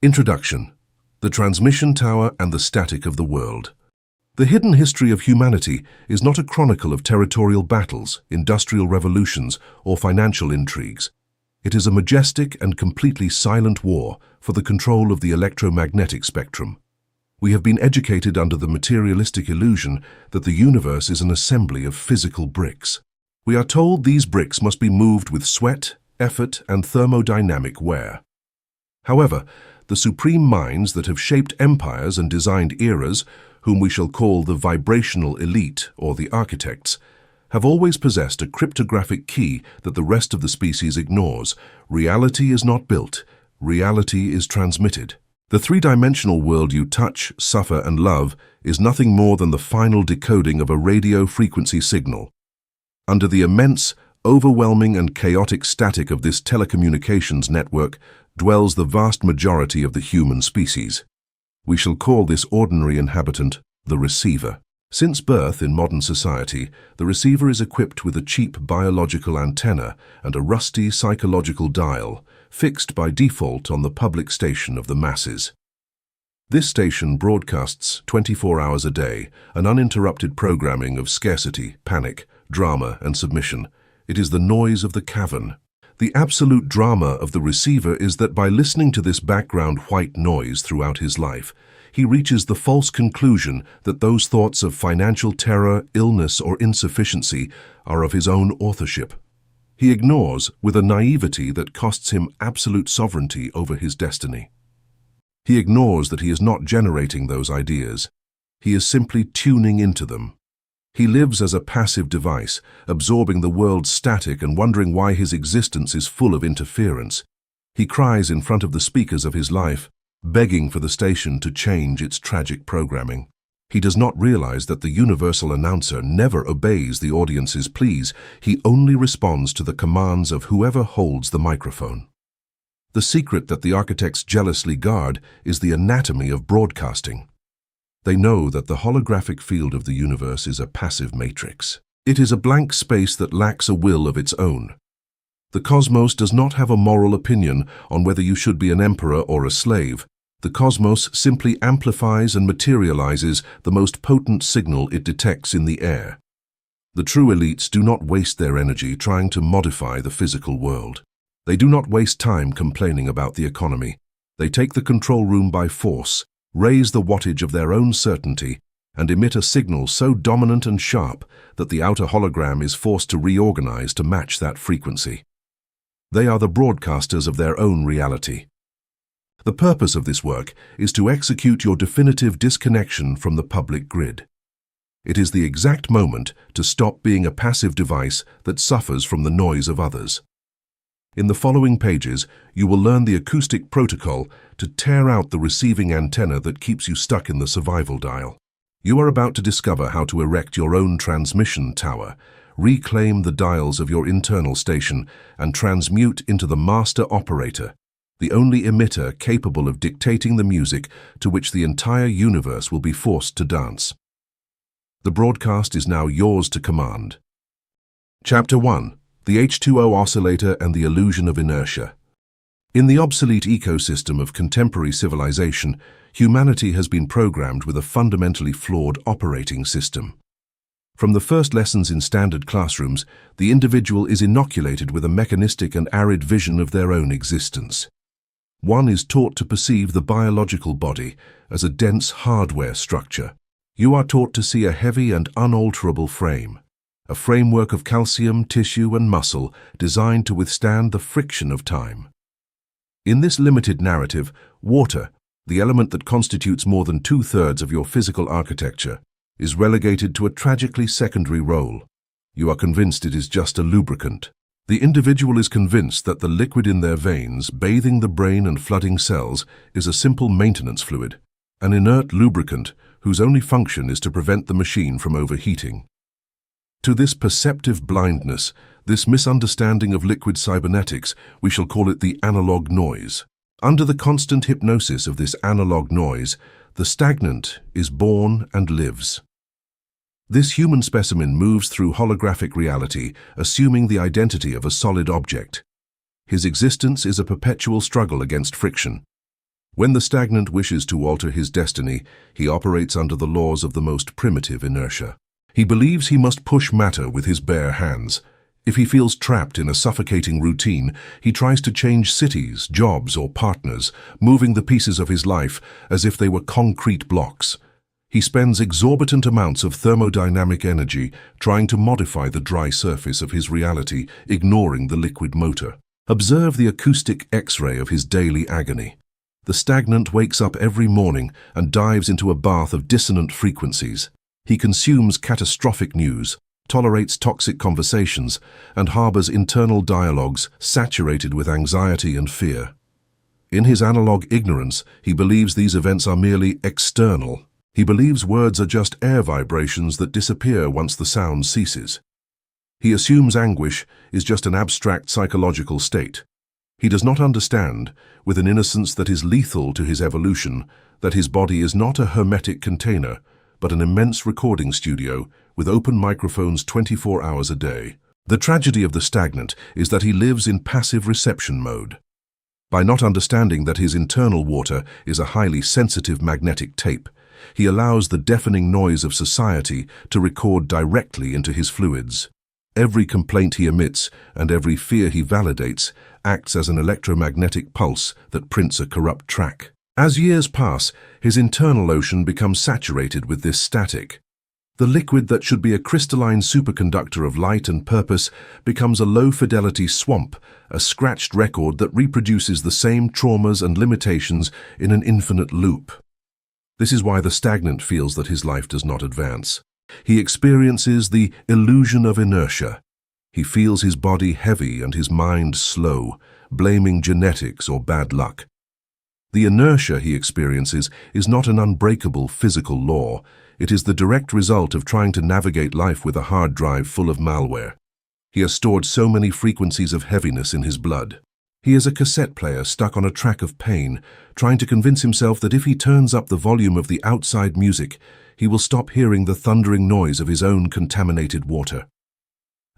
Introduction: The Transmission Tower and the Static of the World. The hidden history of humanity is not a chronicle of territorial battles, industrial revolutions, or financial intrigues. It is a majestic and completely silent war for the control of the electromagnetic spectrum. We have been educated under the materialistic illusion that the universe is an assembly of physical bricks. We are told these bricks must be moved with sweat, effort, and thermodynamic wear. However, the supreme minds that have shaped empires and designed eras, whom we shall call the Vibrational Elite or the architects, have always possessed a cryptographic key that the rest of the species ignores. Reality is not built, reality is transmitted. The three-dimensional world you touch, suffer, and love is nothing more than the final decoding of a radio frequency signal. Under the immense, overwhelming, and chaotic static of this telecommunications network dwells the vast majority of the human species. We shall call this ordinary inhabitant the receiver. Since birth in modern society, the receiver is equipped with a cheap biological antenna and a rusty psychological dial, fixed by default on the public station of the masses. This station broadcasts 24 hours a day, an uninterrupted programming of scarcity, panic, drama, and submission. It is the noise of the cavern. The absolute drama of the receiver is that by listening to this background white noise throughout his life, he reaches the false conclusion that those thoughts of financial terror, illness, or insufficiency are of his own authorship. He ignores, with a naivety that costs him absolute sovereignty over his destiny. He ignores that he is not generating those ideas. He is simply tuning into them. He lives as a passive device, absorbing the world's static and wondering why his existence is full of interference. He cries in front of the speakers of his life, begging for the station to change its tragic programming. He does not realize that the universal announcer never obeys the audience's pleas. He only responds to the commands of whoever holds the microphone. The secret that the architects jealously guard is the anatomy of broadcasting. They know that the holographic field of the universe is a passive matrix. It is a blank space that lacks a will of its own. The cosmos does not have a moral opinion on whether you should be an emperor or a slave. The cosmos simply amplifies and materializes the most potent signal it detects in the air. The true elites do not waste their energy trying to modify the physical world. They do not waste time complaining about the economy. They take the control room by force, raise the wattage of their own certainty, and emit a signal so dominant and sharp that the outer hologram is forced to reorganize to match that frequency. They are the broadcasters of their own reality. The purpose of this work is to execute your definitive disconnection from the public grid. It is the exact moment to stop being a passive device that suffers from the noise of others. In the following pages, you will learn the acoustic protocol to tear out the receiving antenna that keeps you stuck in the survival dial. You are about to discover how to erect your own transmission tower, reclaim the dials of your internal station, and transmute into the master operator, the only emitter capable of dictating the music to which the entire universe will be forced to dance. The broadcast is now yours to command. Chapter 1. The H2O Oscillator and the Illusion of Inertia. In the obsolete ecosystem of contemporary civilization, humanity has been programmed with a fundamentally flawed operating system. From the first lessons in standard classrooms, the individual is inoculated with a mechanistic and arid vision of their own existence. One is taught to perceive the biological body as a dense hardware structure. You are taught to see a heavy and unalterable frame, a framework of calcium, tissue, and muscle designed to withstand the friction of time. In this limited narrative, water, the element that constitutes more than 2/3 of your physical architecture, is relegated to a tragically secondary role. You are convinced it is just a lubricant. The individual is convinced that the liquid in their veins, bathing the brain and flooding cells, is a simple maintenance fluid, an inert lubricant whose only function is to prevent the machine from overheating. To this perceptive blindness, this misunderstanding of liquid cybernetics, we shall call it the analog noise. Under the constant hypnosis of this analog noise, the stagnant is born and lives. This human specimen moves through holographic reality, assuming the identity of a solid object. His existence is a perpetual struggle against friction. When the stagnant wishes to alter his destiny, he operates under the laws of the most primitive inertia. He believes he must push matter with his bare hands. If he feels trapped in a suffocating routine, he tries to change cities, jobs, or partners, moving the pieces of his life as if they were concrete blocks. He spends exorbitant amounts of thermodynamic energy trying to modify the dry surface of his reality, ignoring the liquid motor. Observe the acoustic X-ray of his daily agony. The stagnant wakes up every morning and dives into a bath of dissonant frequencies. He consumes catastrophic news, tolerates toxic conversations, and harbors internal dialogues saturated with anxiety and fear. In his analog ignorance, he believes these events are merely external. He believes words are just air vibrations that disappear once the sound ceases. He assumes anguish is just an abstract psychological state. He does not understand, with an innocence that is lethal to his evolution, that his body is not a hermetic container, but an immense recording studio with open microphones 24 hours a day. The tragedy of the stagnant is that he lives in passive reception mode. By not understanding that his internal water is a highly sensitive magnetic tape, he allows the deafening noise of society to record directly into his fluids. Every complaint he emits and every fear he validates acts as an electromagnetic pulse that prints a corrupt track. As years pass, his internal ocean becomes saturated with this static. The liquid that should be a crystalline superconductor of light and purpose becomes a low-fidelity swamp, a scratched record that reproduces the same traumas and limitations in an infinite loop. This is why the stagnant feels that his life does not advance. He experiences the illusion of inertia. He feels his body heavy and his mind slow, blaming genetics or bad luck. The inertia he experiences is not an unbreakable physical law. It is the direct result of trying to navigate life with a hard drive full of malware. He has stored so many frequencies of heaviness in his blood. He is a cassette player stuck on a track of pain, trying to convince himself that if he turns up the volume of the outside music, he will stop hearing the thundering noise of his own contaminated water.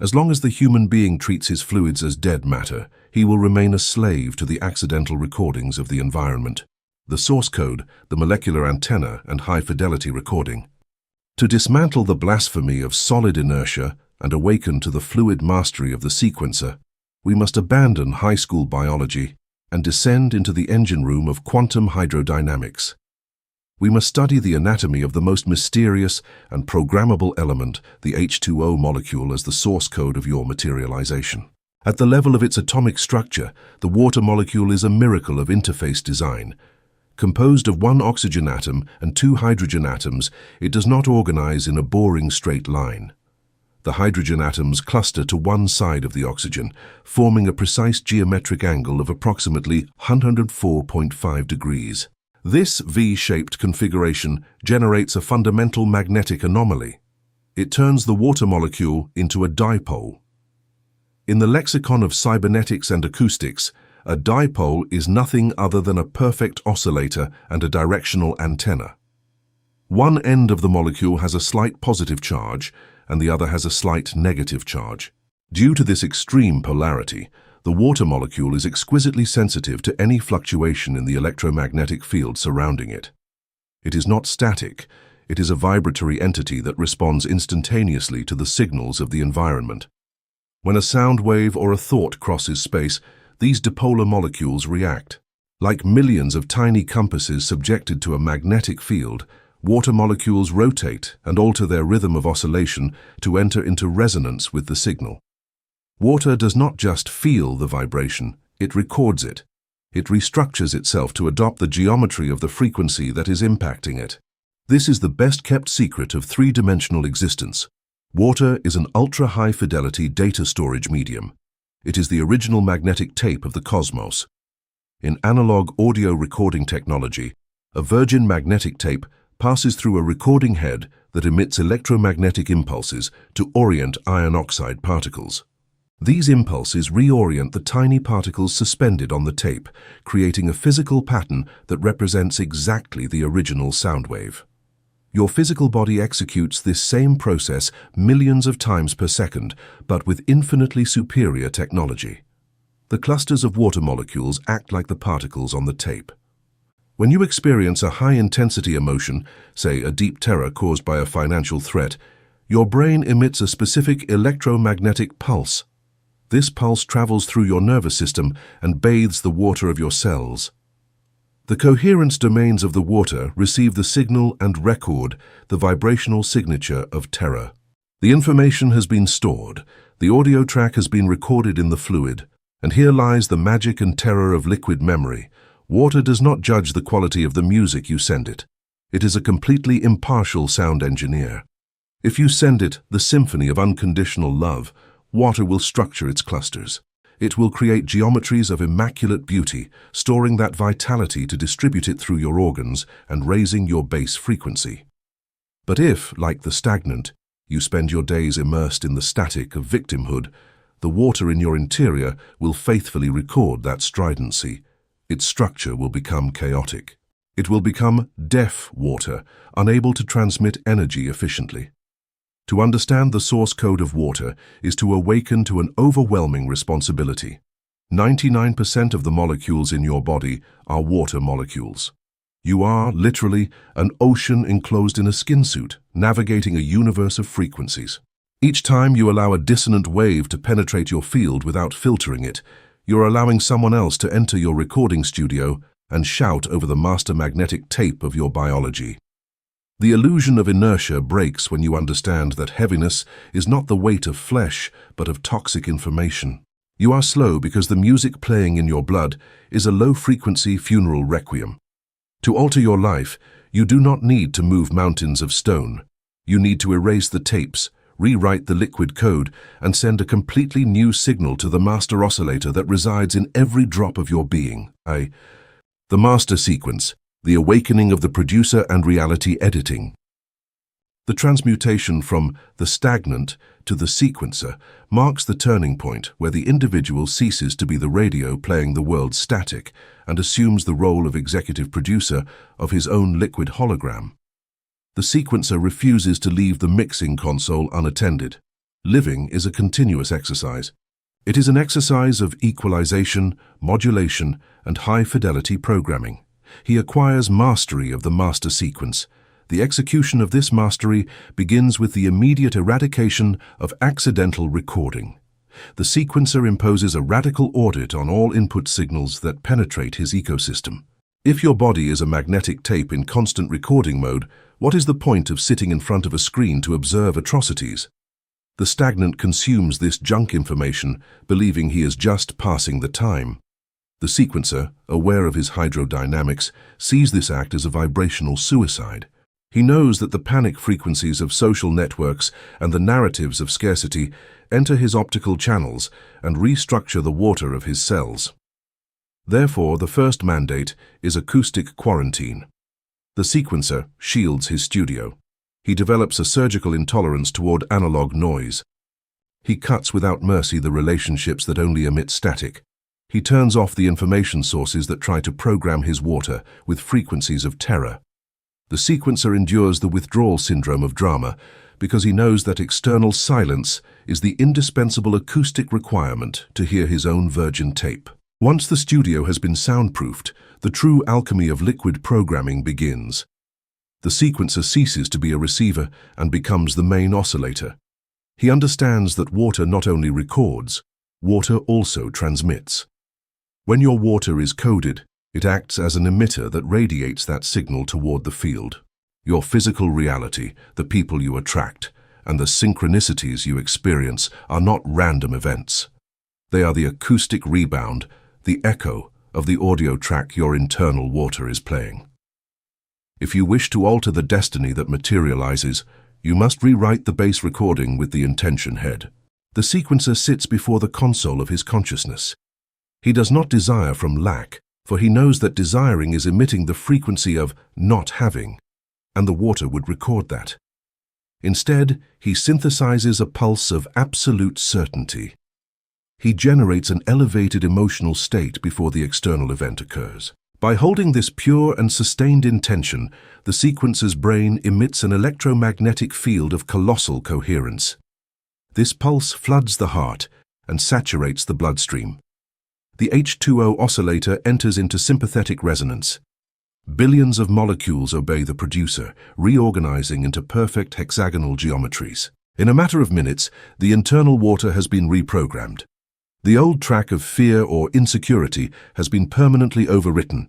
As long as the human being treats his fluids as dead matter, he will remain a slave to the accidental recordings of the environment, the source code, the molecular antenna, and high-fidelity recording. To dismantle the blasphemy of solid inertia and awaken to the fluid mastery of the sequencer, we must abandon high school biology and descend into the engine room of quantum hydrodynamics. We must study the anatomy of the most mysterious and programmable element, the H2O molecule, as the source code of your materialization. At the level of its atomic structure, the water molecule is a miracle of interface design. Composed of one oxygen atom and two hydrogen atoms, it does not organize in a boring straight line. The hydrogen atoms cluster to one side of the oxygen, forming a precise geometric angle of approximately 104.5 degrees. This V-shaped configuration generates a fundamental magnetic anomaly. It turns the water molecule into a dipole. In the lexicon of cybernetics and acoustics, a dipole is nothing other than a perfect oscillator and a directional antenna. One end of the molecule has a slight positive charge, and the other has a slight negative charge. Due to this extreme polarity, the water molecule is exquisitely sensitive to any fluctuation in the electromagnetic field surrounding it. It is not static, it is a vibratory entity that responds instantaneously to the signals of the environment. When a sound wave or a thought crosses space, these dipolar molecules react. Like millions of tiny compasses subjected to a magnetic field, water molecules rotate and alter their rhythm of oscillation to enter into resonance with the signal. Water does not just feel the vibration, it records it. It restructures itself to adopt the geometry of the frequency that is impacting it. This is the best-kept secret of three-dimensional existence. Water is an ultra-high-fidelity data storage medium. It is the original magnetic tape of the cosmos. In analog audio recording technology, a virgin magnetic tape passes through a recording head that emits electromagnetic impulses to orient iron oxide particles. These impulses reorient the tiny particles suspended on the tape, creating a physical pattern that represents exactly the original sound wave. Your physical body executes this same process millions of times per second, but with infinitely superior technology. The clusters of water molecules act like the particles on the tape. When you experience a high-intensity emotion, say a deep terror caused by a financial threat, your brain emits a specific electromagnetic pulse. This pulse travels through your nervous system and bathes the water of your cells. The coherence domains of the water receive the signal and record the vibrational signature of terror. The information has been stored, the audio track has been recorded in the fluid, and here lies the magic and terror of liquid memory. Water does not judge the quality of the music you send it. It is a completely impartial sound engineer. If you send it the symphony of unconditional love, water will structure its clusters. It will create geometries of immaculate beauty, storing that vitality to distribute it through your organs and raising your bass frequency. But if, like the stagnant, you spend your days immersed in the static of victimhood, the water in your interior will faithfully record that stridency. Its structure will become chaotic. It will become deaf water, unable to transmit energy efficiently. To understand the source code of water is to awaken to an overwhelming responsibility. 99% of the molecules in your body are water molecules. You are, literally, an ocean enclosed in a skin suit, navigating a universe of frequencies. Each time you allow a dissonant wave to penetrate your field without filtering it, you're allowing someone else to enter your recording studio and shout over the master magnetic tape of your biology. The illusion of inertia breaks when you understand that heaviness is not the weight of flesh, but of toxic information. You are slow because the music playing in your blood is a low-frequency funeral requiem. To alter your life, you do not need to move mountains of stone. You need to erase the tapes, rewrite the liquid code, and send a completely new signal to the master oscillator that resides in every drop of your being. The master sequence, the awakening of the producer and reality editing. The transmutation from the stagnant to the sequencer marks the turning point where the individual ceases to be the radio playing the world static and assumes the role of executive producer of his own liquid hologram. The sequencer refuses to leave the mixing console unattended. Living is a continuous exercise. It is an exercise of equalization, modulation, and high-fidelity programming. He acquires mastery of the master sequence. The execution of this mastery begins with the immediate eradication of accidental recording. The sequencer imposes a radical audit on all input signals that penetrate his ecosystem. If your body is a magnetic tape in constant recording mode, what is the point of sitting in front of a screen to observe atrocities? The stagnant consumes this junk information, believing he is just passing the time. The sequencer, aware of his hydrodynamics, sees this act as a vibrational suicide. He knows that the panic frequencies of social networks and the narratives of scarcity enter his optical channels and restructure the water of his cells. Therefore, the first mandate is acoustic quarantine. The sequencer shields his studio. He develops a surgical intolerance toward analog noise. He cuts without mercy the relationships that only emit static. He turns off the information sources that try to program his water with frequencies of terror. The sequencer endures the withdrawal syndrome of drama because he knows that external silence is the indispensable acoustic requirement to hear his own virgin tape. Once the studio has been soundproofed, the true alchemy of liquid programming begins. The sequencer ceases to be a receiver and becomes the main oscillator. He understands that water not only records, water also transmits. When your water is coded, it acts as an emitter that radiates that signal toward the field. Your physical reality, the people you attract, and the synchronicities you experience are not random events. They are the acoustic rebound, the echo of the audio track your internal water is playing. If you wish to alter the destiny that materializes, you must rewrite the base recording with the intention head. The sequencer sits before the console of his consciousness. He does not desire from lack, for he knows that desiring is emitting the frequency of not having, and the water would record that. Instead, he synthesizes a pulse of absolute certainty. He generates an elevated emotional state before the external event occurs. By holding this pure and sustained intention, the sequencer's brain emits an electromagnetic field of colossal coherence. This pulse floods the heart and saturates the bloodstream. The H2O oscillator enters into sympathetic resonance. Billions of molecules obey the producer, reorganizing into perfect hexagonal geometries. In a matter of minutes, the internal water has been reprogrammed. The old track of fear or insecurity has been permanently overwritten.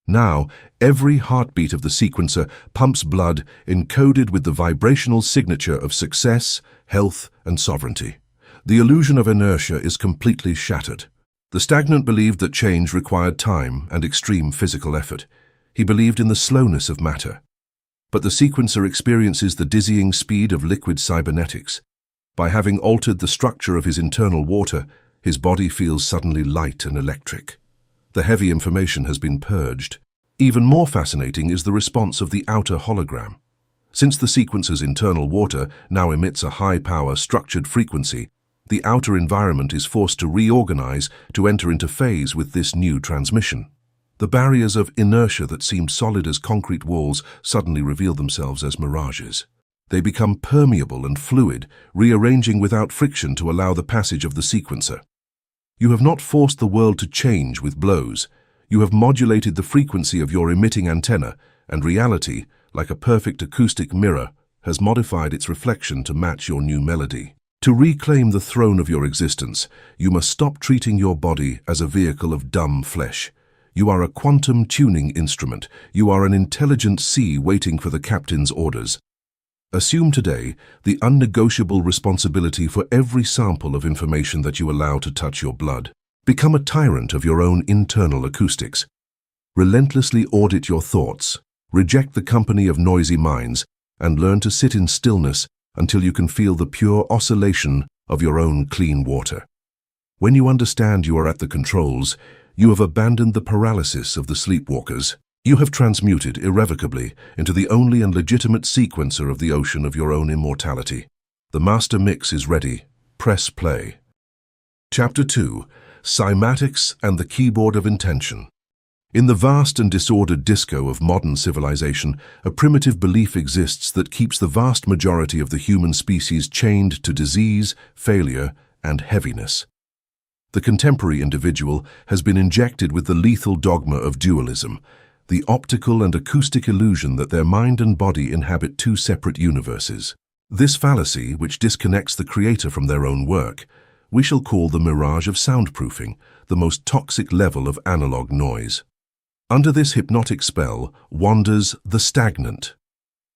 Now, every heartbeat of the sequencer pumps blood encoded with the vibrational signature of success, health, and sovereignty. The illusion of inertia is completely shattered. The stagnant believed that change required time and extreme physical effort. He believed in the slowness of matter. But the sequencer experiences the dizzying speed of liquid cybernetics. By having altered the structure of his internal water, his body feels suddenly light and electric. The heavy information has been purged. Even more fascinating is the response of the outer hologram. Since the sequencer's internal water now emits a high-power structured frequency, the outer environment is forced to reorganize to enter into phase with this new transmission. The barriers of inertia that seemed solid as concrete walls suddenly reveal themselves as mirages. They become permeable and fluid, rearranging without friction to allow the passage of the sequencer. You have not forced the world to change with blows. You have modulated the frequency of your emitting antenna, and reality, like a perfect acoustic mirror, has modified its reflection to match your new melody. To reclaim the throne of your existence, you must stop treating your body as a vehicle of dumb flesh. You are a quantum tuning instrument. You are an intelligent sea waiting for the captain's orders. Assume today the unnegotiable responsibility for every sample of information that you allow to touch your blood. Become a tyrant of your own internal acoustics. Relentlessly audit your thoughts, reject the company of noisy minds, and learn to sit in stillness until you can feel the pure oscillation of your own clean water. When you understand you are at the controls, you have abandoned the paralysis of the sleepwalkers. You have transmuted irrevocably into the only and legitimate sequencer of the ocean of your own immortality. The master mix is ready. Press play. Chapter 2. Cymatics and the Keyboard of Intention. In the vast and disordered disco of modern civilization, a primitive belief exists that keeps the vast majority of the human species chained to disease, failure, and heaviness. The contemporary individual has been injected with the lethal dogma of dualism, the optical and acoustic illusion that their mind and body inhabit two separate universes. This fallacy, which disconnects the creator from their own work, we shall call the mirage of soundproofing, the most toxic level of analog noise. Under this hypnotic spell wanders the stagnant.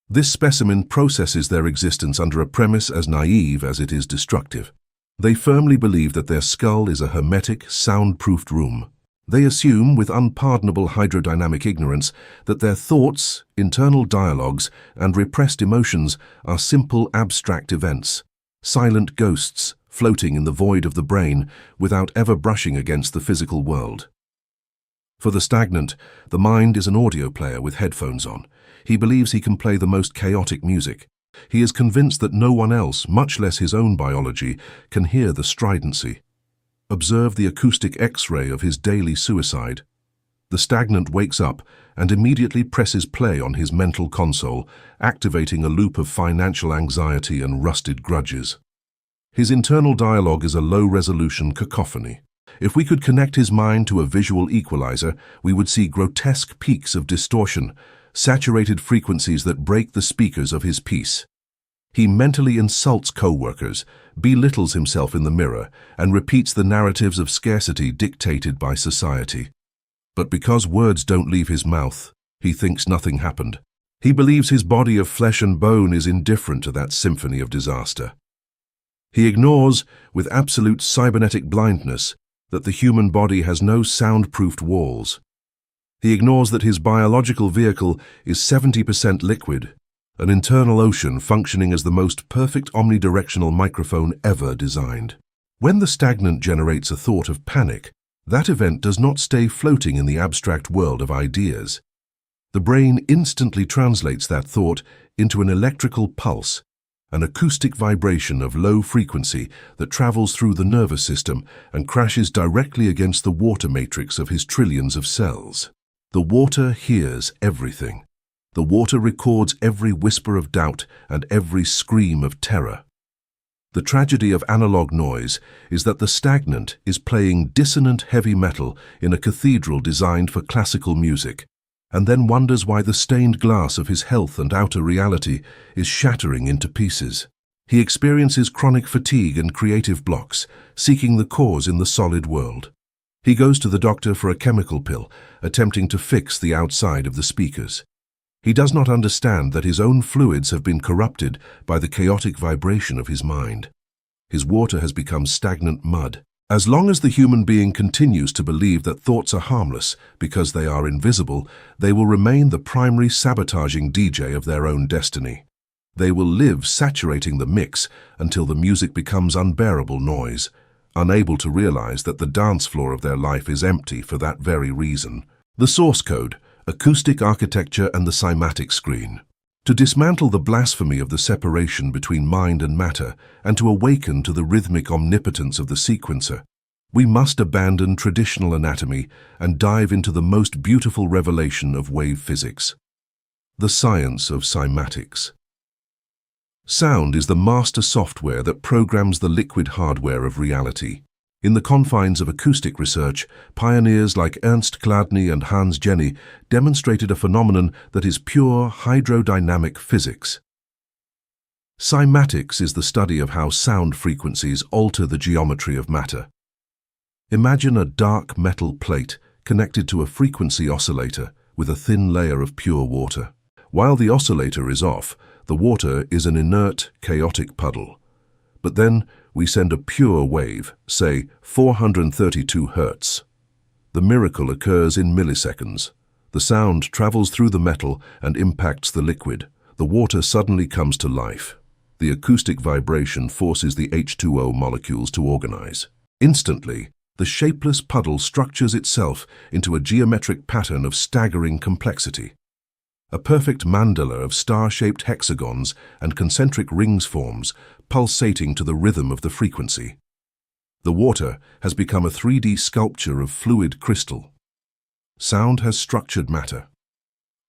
This specimen processes their existence under a premise as naive as it is destructive. They firmly believe that their skull is a hermetic, soundproofed room. They assume, with unpardonable hydrodynamic ignorance, that their thoughts, internal dialogues, and repressed emotions are simple abstract events, silent ghosts floating in the void of the brain without ever brushing against the physical world. For the stagnant, the mind is an audio player with headphones on. He believes he can play the most chaotic music. He is convinced that no one else, much less his own biology, can hear the stridency. Observe the acoustic X-ray of his daily suicide. The stagnant wakes up and immediately presses play on his mental console, activating a loop of financial anxiety and rusted grudges. His internal dialogue is a low-resolution cacophony. If we could connect his mind to a visual equalizer, we would see grotesque peaks of distortion, saturated frequencies that break the speakers of his peace. He mentally insults co-workers, belittles himself in the mirror, and repeats the narratives of scarcity dictated by society. But because words don't leave his mouth, he thinks nothing happened. He believes his body of flesh and bone is indifferent to that symphony of disaster. He ignores, with absolute cybernetic blindness, that the human body has no soundproofed walls. He ignores that his biological vehicle is 70% liquid, an internal ocean functioning as the most perfect omnidirectional microphone ever designed. When the stagnant generates a thought of panic, that event does not stay floating in the abstract world of ideas. The brain instantly translates that thought into an electrical pulse, an acoustic vibration of low frequency that travels through the nervous system and crashes directly against the water matrix of his trillions of cells. The water hears everything. The water records every whisper of doubt and every scream of terror. The tragedy of analog noise is that the stagnant is playing dissonant heavy metal in a cathedral designed for classical music, and then wonders why the stained glass of his health and outer reality is shattering into pieces. He experiences chronic fatigue and creative blocks, seeking the cause in the solid world. He goes to the doctor for a chemical pill, attempting to fix the outside of the speakers. He does not understand that his own fluids have been corrupted by the chaotic vibration of his mind. His water has become stagnant mud. As long as the human being continues to believe that thoughts are harmless because they are invisible, they will remain the primary sabotaging DJ of their own destiny. They will live saturating the mix until the music becomes unbearable noise, unable to realize that the dance floor of their life is empty for that very reason. The source code, acoustic architecture and the cymatic screen. To dismantle the blasphemy of the separation between mind and matter and to awaken to the rhythmic omnipotence of the sequencer, we must abandon traditional anatomy and dive into the most beautiful revelation of wave physics, the science of cymatics. Sound is the master software that programs the liquid hardware of reality. In the confines of acoustic research, pioneers like Ernst Chladni and Hans Jenny demonstrated a phenomenon that is pure hydrodynamic physics. Cymatics is the study of how sound frequencies alter the geometry of matter. Imagine a dark metal plate connected to a frequency oscillator with a thin layer of pure water. While the oscillator is off, the water is an inert, chaotic puddle. But then we send a pure wave, say 432 Hz. The miracle occurs in milliseconds. The sound travels through the metal and impacts the liquid. The water suddenly comes to life. The acoustic vibration forces the H2O molecules to organize. Instantly, the shapeless puddle structures itself into a geometric pattern of staggering complexity. A perfect mandala of star-shaped hexagons and concentric rings forms, pulsating to the rhythm of the frequency. The water has become a 3D sculpture of fluid crystal. Sound has structured matter.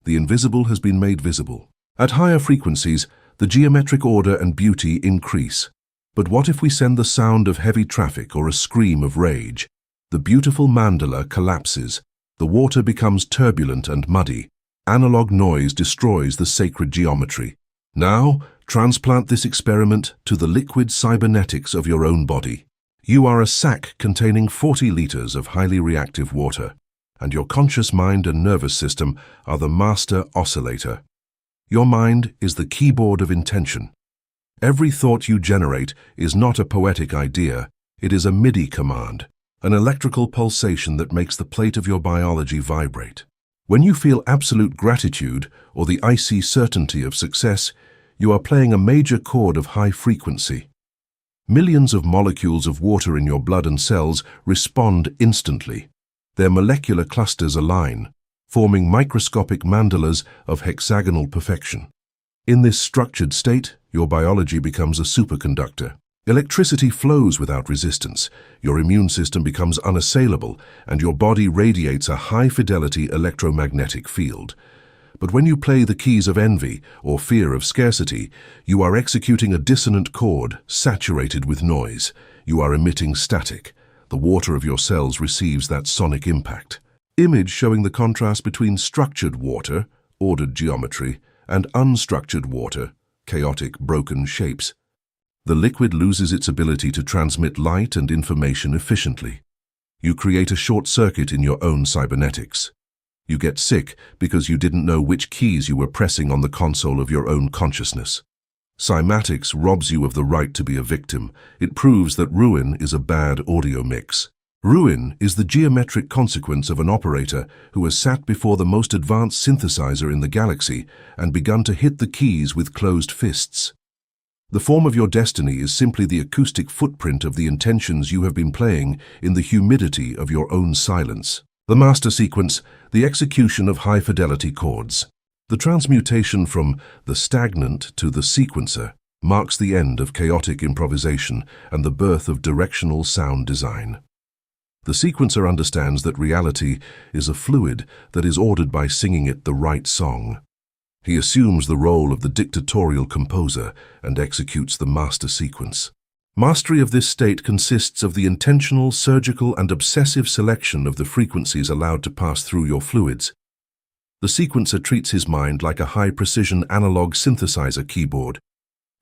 The invisible has been made visible. At higher frequencies, the geometric order and beauty increase. But what if we send the sound of heavy traffic or a scream of rage? The beautiful mandala collapses. The water becomes turbulent and muddy. Analog noise destroys the sacred geometry. Now, transplant this experiment to the liquid cybernetics of your own body. You are a sack containing 40 liters of highly reactive water, and your conscious mind and nervous system are the master oscillator. Your mind is the keyboard of intention. Every thought you generate is not a poetic idea, it is a MIDI command, an electrical pulsation that makes the plate of your biology vibrate. When you feel absolute gratitude or the icy certainty of success, you are playing a major chord of high frequency. Millions of molecules of water in your blood and cells respond instantly. Their molecular clusters align, forming microscopic mandalas of hexagonal perfection. In this structured state, your biology becomes a superconductor. Electricity flows without resistance, your immune system becomes unassailable, and your body radiates a high-fidelity electromagnetic field. But when you play the keys of envy or fear of scarcity, you are executing a dissonant chord saturated with noise. You are emitting static. The water of your cells receives that sonic impact. Image showing the contrast between structured water, ordered geometry, and unstructured water, chaotic, broken shapes. The liquid loses its ability to transmit light and information efficiently. You create a short circuit in your own cybernetics. You get sick because you didn't know which keys you were pressing on the console of your own consciousness. Cymatics robs you of the right to be a victim. It proves that ruin is a bad audio mix. Ruin is the geometric consequence of an operator who has sat before the most advanced synthesizer in the galaxy and begun to hit the keys with closed fists. The form of your destiny is simply the acoustic footprint of the intentions you have been playing in the humidity of your own silence. The master sequence, the execution of high-fidelity chords. The transmutation from the stagnant to the sequencer marks the end of chaotic improvisation and the birth of directional sound design. The sequencer understands that reality is a fluid that is ordered by singing it the right song. He assumes the role of the dictatorial composer and executes the master sequence. Mastery of this state consists of the intentional, surgical, and obsessive selection of the frequencies allowed to pass through your fluids. The sequencer treats his mind like a high-precision analog synthesizer keyboard.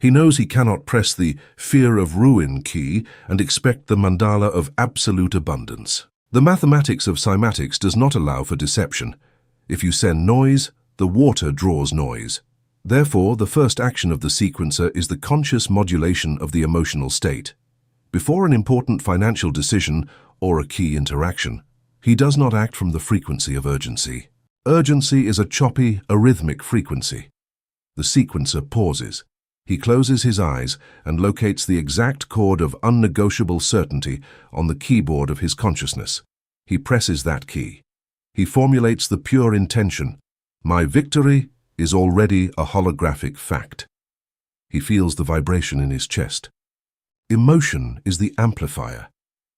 He knows he cannot press the fear of ruin key and expect the mandala of absolute abundance. The mathematics of cymatics does not allow for deception. If you send noise, the water draws noise. Therefore, the first action of the sequencer is the conscious modulation of the emotional state. Before an important financial decision or a key interaction, he does not act from the frequency of urgency. Urgency is a choppy, arrhythmic frequency. The sequencer pauses. He closes his eyes and locates the exact chord of unnegotiable certainty on the keyboard of his consciousness. He presses that key. He formulates the pure intention, "My victory is already a holographic fact." He feels the vibration in his chest. Emotion is the amplifier.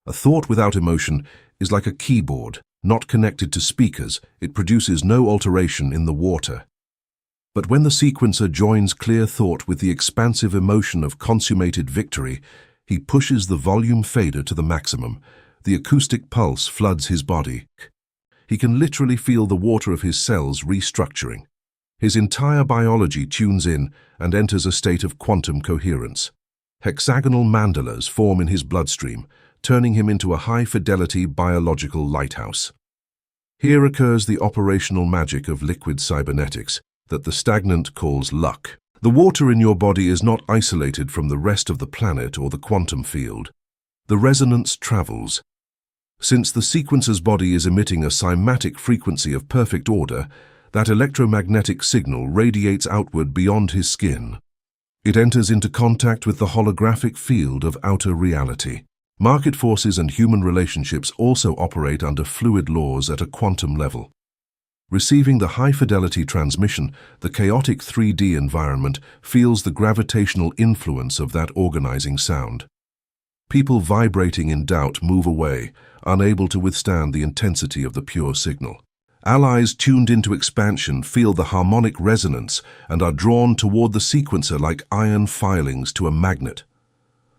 A thought without emotion is like a keyboard, not connected to speakers. It produces no alteration in the water. But when the sequencer joins clear thought with the expansive emotion of consummated victory, he pushes the volume fader to the maximum. The acoustic pulse floods his body. He can literally feel the water of his cells restructuring. His entire biology tunes in and enters a state of quantum coherence. Hexagonal mandalas form in his bloodstream, turning him into a high-fidelity biological lighthouse. Here occurs the operational magic of liquid cybernetics that the stagnant calls luck. The water in your body is not isolated from the rest of the planet or the quantum field. The resonance travels. Since the sequencer's body is emitting a cymatic frequency of perfect order, that electromagnetic signal radiates outward beyond his skin. It enters into contact with the holographic field of outer reality. Market forces and human relationships also operate under fluid laws at a quantum level. Receiving the high-fidelity transmission, the chaotic 3D environment feels the gravitational influence of that organizing sound. People vibrating in doubt move away, unable to withstand the intensity of the pure signal. Allies tuned into expansion feel the harmonic resonance and are drawn toward the sequencer like iron filings to a magnet.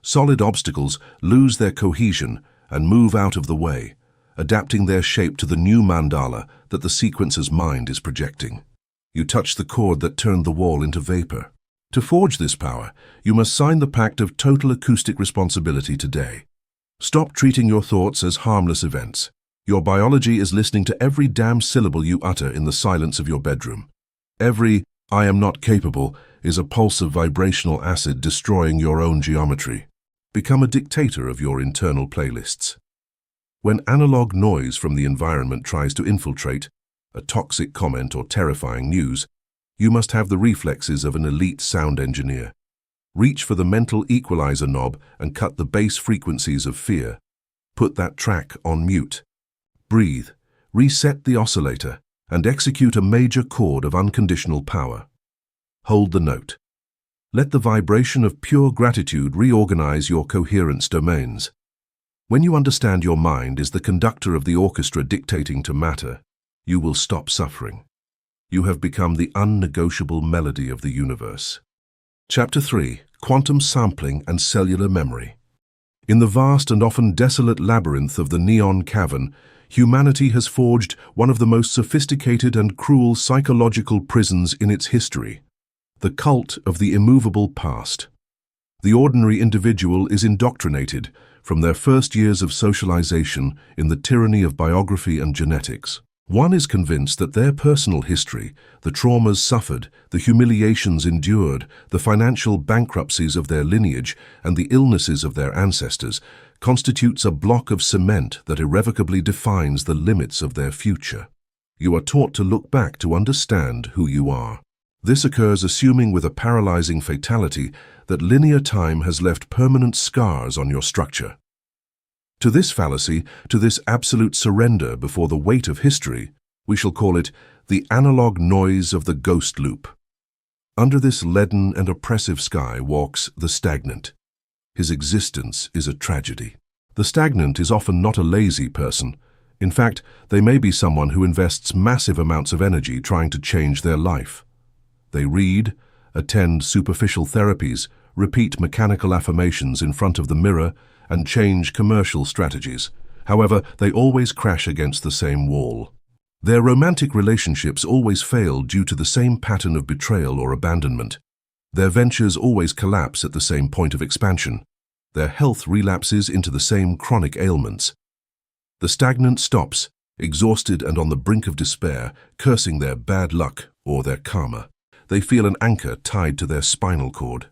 Solid obstacles lose their cohesion and move out of the way, adapting their shape to the new mandala that the sequencer's mind is projecting. You touch the chord that turned the wall into vapor. To forge this power, you must sign the pact of total acoustic responsibility today. Stop treating your thoughts as harmless events. Your biology is listening to every damn syllable you utter in the silence of your bedroom. Every "I am not capable" is a pulse of vibrational acid destroying your own geometry. Become a dictator of your internal playlists. When analog noise from the environment tries to infiltrate, a toxic comment or terrifying news, you must have the reflexes of an elite sound engineer. Reach for the mental equalizer knob and cut the bass frequencies of fear. Put that track on mute. Breathe, reset the oscillator, and execute a major chord of unconditional power. Hold the note. Let the vibration of pure gratitude reorganize your coherence domains. When you understand your mind is the conductor of the orchestra dictating to matter, you will stop suffering. You have become the unnegotiable melody of the universe. Chapter 3. Quantum Sampling and Cellular Memory. In the vast and often desolate labyrinth of the neon cavern, humanity has forged one of the most sophisticated and cruel psychological prisons in its history. The cult of the immovable past. The ordinary individual is indoctrinated from their first years of socialization in the tyranny of biography and genetics. One is convinced that their personal history, the traumas suffered, the humiliations endured, the financial bankruptcies of their lineage, and the illnesses of their ancestors constitutes a block of cement that irrevocably defines the limits of their future. You are taught to look back to understand who you are. This occurs assuming with a paralyzing fatality that linear time has left permanent scars on your structure. To this fallacy, to this absolute surrender before the weight of history, we shall call it the analog noise of the ghost loop. Under this leaden and oppressive sky walks the stagnant. His existence is a tragedy. The stagnant is often not a lazy person. In fact, they may be someone who invests massive amounts of energy trying to change their life. They read, attend superficial therapies, repeat mechanical affirmations in front of the mirror, and change commercial strategies. However, they always crash against the same wall. Their romantic relationships always fail due to the same pattern of betrayal or abandonment. Their ventures always collapse at the same point of expansion. Their health relapses into the same chronic ailments. The stagnant stops, exhausted and on the brink of despair, cursing their bad luck or their karma. They feel an anchor tied to their spinal cord.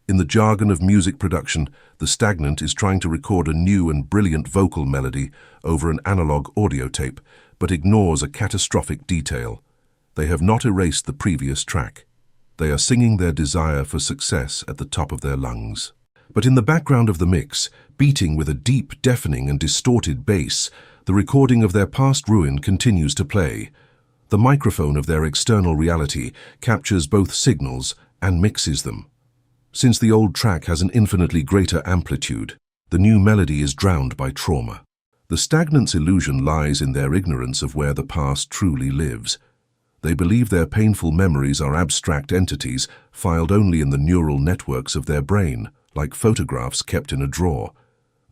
In the jargon of music production, the stagnant is trying to record a new and brilliant vocal melody over an analog audio tape, but ignores a catastrophic detail. They have not erased the previous track. They are singing their desire for success at the top of their lungs. But in the background of the mix, beating with a deep, deafening and distorted bass, the recording of their past ruin continues to play. The microphone of their external reality captures both signals and mixes them. Since the old track has an infinitely greater amplitude, the new melody is drowned by trauma. The stagnant's illusion lies in their ignorance of where the past truly lives. They believe their painful memories are abstract entities filed only in the neural networks of their brain, like photographs kept in a drawer.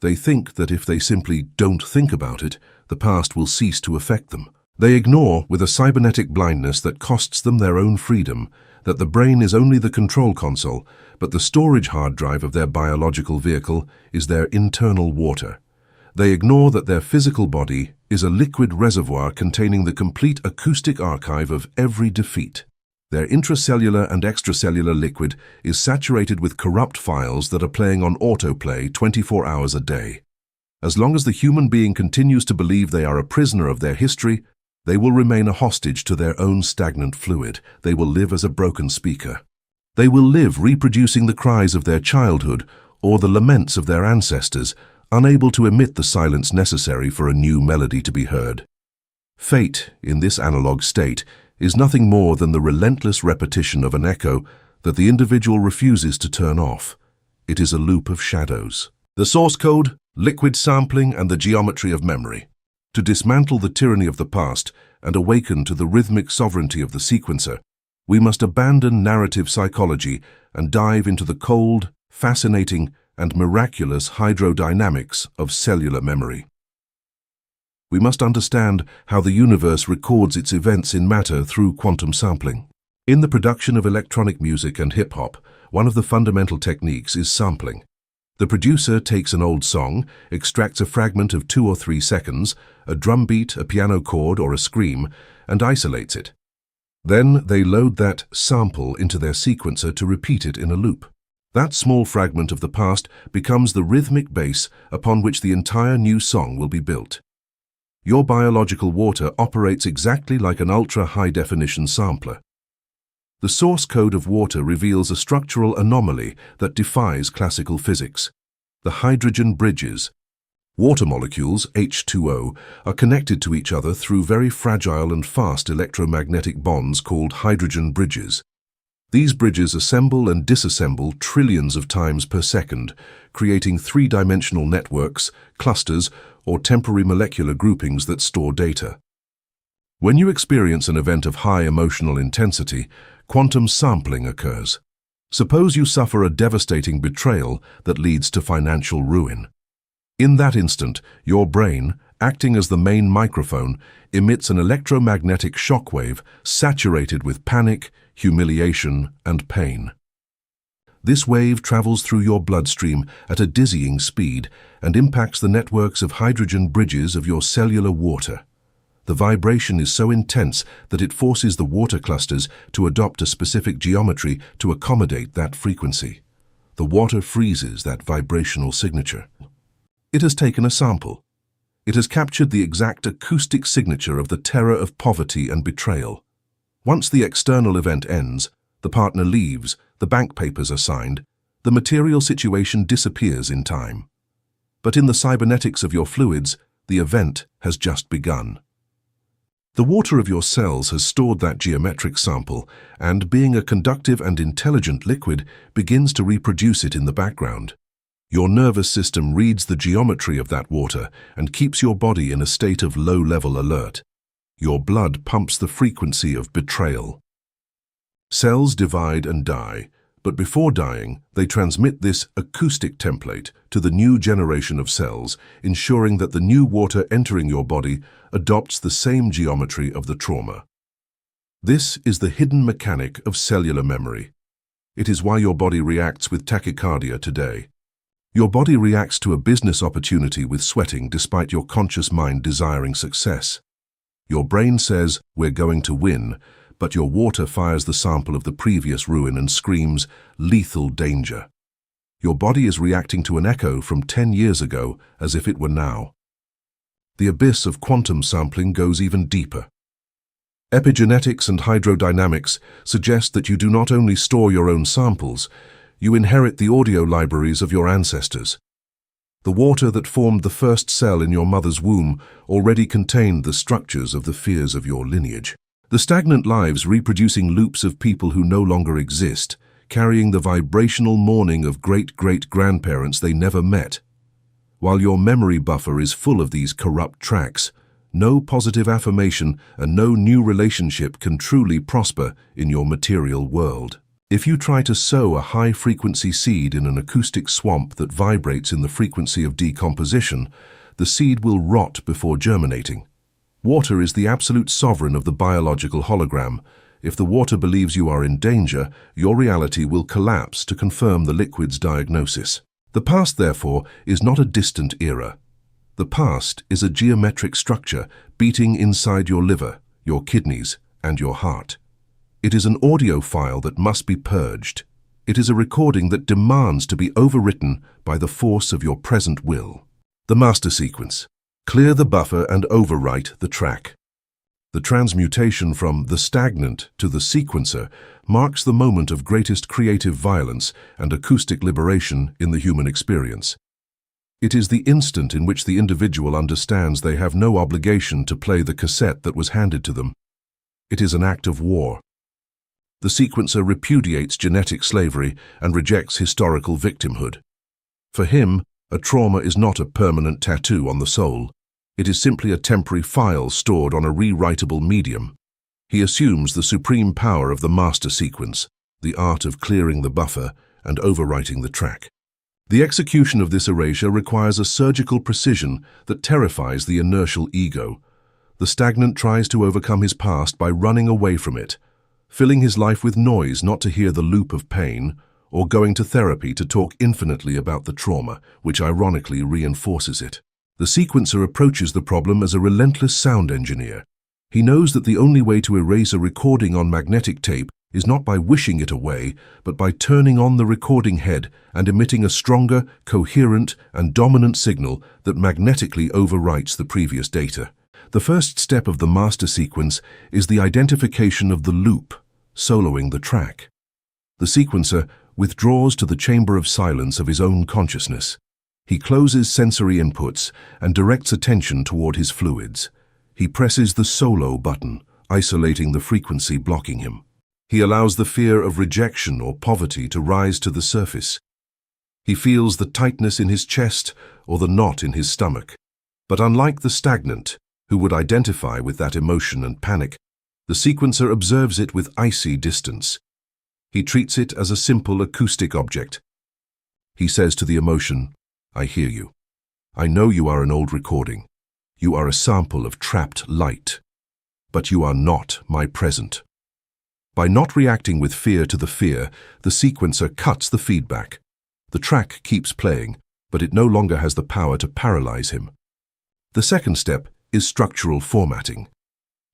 They think that if they simply don't think about it, the past will cease to affect them. They ignore, with a cybernetic blindness that costs them their own freedom, that the brain is only the control console, but the storage hard drive of their biological vehicle is their internal water. They ignore that their physical body is a liquid reservoir containing the complete acoustic archive of every defeat. Their intracellular and extracellular liquid is saturated with corrupt files that are playing on autoplay 24 hours a day. As long as the human being continues to believe they are a prisoner of their history, they will remain a hostage to their own stagnant fluid. They will live as a broken speaker. They will live reproducing the cries of their childhood or the laments of their ancestors, unable to emit the silence necessary for a new melody to be heard. Fate, in this analog state, is nothing more than the relentless repetition of an echo that the individual refuses to turn off. It is a loop of shadows. The source code, liquid sampling, and the geometry of memory. To dismantle the tyranny of the past and awaken to the rhythmic sovereignty of the sequencer, we must abandon narrative psychology and dive into the cold, fascinating, and miraculous hydrodynamics of cellular memory. We must understand how the universe records its events in matter through quantum sampling. In the production of electronic music and hip-hop, one of the fundamental techniques is sampling. The producer takes an old song, extracts a fragment of 2 or 3 seconds, a drum beat, a piano chord, or a scream, and isolates it. Then they load that sample into their sequencer to repeat it in a loop. That small fragment of the past becomes the rhythmic base upon which the entire new song will be built. Your biological water operates exactly like an ultra-high-definition sampler. The source code of water reveals a structural anomaly that defies classical physics. The hydrogen bridges. Water molecules, H2O, are connected to each other through very fragile and fast electromagnetic bonds called hydrogen bridges. These bridges assemble and disassemble trillions of times per second, creating three-dimensional networks, clusters, or temporary molecular groupings that store data. When you experience an event of high emotional intensity, quantum sampling occurs. Suppose you suffer a devastating betrayal that leads to financial ruin. In that instant, your brain, acting as the main microphone, emits an electromagnetic shockwave saturated with panic, humiliation, and pain. This wave travels through your bloodstream at a dizzying speed and impacts the networks of hydrogen bridges of your cellular water. The vibration is so intense that it forces the water clusters to adopt a specific geometry to accommodate that frequency. The water freezes that vibrational signature. It has taken a sample. It has captured the exact acoustic signature of the terror of poverty and betrayal. Once the external event ends, the partner leaves, the bank papers are signed, the material situation disappears in time. But in the cybernetics of your fluids, the event has just begun. The water of your cells has stored that geometric sample and, being a conductive and intelligent liquid, begins to reproduce it in the background. Your nervous system reads the geometry of that water and keeps your body in a state of low-level alert. Your blood pumps the frequency of betrayal. Cells divide and die, But before dying, they transmit this acoustic template to the new generation of cells, ensuring that the new water entering your body adopts the same geometry of the trauma. This is the hidden mechanic of cellular memory. It is why your body reacts with tachycardia today. Your body reacts to a business opportunity with sweating despite your conscious mind desiring success. Your brain says, "We're going to win," but your water fires the sample of the previous ruin and screams, "Lethal danger." Your body is reacting to an echo from 10 years ago as if it were now. The abyss of quantum sampling goes even deeper. Epigenetics and hydrodynamics suggest that you do not only store your own samples, you inherit the audio libraries of your ancestors. The water that formed the first cell in your mother's womb already contained the structures of the fears of your lineage. The stagnant lives reproducing loops of people who no longer exist, carrying the vibrational mourning of great-great-grandparents they never met. While your memory buffer is full of these corrupt tracks, no positive affirmation and no new relationship can truly prosper in your material world. If you try to sow a high-frequency seed in an acoustic swamp that vibrates in the frequency of decomposition, the seed will rot before germinating. Water is the absolute sovereign of the biological hologram. If the water believes you are in danger, your reality will collapse to confirm the liquid's diagnosis. The past, therefore, is not a distant era. The past is a geometric structure beating inside your liver, your kidneys, and your heart. It is an audio file that must be purged. It is a recording that demands to be overwritten by the force of your present will. The master sequence. Clear the buffer and overwrite the track. The transmutation from the stagnant to the sequencer marks the moment of greatest creative violence and acoustic liberation in the human experience. It is the instant in which the individual understands they have no obligation to play the cassette that was handed to them. It is an act of war. The sequencer repudiates genetic slavery and rejects historical victimhood. For him, a trauma is not a permanent tattoo on the soul. It is simply a temporary file stored on a rewritable medium. He assumes the supreme power of the master sequence, the art of clearing the buffer and overwriting the track. The execution of this erasure requires a surgical precision that terrifies the inertial ego. The stagnant tries to overcome his past by running away from it, filling his life with noise not to hear the loop of pain, or going to therapy to talk infinitely about the trauma, which ironically reinforces it. The sequencer approaches the problem as a relentless sound engineer. He knows that the only way to erase a recording on magnetic tape is not by wishing it away, but by turning on the recording head and emitting a stronger, coherent, and dominant signal that magnetically overwrites the previous data. The first step of the master sequence is the identification of the loop, soloing the track. The sequencer withdraws to the chamber of silence of his own consciousness. He closes sensory inputs and directs attention toward his fluids. He presses the solo button, isolating the frequency blocking him. He allows the fear of rejection or poverty to rise to the surface. He feels the tightness in his chest or the knot in his stomach. But unlike the stagnant, who would identify with that emotion and panic, the sequencer observes it with icy distance. He treats it as a simple acoustic object. He says to the emotion, "I hear you. I know you are an old recording. You are a sample of trapped light. But you are not my present." By not reacting with fear to the fear, the sequencer cuts the feedback. The track keeps playing, but it no longer has the power to paralyze him. The second step is structural formatting.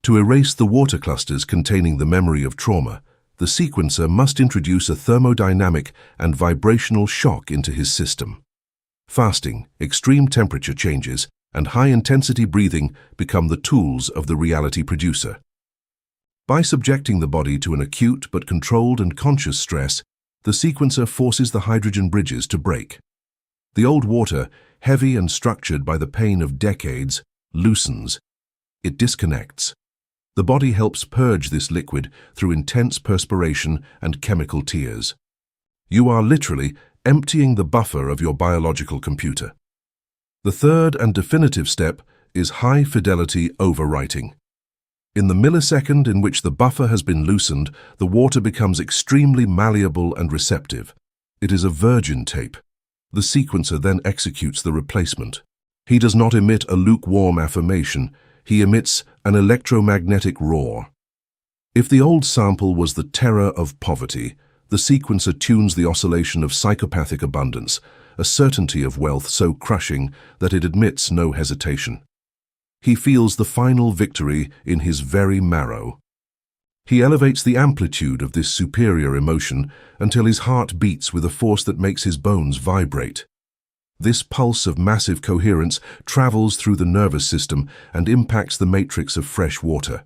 To erase the water clusters containing the memory of trauma, the sequencer must introduce a thermodynamic and vibrational shock into his system. Fasting, extreme temperature changes, and high-intensity breathing become the tools of the reality producer. By subjecting the body to an acute but controlled and conscious stress, the sequencer forces the hydrogen bridges to break. The old water, heavy and structured by the pain of decades, loosens. It disconnects. The body helps purge this liquid through intense perspiration and chemical tears. You are literally emptying the buffer of your biological computer. The third and definitive step is high-fidelity overwriting. In the millisecond in which the buffer has been loosened, the water becomes extremely malleable and receptive. It is a virgin tape. The sequencer then executes the replacement. He does not emit a lukewarm affirmation. He emits an electromagnetic roar. If the old sample was the terror of poverty, the sequencer tunes the oscillation of psychopathic abundance, a certainty of wealth so crushing that it admits no hesitation. He feels the final victory in his very marrow. He elevates the amplitude of this superior emotion until his heart beats with a force that makes his bones vibrate. This pulse of massive coherence travels through the nervous system and impacts the matrix of fresh water.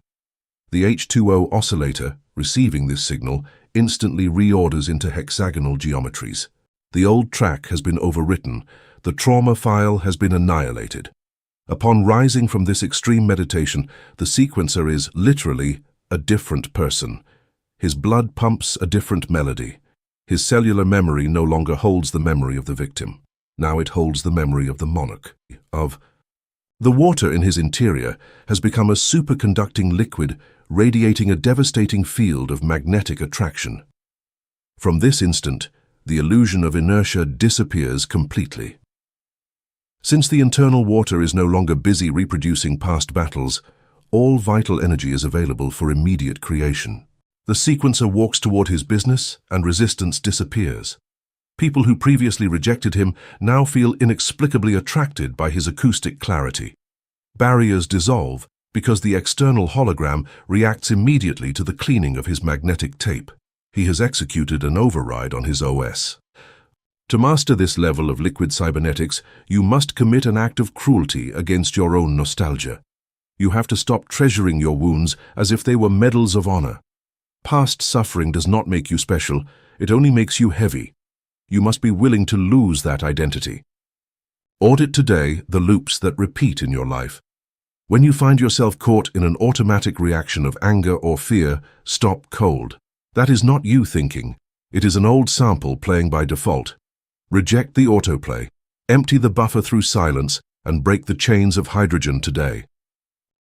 The H2O oscillator, receiving this signal, instantly reorders into hexagonal geometries. The old track has been overwritten. The trauma file has been annihilated. Upon rising from this extreme meditation, the sequencer is literally a different person. His blood pumps a different melody. His cellular memory no longer holds the memory of the victim. Now it holds the memory of the monarch, of the water in his interior has become a superconducting liquid radiating a devastating field of magnetic attraction. From this instant, the illusion of inertia disappears completely. Since the internal water is no longer busy reproducing past battles, all vital energy is available for immediate creation. The sequencer walks toward his business and resistance disappears. People who previously rejected him now feel inexplicably attracted by his acoustic clarity. Barriers dissolve because the external hologram reacts immediately to the cleaning of his magnetic tape. He has executed an override on his OS. To master this level of liquid cybernetics, you must commit an act of cruelty against your own nostalgia. You have to stop treasuring your wounds as if they were medals of honor. Past suffering does not make you special, it only makes you heavy. You must be willing to lose that identity. Audit today the loops that repeat in your life. When you find yourself caught in an automatic reaction of anger or fear, stop cold. That is not you thinking. It is an old sample playing by default. Reject the autoplay, empty the buffer through silence, and break the chains of hydrogen today.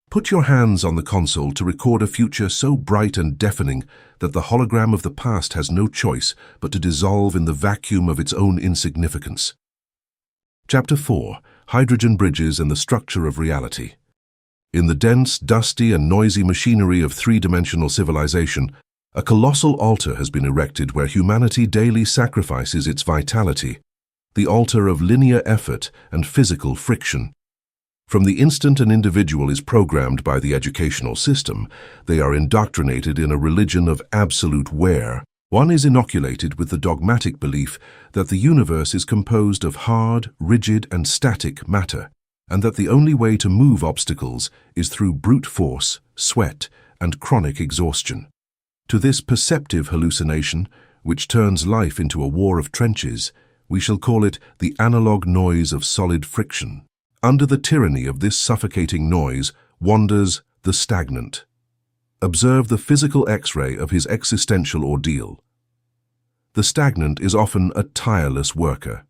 Put your hands on the console to record a future so bright and deafening that the hologram of the past has no choice but to dissolve in the vacuum of its own insignificance. Chapter 4. Hydrogen Bridges and the Structure of Reality. In the dense, dusty, and noisy machinery of three-dimensional civilization, a colossal altar has been erected where humanity daily sacrifices its vitality, the altar of linear effort and physical friction. From the instant an individual is programmed by the educational system, they are indoctrinated in a religion of absolute wear. One is inoculated with the dogmatic belief that the universe is composed of hard, rigid, and static matter, and that the only way to move obstacles is through brute force, sweat, and chronic exhaustion. To this perceptive hallucination, which turns life into a war of trenches, we shall call it the analog noise of solid friction. Under the tyranny of this suffocating noise wanders the stagnant. Observe the physical X-ray of his existential ordeal. The stagnant is often a tireless worker.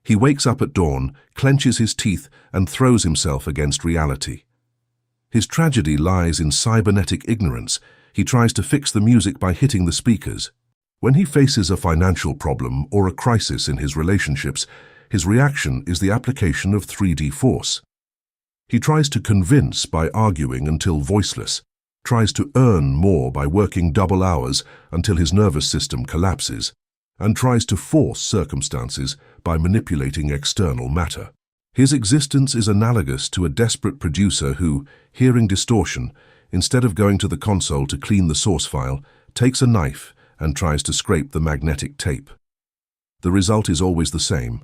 He wakes up at dawn, clenches his teeth, and throws himself against reality. His tragedy lies in cybernetic ignorance. He tries to fix the music by hitting the speakers. When he faces a financial problem or a crisis in his relationships, his reaction is the application of 3D force. He tries to convince by arguing until voiceless, tries to earn more by working double hours until his nervous system collapses, and tries to force circumstances by manipulating external matter. His existence is analogous to a desperate producer who, hearing distortion, instead of going to the console to clean the source file, takes a knife and tries to scrape the magnetic tape. The result is always the same.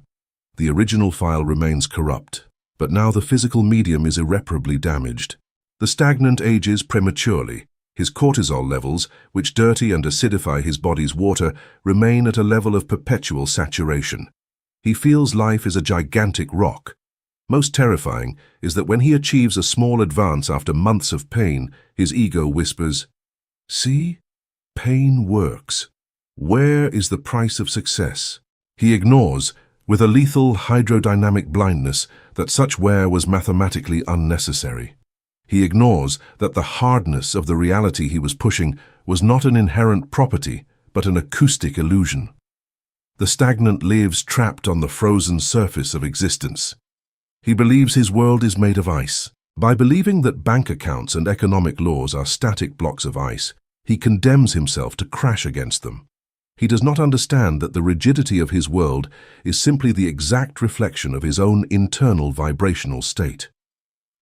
The original file remains corrupt, but now the physical medium is irreparably damaged. The stagnant ages prematurely. His cortisol levels, which dirty and acidify his body's water, remain at a level of perpetual saturation. He feels life is a gigantic rock. Most terrifying is that when he achieves a small advance after months of pain, his ego whispers, "See? Pain works. Where is the price of success?" He ignores, with a lethal hydrodynamic blindness, that such wear was mathematically unnecessary. He ignores that the hardness of the reality he was pushing was not an inherent property, but an acoustic illusion. The stagnant lives trapped on the frozen surface of existence. He believes his world is made of ice. By believing that bank accounts and economic laws are static blocks of ice, he condemns himself to crash against them. He does not understand that the rigidity of his world is simply the exact reflection of his own internal vibrational state.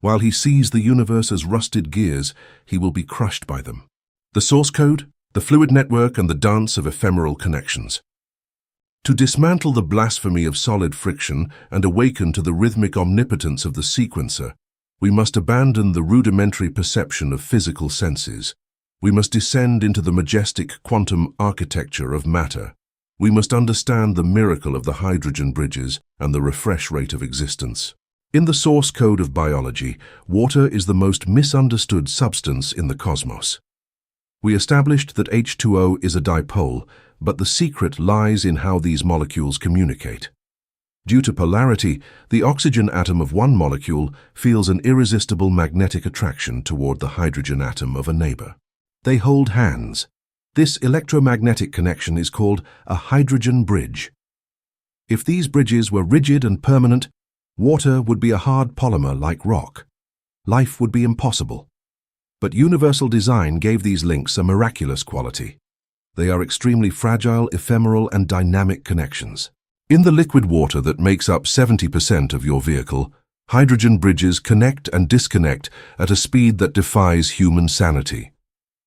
While he sees the universe as rusted gears, he will be crushed by them. The source code, the fluid network, and the dance of ephemeral connections. To dismantle the blasphemy of solid friction and awaken to the rhythmic omnipotence of the sequencer, we must abandon the rudimentary perception of physical senses. We must descend into the majestic quantum architecture of matter. We must understand the miracle of the hydrogen bridges and the refresh rate of existence. In the source code of biology, water is the most misunderstood substance in the cosmos. We established that H2O is a dipole, but the secret lies in how these molecules communicate. Due to polarity, the oxygen atom of one molecule feels an irresistible magnetic attraction toward the hydrogen atom of a neighbor. They hold hands. This electromagnetic connection is called a hydrogen bridge. If these bridges were rigid and permanent, water would be a hard polymer like rock. Life would be impossible. But universal design gave these links a miraculous quality. They are extremely fragile, ephemeral, and dynamic connections. In the liquid water that makes up 70% of your vehicle, hydrogen bridges connect and disconnect at a speed that defies human sanity.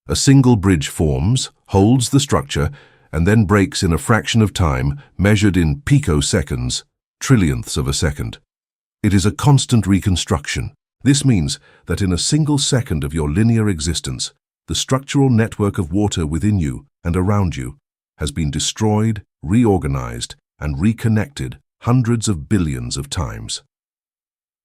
A single bridge forms, holds the structure, and then breaks in a fraction of time, measured in picoseconds, trillionths of a second. It is a constant reconstruction. This means that in a single second of your linear existence, the structural network of water within you and around you has been destroyed, reorganized, and reconnected hundreds of billions of times.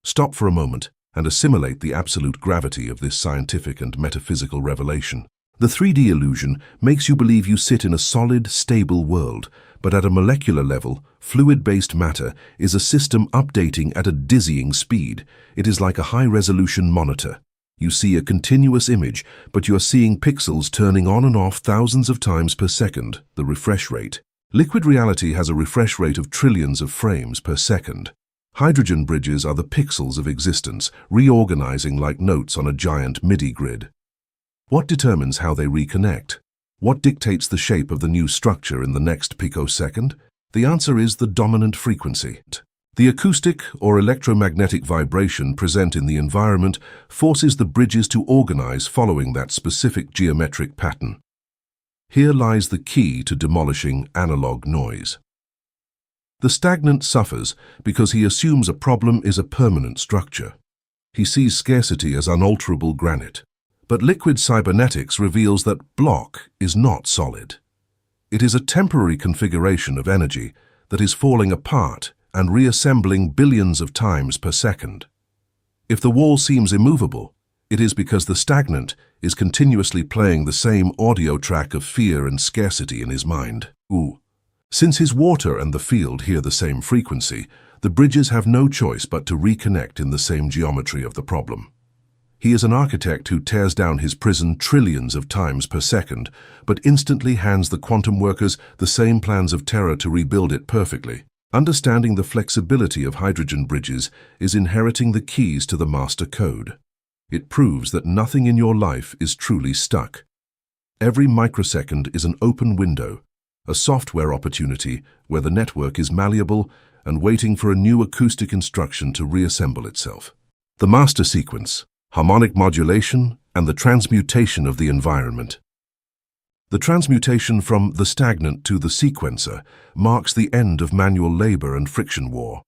Stop for a moment and assimilate the absolute gravity of this scientific and metaphysical revelation. The 3D illusion makes you believe you sit in a solid, stable world, but at a molecular level, fluid-based matter is a system updating at a dizzying speed. It is like a high-resolution monitor. You see a continuous image, but you are seeing pixels turning on and off thousands of times per second, the refresh rate. Liquid reality has a refresh rate of trillions of frames per second. Hydrogen bridges are the pixels of existence, reorganizing like notes on a giant MIDI grid. What determines how they reconnect? What dictates the shape of the new structure in the next picosecond? The answer is the dominant frequency. The acoustic or electromagnetic vibration present in the environment forces the bridges to organize following that specific geometric pattern. Here lies the key to demolishing analog noise. The stagnant suffers because he assumes a problem is a permanent structure. He sees scarcity as unalterable granite. But liquid cybernetics reveals that block is not solid. It is a temporary configuration of energy that is falling apart and reassembling billions of times per second. If the wall seems immovable, it is because the stagnant is continuously playing the same audio track of fear and scarcity in his mind. Since his water and the field hear the same frequency, the bridges have no choice but to reconnect in the same geometry of the problem. He is an architect who tears down his prison trillions of times per second, but instantly hands the quantum workers the same plans of terror to rebuild it perfectly. Understanding the flexibility of hydrogen bridges is inheriting the keys to the master code. It proves that nothing in your life is truly stuck. Every microsecond is an open window, a software opportunity where the network is malleable and waiting for a new acoustic instruction to reassemble itself. The master sequence, harmonic modulation, and the transmutation of the environment. The transmutation from the stagnant to the sequencer marks the end of manual labor and friction war.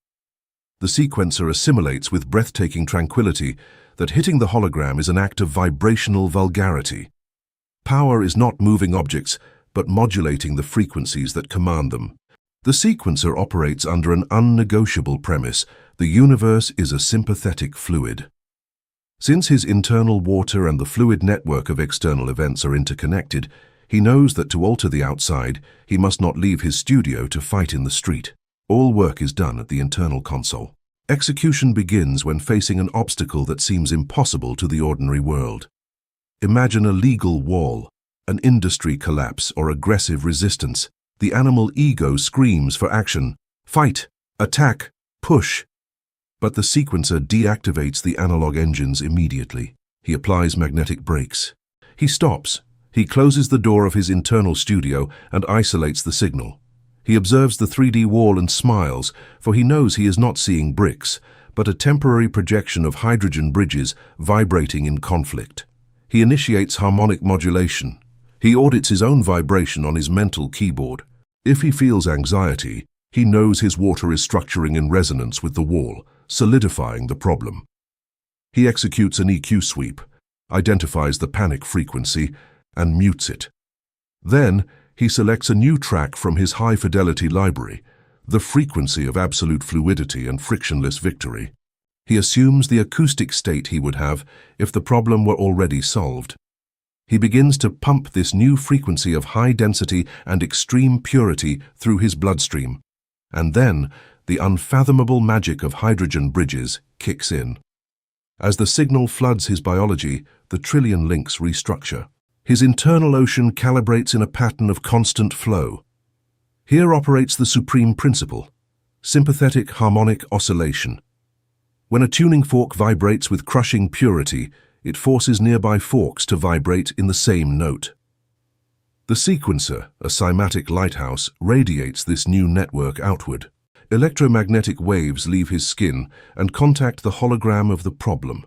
The sequencer assimilates with breathtaking tranquility that hitting the hologram is an act of vibrational vulgarity. Power is not moving objects, but modulating the frequencies that command them. The sequencer operates under an unnegotiable premise: the universe is a sympathetic fluid. Since his internal water and the fluid network of external events are interconnected, he knows that to alter the outside, he must not leave his studio to fight in the street. All work is done at the internal console. Execution begins when facing an obstacle that seems impossible to the ordinary world. Imagine a legal wall, an industry collapse, or aggressive resistance. The animal ego screams for action: fight, attack, push. But the sequencer deactivates the analog engines immediately. He applies magnetic brakes. He stops. He closes the door of his internal studio and isolates the signal. He observes the 3D wall and smiles, for he knows he is not seeing bricks, but a temporary projection of hydrogen bridges vibrating in conflict. He initiates harmonic modulation. He audits his own vibration on his mental keyboard. If he feels anxiety, he knows his water is structuring in resonance with the wall, solidifying the problem. He executes an EQ sweep, identifies the panic frequency, and mutes it. Then, he selects a new track from his high-fidelity library, the frequency of absolute fluidity and frictionless victory. He assumes the acoustic state he would have if the problem were already solved. He begins to pump this new frequency of high density and extreme purity through his bloodstream. And then, the unfathomable magic of hydrogen bridges kicks in. As the signal floods his biology, the trillion links restructure. His internal ocean calibrates in a pattern of constant flow. Here operates the supreme principle: sympathetic harmonic oscillation. When a tuning fork vibrates with crushing purity, it forces nearby forks to vibrate in the same note. The sequencer, a cymatic lighthouse, radiates this new network outward. Electromagnetic waves leave his skin and contact the hologram of the problem.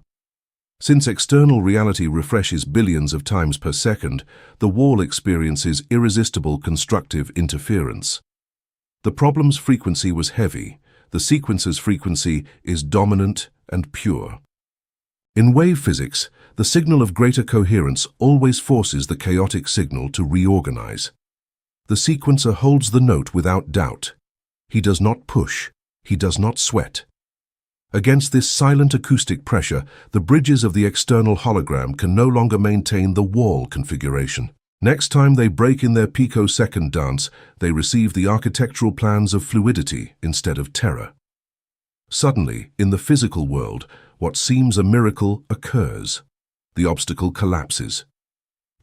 Since external reality refreshes billions of times per second, the wall experiences irresistible constructive interference. The problem's frequency was heavy. The sequencer's frequency is dominant and pure. In wave physics, the signal of greater coherence always forces the chaotic signal to reorganize. The sequencer holds the note without doubt. He does not push. He does not sweat. Against this silent acoustic pressure, the bridges of the external hologram can no longer maintain the wall configuration. Next time they break in their picosecond dance, they receive the architectural plans of fluidity instead of terror. Suddenly, in the physical world, what seems a miracle occurs. The obstacle collapses.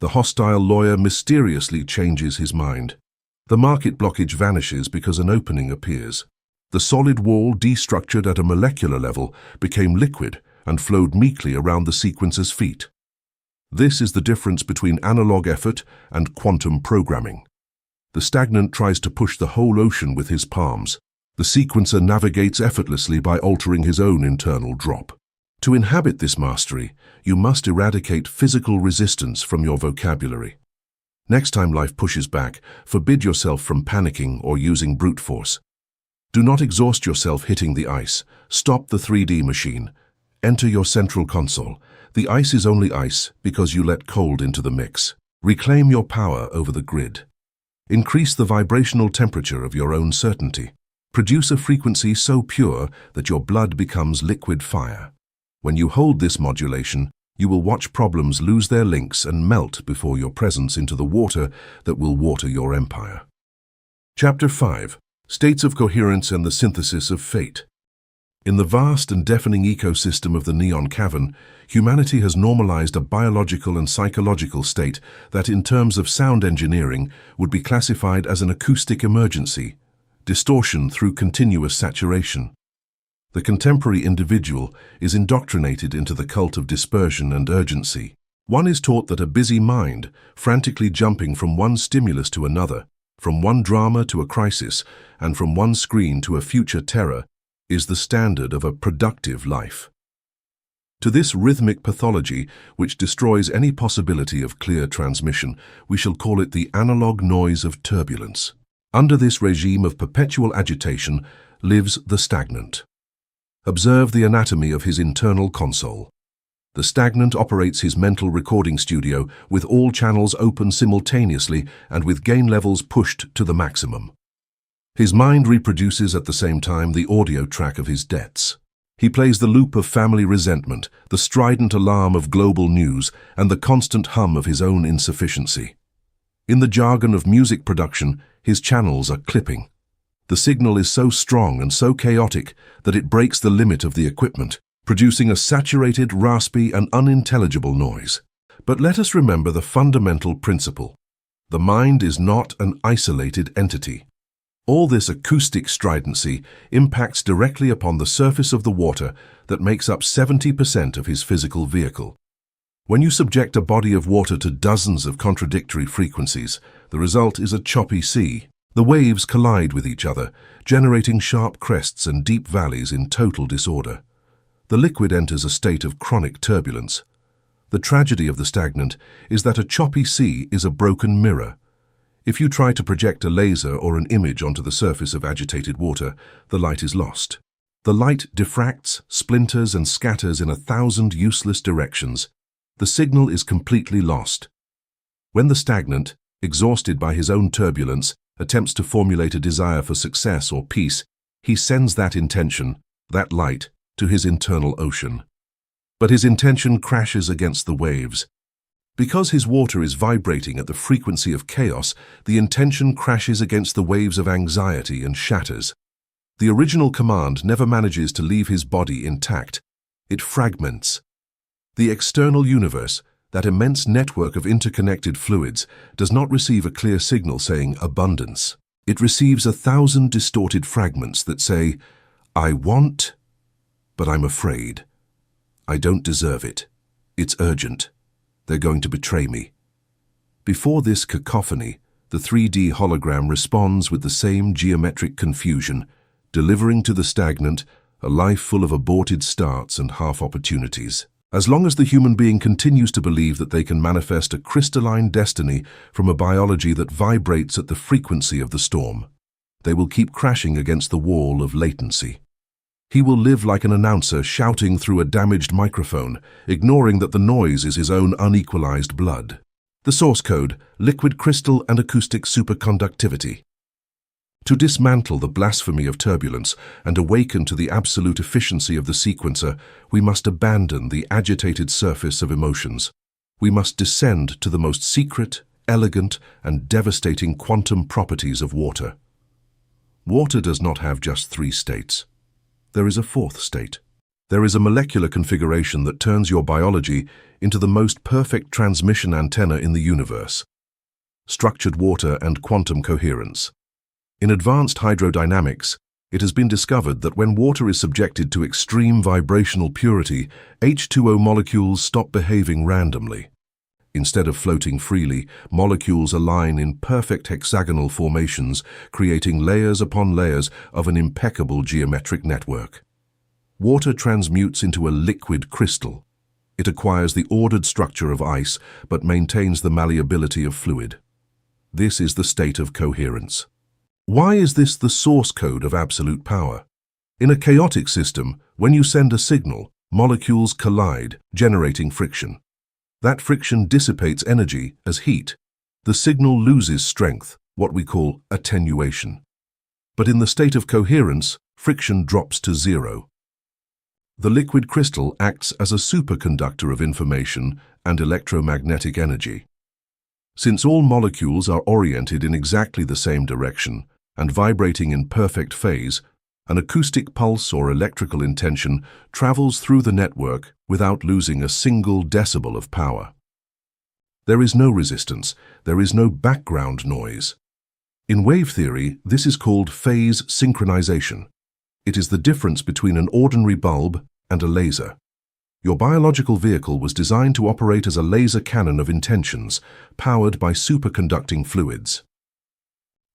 The hostile lawyer mysteriously changes his mind. The market blockage vanishes because an opening appears. The solid wall, destructured at a molecular level, became liquid and flowed meekly around the sequencer's feet. This is the difference between analog effort and quantum programming. The stagnant tries to push the whole ocean with his palms. The sequencer navigates effortlessly by altering his own internal drop. To inhabit this mastery, you must eradicate physical resistance from your vocabulary. Next time life pushes back, forbid yourself from panicking or using brute force. Do not exhaust yourself hitting the ice. Stop the 3D machine. Enter your central console. The ice is only ice because you let cold into the mix. Reclaim your power over the grid. Increase the vibrational temperature of your own certainty. Produce a frequency so pure that your blood becomes liquid fire. When you hold this modulation, you will watch problems lose their links and melt before your presence into the water that will water your empire. Chapter 5. States of Coherence and the Synthesis of Fate. In the vast and deafening ecosystem of the Neon Cavern, humanity has normalized a biological and psychological state that, in terms of sound engineering, would be classified as an acoustic emergency, distortion through continuous saturation. The contemporary individual is indoctrinated into the cult of dispersion and urgency. One is taught that a busy mind, frantically jumping from one stimulus to another, from one drama to a crisis, and from one screen to a future terror, is the standard of a productive life. To this rhythmic pathology, which destroys any possibility of clear transmission, we shall call it the analog noise of turbulence. Under this regime of perpetual agitation lives the stagnant. Observe the anatomy of his internal console. The stagnant operates his mental recording studio with all channels open simultaneously and with gain levels pushed to the maximum. His mind reproduces at the same time the audio track of his debts. He plays the loop of family resentment, the strident alarm of global news, and the constant hum of his own insufficiency. In the jargon of music production, his channels are clipping. The signal is so strong and so chaotic that it breaks the limit of the equipment, producing a saturated, raspy, and unintelligible noise. But let us remember the fundamental principle. The mind is not an isolated entity. All this acoustic stridency impacts directly upon the surface of the water that makes up 70% of his physical vehicle. When you subject a body of water to dozens of contradictory frequencies, the result is a choppy sea. The waves collide with each other, generating sharp crests and deep valleys in total disorder. The liquid enters a state of chronic turbulence. The tragedy of the stagnant is that a choppy sea is a broken mirror. If you try to project a laser or an image onto the surface of agitated water, the light is lost. The light diffracts, splinters, and scatters in 1,000 useless directions. The signal is completely lost. When the stagnant, exhausted by his own turbulence, attempts to formulate a desire for success or peace, he sends that intention, that light, to his internal ocean. But his intention crashes against the waves. Because his water is vibrating at the frequency of chaos, the intention crashes against the waves of anxiety and shatters. The original command never manages to leave his body intact. It fragments. The external universe, that immense network of interconnected fluids, does not receive a clear signal saying abundance. It receives 1,000 distorted fragments that say, I want, but I'm afraid. I don't deserve it. It's urgent. They're going to betray me. Before this cacophony, the 3D hologram responds with the same geometric confusion, delivering to the stagnant a life full of aborted starts and half-opportunities. As long as the human being continues to believe that they can manifest a crystalline destiny from a biology that vibrates at the frequency of the storm, they will keep crashing against the wall of latency. He will live like an announcer shouting through a damaged microphone, ignoring that the noise is his own unequalized blood. The source code, liquid crystal and acoustic superconductivity. To dismantle the blasphemy of turbulence and awaken to the absolute efficiency of the sequencer, we must abandon the agitated surface of emotions. We must descend to the most secret, elegant, and devastating quantum properties of water. Water does not have just 3 states. There is a 4th state. There is a molecular configuration that turns your biology into the most perfect transmission antenna in the universe. Structured water and quantum coherence. In advanced hydrodynamics, it has been discovered that when water is subjected to extreme vibrational purity, H2O molecules stop behaving randomly. Instead of floating freely, molecules align in perfect hexagonal formations, creating layers upon layers of an impeccable geometric network. Water transmutes into a liquid crystal. It acquires the ordered structure of ice, but maintains the malleability of fluid. This is the state of coherence. Why is this the source code of absolute power? In a chaotic system, when you send a signal, molecules collide, generating friction. That friction dissipates energy as heat. The signal loses strength, what we call attenuation. But in the state of coherence, friction drops to 0. The liquid crystal acts as a superconductor of information and electromagnetic energy. Since all molecules are oriented in exactly the same direction and vibrating in perfect phase, an acoustic pulse or electrical intention travels through the network without losing a single decibel of power. There is no resistance, there is no background noise. In wave theory, this is called phase synchronization. It is the difference between an ordinary bulb and a laser. Your biological vehicle was designed to operate as a laser cannon of intentions, powered by superconducting fluids.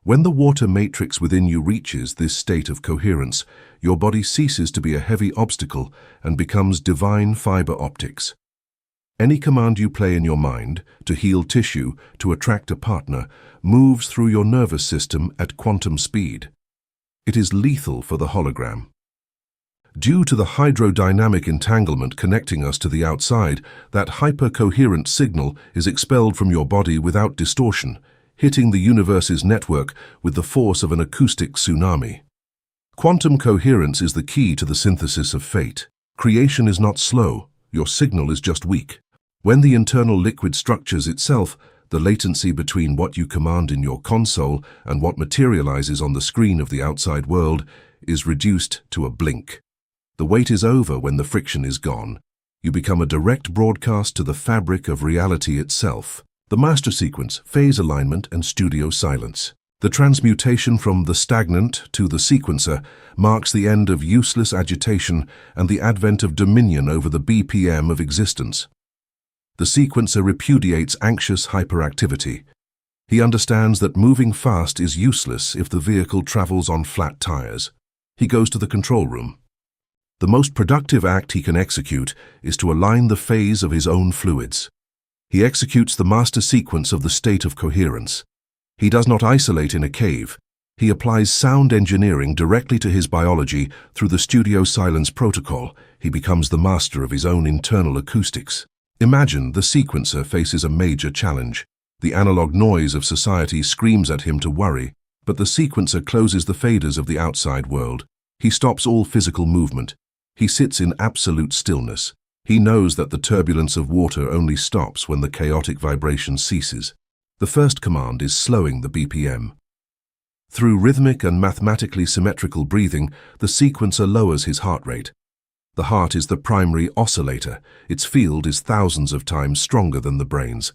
When the water matrix within you reaches this state of coherence, your body ceases to be a heavy obstacle and becomes divine fiber optics. Any command you play in your mind, to heal tissue, to attract a partner, moves through your nervous system at quantum speed. It is lethal for the hologram. Due to the hydrodynamic entanglement connecting us to the outside, that hypercoherent signal is expelled from your body without distortion, hitting the universe's network with the force of an acoustic tsunami. Quantum coherence is the key to the synthesis of fate. Creation is not slow, your signal is just weak. When the internal liquid structures itself, The latency between what you command in your console and what materializes on the screen of the outside world is reduced to a blink. The wait is over when the friction is gone. You become a direct broadcast to the fabric of reality itself. The master sequence, phase alignment, and studio silence. The transmutation from the stagnant to the sequencer marks the end of useless agitation and the advent of dominion over the BPM of existence. The sequencer repudiates anxious hyperactivity. He understands that moving fast is useless if the vehicle travels on flat tires. He goes to the control room. The most productive act he can execute is to align the phase of his own fluids. He executes the master sequence of the state of coherence. He does not isolate in a cave. He applies sound engineering directly to his biology through the studio silence protocol. He becomes the master of his own internal acoustics. Imagine the sequencer faces a major challenge. The analog noise of society screams at him to worry, but the sequencer closes the faders of the outside world. He stops all physical movement. He sits in absolute stillness. He knows that the turbulence of water only stops when the chaotic vibration ceases. The first command is slowing the BPM. Through rhythmic and mathematically symmetrical breathing, the sequencer lowers his heart rate. The heart is the primary oscillator. Its field is thousands of times stronger than the brain's.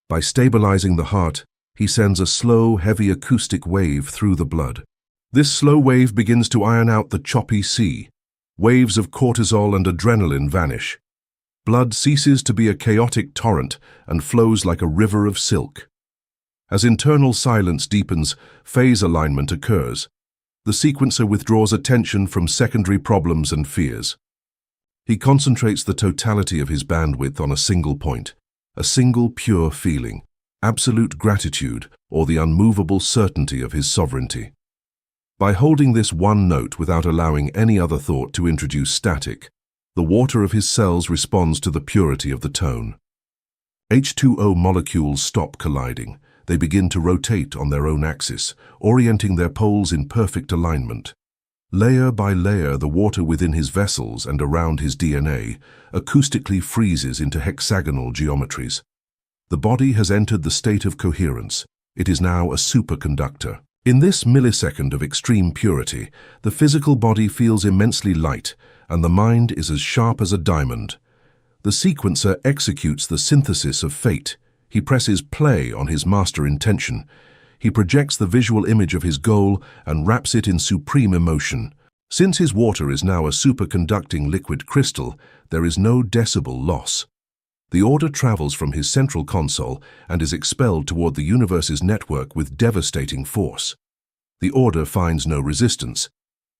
By stabilizing the heart, he sends a slow, heavy acoustic wave through the blood. This slow wave begins to iron out the choppy sea. Waves of cortisol and adrenaline vanish. Blood ceases to be a chaotic torrent and flows like a river of silk. As internal silence deepens, phase alignment occurs. The sequencer withdraws attention from secondary problems and fears. He concentrates the totality of his bandwidth on a single point, a single pure feeling, absolute gratitude, or the unmovable certainty of his sovereignty. By holding this one note without allowing any other thought to introduce static, the water of his cells responds to the purity of the tone. H2O molecules stop colliding. They begin to rotate on their own axis, orienting their poles in perfect alignment. Layer by layer, the water within his vessels and around his DNA acoustically freezes into hexagonal geometries. The body has entered the state of coherence. It is now a superconductor. In this millisecond of extreme purity, the physical body feels immensely light, and the mind is as sharp as a diamond. The sequencer executes the synthesis of fate. He presses play on his master intention. He projects the visual image of his goal and wraps it in supreme emotion. Since his water is now a superconducting liquid crystal, there is no decibel loss. The order travels from his central console and is expelled toward the universe's network with devastating force. The order finds no resistance.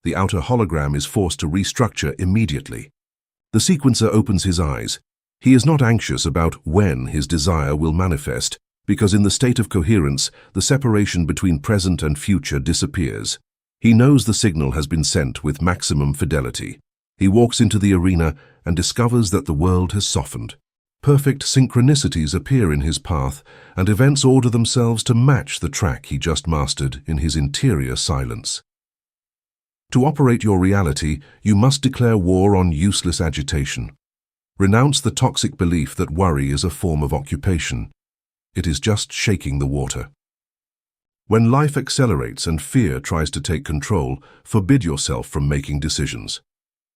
The outer hologram is forced to restructure immediately. The sequencer opens his eyes. He is not anxious about when his desire will manifest, because in the state of coherence, the separation between present and future disappears. He knows the signal has been sent with maximum fidelity. He walks into the arena and discovers that the world has softened. Perfect synchronicities appear in his path, and events order themselves to match the track he just mastered in his interior silence. To operate your reality, you must declare war on useless agitation. Renounce the toxic belief that worry is a form of occupation. It is just shaking the water. When life accelerates and fear tries to take control, forbid yourself from making decisions.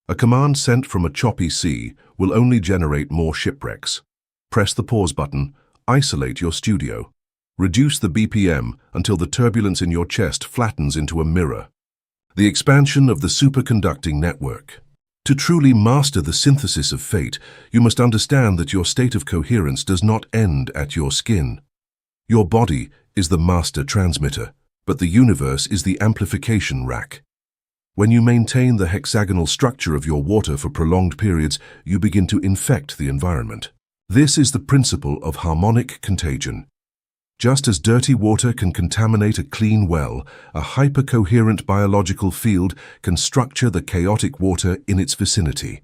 A command sent from a choppy sea will only generate more shipwrecks. Press the pause button, isolate your studio. Reduce the BPM until the turbulence in your chest flattens into a mirror. The expansion of the superconducting network. To truly master the synthesis of fate, you must understand that your state of coherence does not end at your skin. Your body is the master transmitter, but the universe is the amplification rack. When you maintain the hexagonal structure of your water for prolonged periods, you begin to infect the environment. This is the principle of harmonic contagion. Just as dirty water can contaminate a clean well, a hypercoherent biological field can structure the chaotic water in its vicinity.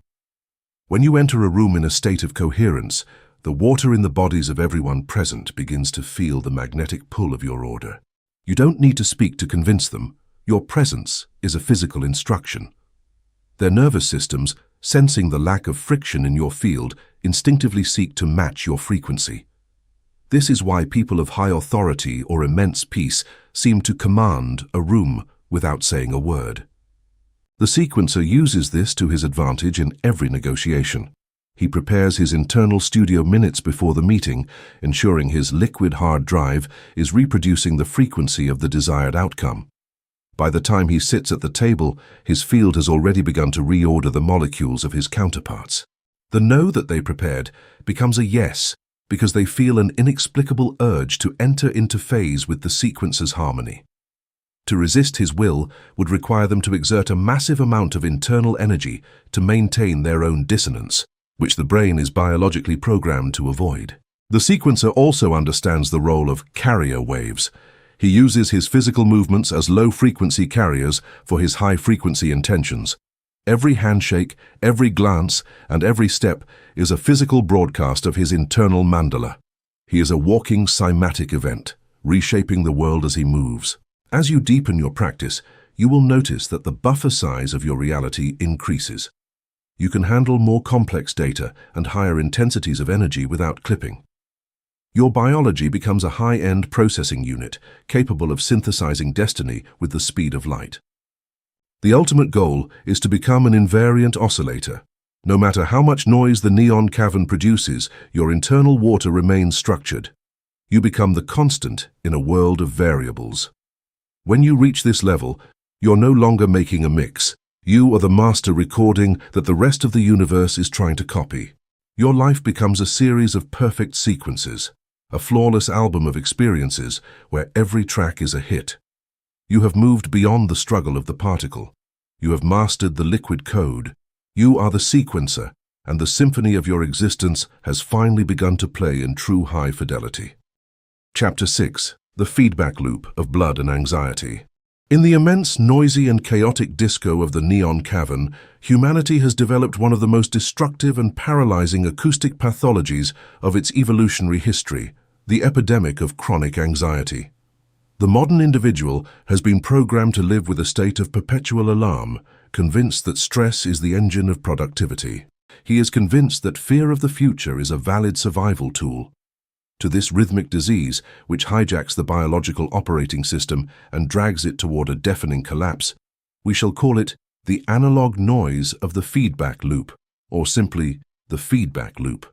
When you enter a room in a state of coherence, the water in the bodies of everyone present begins to feel the magnetic pull of your order. You don't need to speak to convince them. Your presence is a physical instruction. Their nervous systems, sensing the lack of friction in your field, instinctively seek to match your frequency. This is why people of high authority or immense peace seem to command a room without saying a word. The sequencer uses this to his advantage in every negotiation. He prepares his internal studio minutes before the meeting, ensuring his liquid hard drive is reproducing the frequency of the desired outcome. By the time he sits at the table, his field has already begun to reorder the molecules of his counterparts. The no that they prepared becomes a yes because they feel an inexplicable urge to enter into phase with the sequencer's harmony. To resist his will would require them to exert a massive amount of internal energy to maintain their own dissonance, which the brain is biologically programmed to avoid. The sequencer also understands the role of carrier waves. He uses his physical movements as low-frequency carriers for his high-frequency intentions. Every handshake, every glance, and every step is a physical broadcast of his internal mandala. He is a walking cymatic event, reshaping the world as he moves. As you deepen your practice, you will notice that the buffer size of your reality increases. You can handle more complex data and higher intensities of energy without clipping. Your biology becomes a high-end processing unit, capable of synthesizing destiny with the speed of light. The ultimate goal is to become an invariant oscillator. No matter how much noise the neon cavern produces, your internal water remains structured. You become the constant in a world of variables. When you reach this level, you're no longer making a mix. You are the master recording that the rest of the universe is trying to copy. Your life becomes a series of perfect sequences, a flawless album of experiences where every track is a hit. You have moved beyond the struggle of the particle. You have mastered the liquid code. You are the sequencer, and the symphony of your existence has finally begun to play in true high fidelity. Chapter 6. The Feedback Loop of Blood and Anxiety. In the immense, noisy and chaotic disco of the neon cavern, humanity has developed one of the most destructive and paralyzing acoustic pathologies of its evolutionary history, the epidemic of chronic anxiety. The modern individual has been programmed to live with a state of perpetual alarm, convinced that stress is the engine of productivity. He is convinced that fear of the future is a valid survival tool. To this rhythmic disease, which hijacks the biological operating system and drags it toward a deafening collapse, we shall call it the analog noise of the feedback loop, or simply the feedback loop.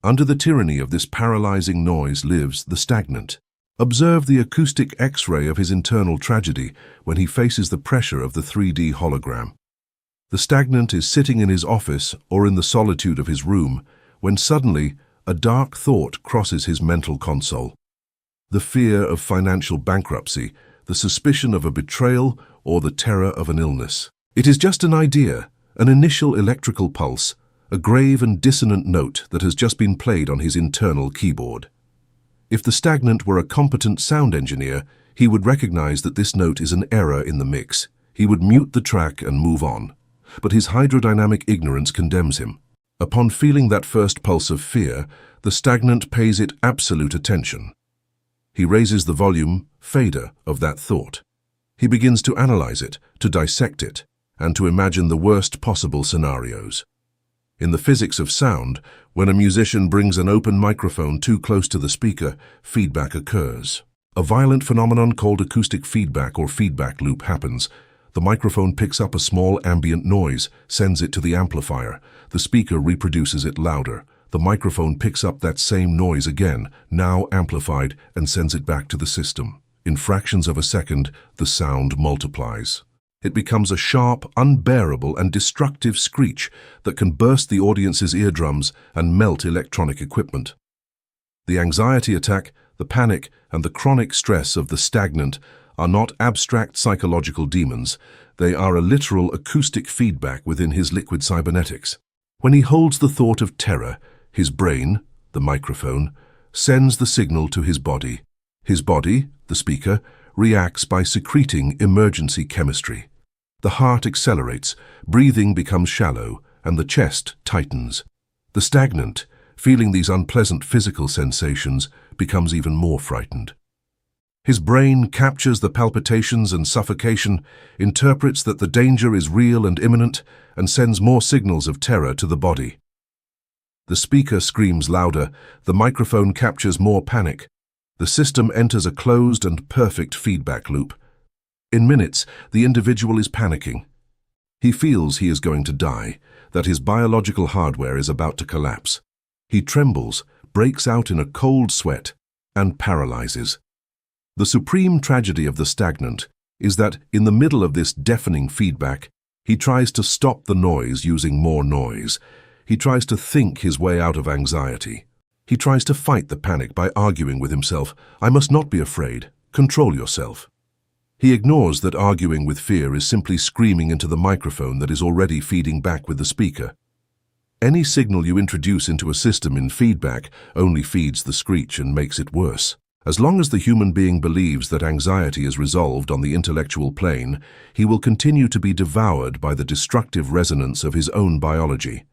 Under the tyranny of this paralyzing noise lives the stagnant. Observe the acoustic X-ray of his internal tragedy when he faces the pressure of the 3D hologram. The stagnant is sitting in his office or in the solitude of his room when suddenly a dark thought crosses his mental console. The fear of financial bankruptcy, the suspicion of a betrayal, or the terror of an illness. It is just an idea, an initial electrical pulse, a grave and dissonant note that has just been played on his internal keyboard. If the stagnant were a competent sound engineer, he would recognize that this note is an error in the mix. He would mute the track and move on. But his hydrodynamic ignorance condemns him. Upon feeling that first pulse of fear, the stagnant pays it absolute attention. He raises the volume, fader, of that thought. He begins to analyze it, to dissect it, and to imagine the worst possible scenarios. In the physics of sound, when a musician brings an open microphone too close to the speaker, feedback occurs. A violent phenomenon called acoustic feedback or feedback loop happens. The microphone picks up a small ambient noise, sends it to the amplifier. The speaker reproduces it louder. The microphone picks up that same noise again, now amplified, and sends it back to the system. In fractions of a second, the sound multiplies. It becomes a sharp, unbearable, and destructive screech that can burst the audience's eardrums and melt electronic equipment. The anxiety attack, the panic, and the chronic stress of the stagnant are not abstract psychological demons. They are a literal acoustic feedback within his liquid cybernetics. When he holds the thought of terror, his brain, the microphone, sends the signal to his body. His body, the speaker, reacts by secreting emergency chemistry. The heart accelerates, breathing becomes shallow, and the chest tightens. The stagnant, feeling these unpleasant physical sensations, becomes even more frightened. His brain captures the palpitations and suffocation, interprets that the danger is real and imminent, and sends more signals of terror to the body. The speaker screams louder, the microphone captures more panic. The system enters a closed and perfect feedback loop. In minutes, the individual is panicking. He feels he is going to die, that his biological hardware is about to collapse. He trembles, breaks out in a cold sweat, and paralyzes. The supreme tragedy of the stagnant is that, in the middle of this deafening feedback, he tries to stop the noise using more noise. He tries to think his way out of anxiety. He tries to fight the panic by arguing with himself, "I must not be afraid. Control yourself." He ignores that arguing with fear is simply screaming into the microphone that is already feeding back with the speaker. Any signal you introduce into a system in feedback only feeds the screech and makes it worse. As long as the human being believes that anxiety is resolved on the intellectual plane, he will continue to be devoured by the destructive resonance of his own biology.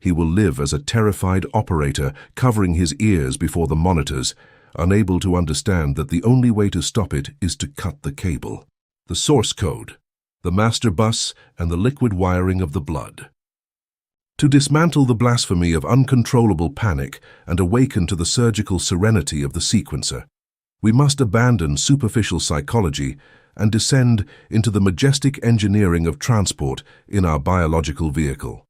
He will live as a terrified operator, covering his ears before the monitors, unable to understand that the only way to stop it is to cut the cable. The source code, the master bus, and the liquid wiring of the blood. To dismantle the blasphemy of uncontrollable panic and awaken to the surgical serenity of the sequencer, we must abandon superficial psychology and descend into the majestic engineering of transport in our biological vehicle.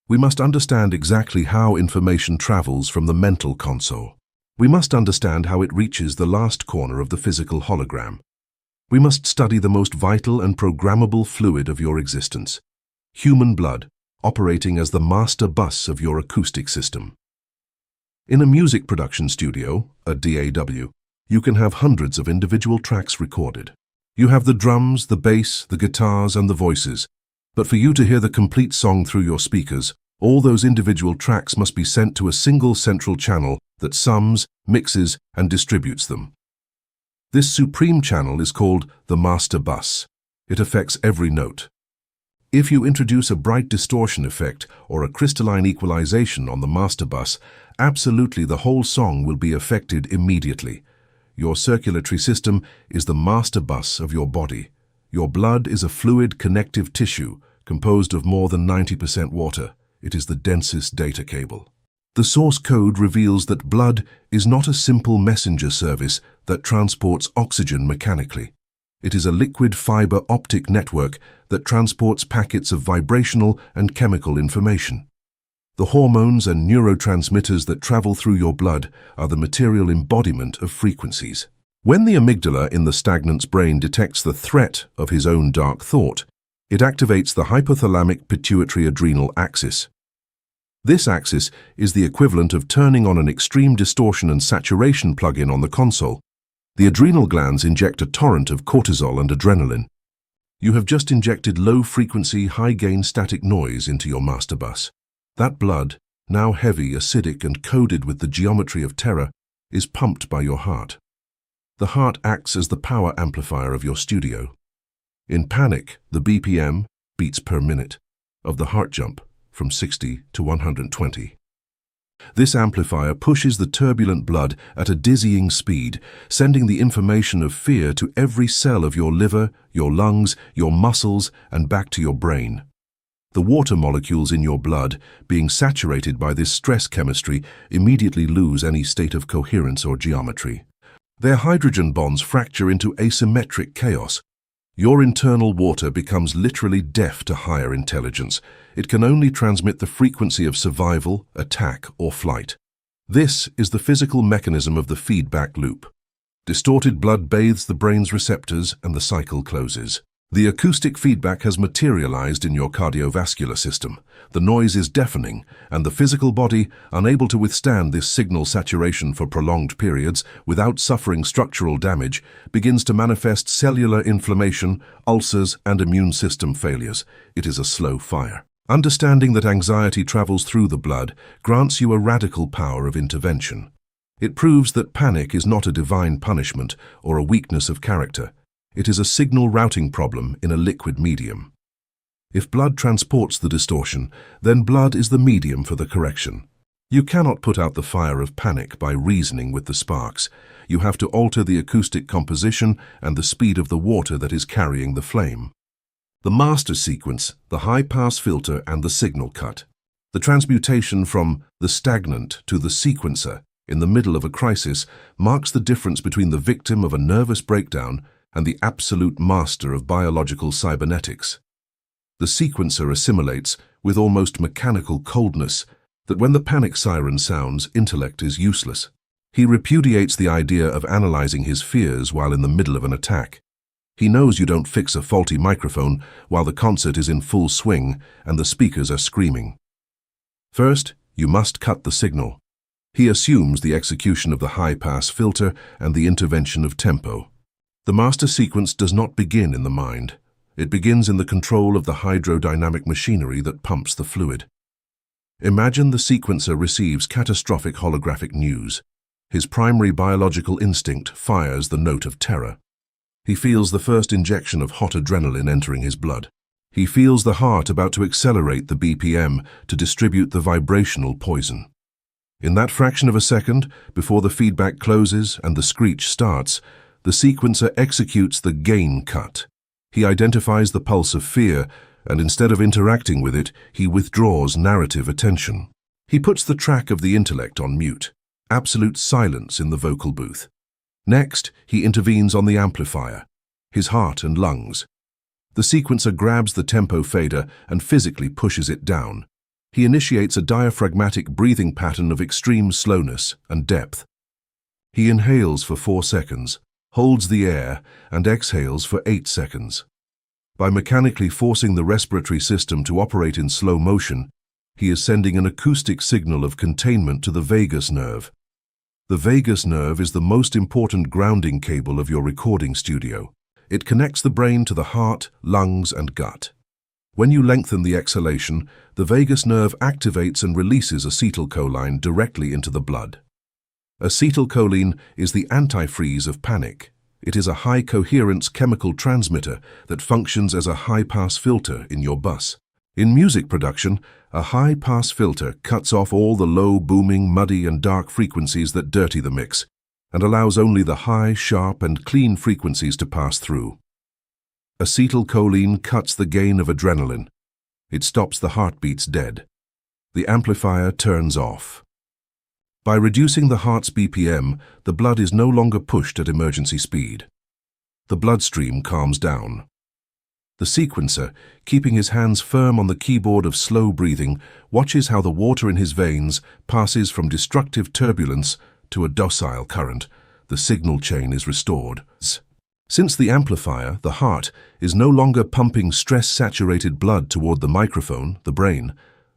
We must understand exactly how information travels from the mental console. We must understand how it reaches the last corner of the physical hologram. We must study the most vital and programmable fluid of your existence, human blood, operating as the master bus of your acoustic system. In a music production studio, a DAW, you can have hundreds of individual tracks recorded. You have the drums, the bass, the guitars, and the voices. But for you to hear the complete song through your speakers, all those individual tracks must be sent to a single central channel that sums, mixes, and distributes them. This supreme channel is called the master bus. It affects every note. If you introduce a bright distortion effect or a crystalline equalization on the master bus, absolutely the whole song will be affected immediately. Your circulatory system is the master bus of your body. Your blood is a fluid connective tissue composed of more than 90% water. It is the densest data cable. The source code reveals that blood is not a simple messenger service that transports oxygen mechanically. It is a liquid fiber optic network that transports packets of vibrational and chemical information. The hormones and neurotransmitters that travel through your blood are the material embodiment of frequencies. When the amygdala in the stagnant's brain detects the threat of his own dark thought, it activates the hypothalamic pituitary adrenal axis. This axis is the equivalent of turning on an extreme distortion and saturation plug-in on the console. The adrenal glands inject a torrent of cortisol and adrenaline. You have just injected low-frequency, high-gain static noise into your master bus. That blood, now heavy, acidic, and coded with the geometry of terror, is pumped by your heart. The heart acts as the power amplifier of your studio. In panic, the BPM, beats per minute, of the heart jump from 60 to 120. This amplifier pushes the turbulent blood at a dizzying speed, sending the information of fear to every cell of your liver, your lungs, your muscles, and back to your brain. The water molecules in your blood, being saturated by this stress chemistry, immediately lose any state of coherence or geometry. Their hydrogen bonds fracture into asymmetric chaos. Your internal water becomes literally deaf to higher intelligence. It can only transmit the frequency of survival, attack, or flight. This is the physical mechanism of the feedback loop. Distorted blood bathes the brain's receptors and the cycle closes. The acoustic feedback has materialized in your cardiovascular system. The noise is deafening, and the physical body, unable to withstand this signal saturation for prolonged periods without suffering structural damage, begins to manifest cellular inflammation, ulcers, and immune system failures. It is a slow fire. Understanding that anxiety travels through the blood grants you a radical power of intervention. It proves that panic is not a divine punishment or a weakness of character. It is a signal routing problem in a liquid medium. If blood transports the distortion, then blood is the medium for the correction. You cannot put out the fire of panic by reasoning with the sparks. You have to alter the acoustic composition and the speed of the water that is carrying the flame. The master sequence, the high-pass filter, and the signal cut. The transmutation from the stagnant to the sequencer in the middle of a crisis marks the difference between the victim of a nervous breakdown and the absolute master of biological cybernetics. The sequencer assimilates with almost mechanical coldness that when the panic siren sounds, intellect is useless. He repudiates the idea of analyzing his fears while in the middle of an attack. He knows you don't fix a faulty microphone while the concert is in full swing and the speakers are screaming. First, you must cut the signal. He assumes the execution of the high-pass filter and the intervention of tempo. The master sequence does not begin in the mind. It begins in the control of the hydrodynamic machinery that pumps the fluid. Imagine the sequencer receives catastrophic holographic news. His primary biological instinct fires the note of terror. He feels the first injection of hot adrenaline entering his blood. He feels the heart about to accelerate the BPM to distribute the vibrational poison. In that fraction of a second, before the feedback closes and the screech starts, the sequencer executes the gain cut. He identifies the pulse of fear, and instead of interacting with it, he withdraws narrative attention. He puts the track of the intellect on mute. Absolute silence in the vocal booth. Next, he intervenes on the amplifier, his heart and lungs. The sequencer grabs the tempo fader and physically pushes it down. He initiates a diaphragmatic breathing pattern of extreme slowness and depth. He inhales for 4 seconds, holds the air, and exhales for 8 seconds. By mechanically forcing the respiratory system to operate in slow motion, he is sending an acoustic signal of containment to the vagus nerve. The vagus nerve is the most important grounding cable of your recording studio. It connects the brain to the heart, lungs, and gut. When you lengthen the exhalation, the vagus nerve activates and releases acetylcholine directly into the blood. Acetylcholine is the antifreeze of panic. It is a high-coherence chemical transmitter that functions as a high-pass filter in your bus. In music production, a high-pass filter cuts off all the low, booming, muddy, and dark frequencies that dirty the mix, and allows only the high, sharp, and clean frequencies to pass through. Acetylcholine cuts the gain of adrenaline. It stops the heartbeats dead. The amplifier turns off. By reducing the heart's BPM, the blood is no longer pushed at emergency speed. The bloodstream calms down. The sequencer, keeping his hands firm on the keyboard of slow breathing, watches how the water in his veins passes from destructive turbulence to a docile current. The signal chain is restored. Since the amplifier, the heart, is no longer pumping stress-saturated blood toward the microphone, the brain,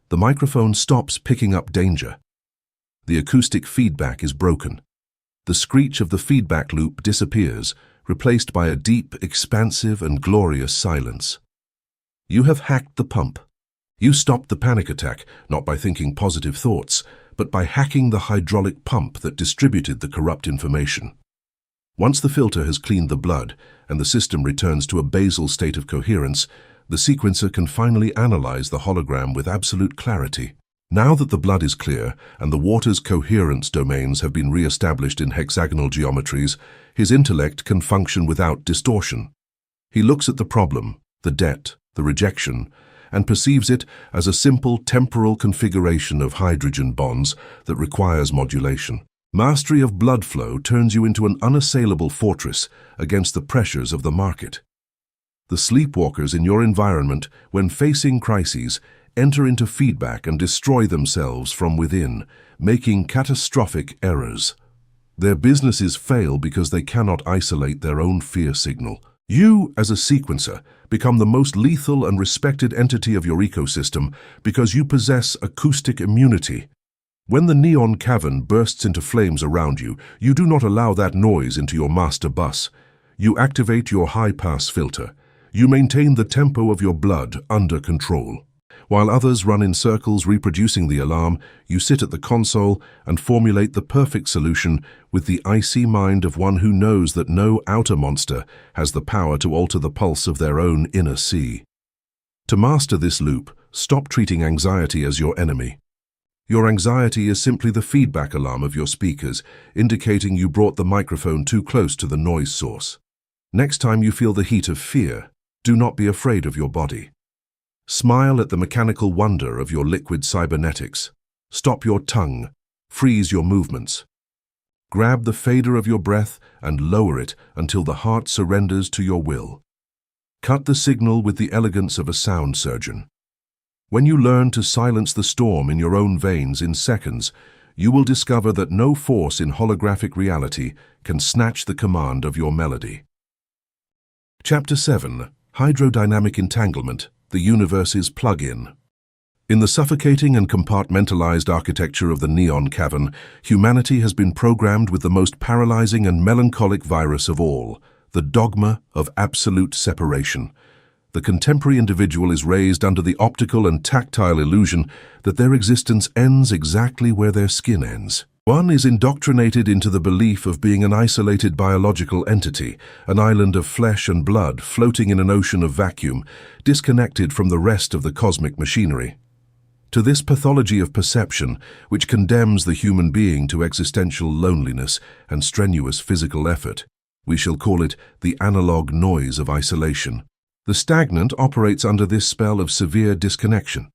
the microphone stops picking up danger. The acoustic feedback is broken. The screech of the feedback loop disappears, replaced by a deep, expansive, and glorious silence. You have hacked the pump. You stopped the panic attack, not by thinking positive thoughts, but by hacking the hydraulic pump that distributed the corrupt information. Once the filter has cleaned the blood and the system returns to a basal state of coherence, the sequencer can finally analyze the hologram with absolute clarity. Now that the blood is clear and the water's coherence domains have been re-established in hexagonal geometries, his intellect can function without distortion. He looks at the problem, the debt, the rejection, and perceives it as a simple temporal configuration of hydrogen bonds that requires modulation. Mastery of blood flow turns you into an unassailable fortress against the pressures of the market. The sleepwalkers in your environment, when facing crises, enter into feedback and destroy themselves from within, making catastrophic errors. Their businesses fail because they cannot isolate their own fear signal. You, as a sequencer, become the most lethal and respected entity of your ecosystem because you possess acoustic immunity. When the neon cavern bursts into flames around you, you do not allow that noise into your master bus. You activate your high-pass filter. You maintain the tempo of your blood under control. While others run in circles reproducing the alarm, you sit at the console and formulate the perfect solution with the icy mind of one who knows that no outer monster has the power to alter the pulse of their own inner sea. To master this loop, stop treating anxiety as your enemy. Your anxiety is simply the feedback alarm of your speakers, indicating you brought the microphone too close to the noise source. Next time you feel the heat of fear, do not be afraid of your body. Smile at the mechanical wonder of your liquid cybernetics. Stop your tongue. Freeze your movements. Grab the fader of your breath and lower it until the heart surrenders to your will. Cut the signal with the elegance of a sound surgeon. When you learn to silence the storm in your own veins in seconds, you will discover that no force in holographic reality can snatch the command of your melody. Chapter 7. Hydrodynamic Entanglement, the Universe's Plug-in. In the suffocating and compartmentalized architecture of the neon cavern, humanity has been programmed with the most paralyzing and melancholic virus of all, the dogma of absolute separation. The contemporary individual is raised under the optical and tactile illusion that their existence ends exactly where their skin ends. One is indoctrinated into the belief of being an isolated biological entity, an island of flesh and blood floating in an ocean of vacuum, disconnected from the rest of the cosmic machinery. To this pathology of perception, which condemns the human being to existential loneliness and strenuous physical effort, we shall call it the analog noise of isolation. The stagnant operates under this spell of severe disconnection.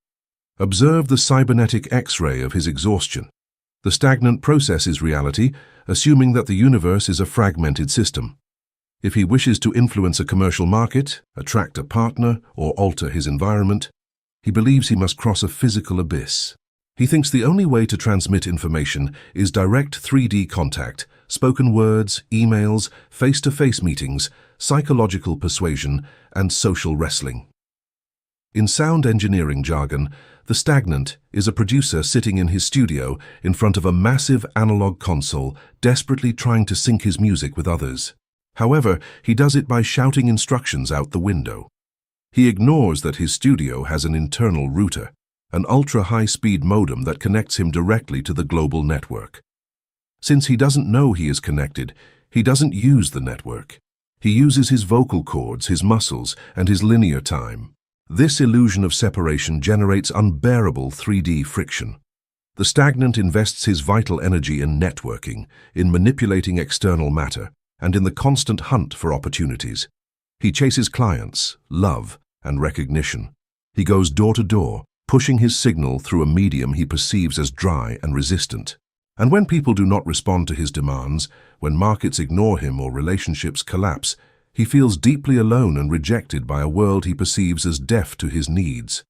Observe the cybernetic X-ray of his exhaustion. The stagnant processes reality, assuming that the universe is a fragmented system. If he wishes to influence a commercial market, attract a partner, or alter his environment, he believes he must cross a physical abyss. He thinks the only way to transmit information is direct 3D contact, spoken words, emails, face-to-face meetings, psychological persuasion, and social wrestling. In sound engineering jargon, the stagnant is a producer sitting in his studio in front of a massive analog console, desperately trying to sync his music with others. However, he does it by shouting instructions out the window. He ignores that his studio has an internal router, an ultra-high-speed modem that connects him directly to the global network. Since he doesn't know he is connected, he doesn't use the network. He uses his vocal cords, his muscles, and his linear time. This illusion of separation generates unbearable 3D friction. The stagnant invests his vital energy in networking, in manipulating external matter, and in the constant hunt for opportunities. He chases clients, love, and recognition. He goes door to door, pushing his signal through a medium he perceives as dry and resistant. And when people do not respond to his demands, when markets ignore him or relationships collapse, he feels deeply alone and rejected by a world he perceives as deaf to his needs.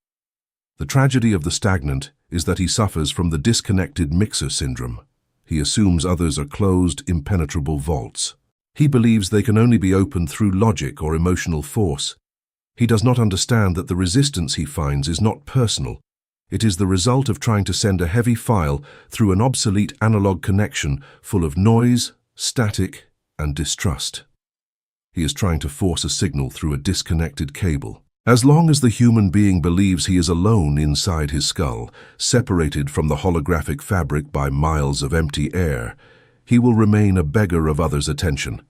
The tragedy of the stagnant is that he suffers from the disconnected mixer syndrome. He assumes others are closed, impenetrable vaults. He believes they can only be opened through logic or emotional force. He does not understand that the resistance he finds is not personal. It is the result of trying to send a heavy file through an obsolete analog connection full of noise, static, and distrust. He is trying to force a signal through a disconnected cable. As long as the human being believes he is alone inside his skull, separated from the holographic fabric by miles of empty air, he will remain a beggar of others' attention.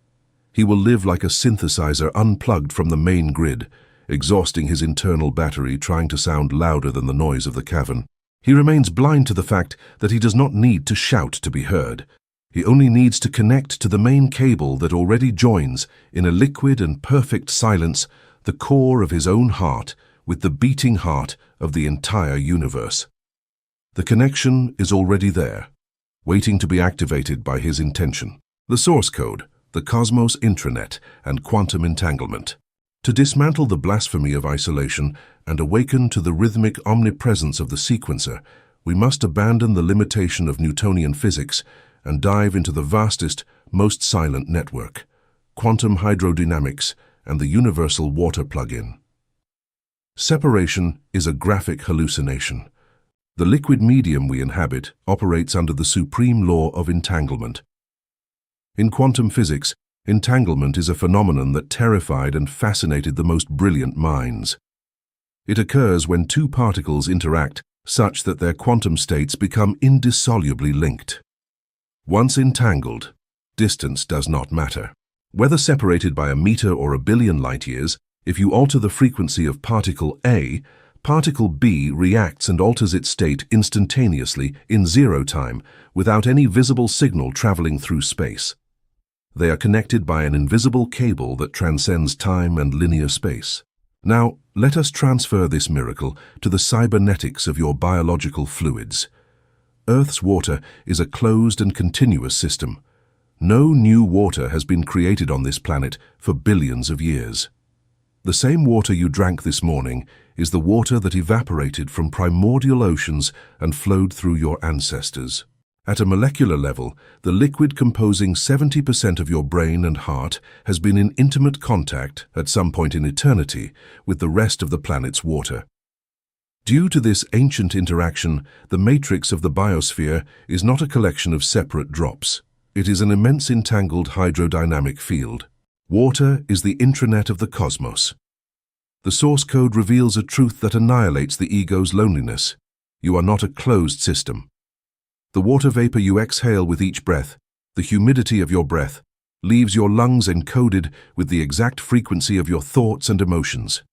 He will live like a synthesizer unplugged from the main grid, exhausting his internal battery trying to sound louder than the noise of the cavern. He remains blind to the fact that he does not need to shout to be heard. He only needs to connect to the main cable that already joins, in a liquid and perfect silence, the core of his own heart with the beating heart of the entire universe. The connection is already there, waiting to be activated by his intention. The source code, the cosmos intranet, and quantum entanglement. To dismantle the blasphemy of isolation and awaken to the rhythmic omnipresence of the sequencer, we must abandon the limitation of Newtonian physics and dive into the vastest, most silent network, quantum hydrodynamics and the universal water plug-in. Separation is a graphic hallucination. The liquid medium we inhabit operates under the supreme law of entanglement. In quantum physics, entanglement is a phenomenon that terrified and fascinated the most brilliant minds. It occurs when two particles interact such that their quantum states become indissolubly linked. Once entangled, distance does not matter. Whether separated by a meter or a billion light-years, if you alter the frequency of particle A, particle B reacts and alters its state instantaneously in zero time without any visible signal traveling through space. They are connected by an invisible cable that transcends time and linear space. Now, let us transfer this miracle to the cybernetics of your biological fluids. Earth's water is a closed and continuous system. No new water has been created on this planet for billions of years. The same water you drank this morning is the water that evaporated from primordial oceans and flowed through your ancestors. At a molecular level, the liquid composing 70% of your brain and heart has been in intimate contact at some point in eternity with the rest of the planet's water. Due to this ancient interaction, the matrix of the biosphere is not a collection of separate drops. It is an immense entangled hydrodynamic field. Water is the intranet of the cosmos. The source code reveals a truth that annihilates the ego's loneliness. You are not a closed system. The water vapor you exhale with each breath, the humidity of your breath, leaves your lungs encoded with the exact frequency of your thoughts and emotions.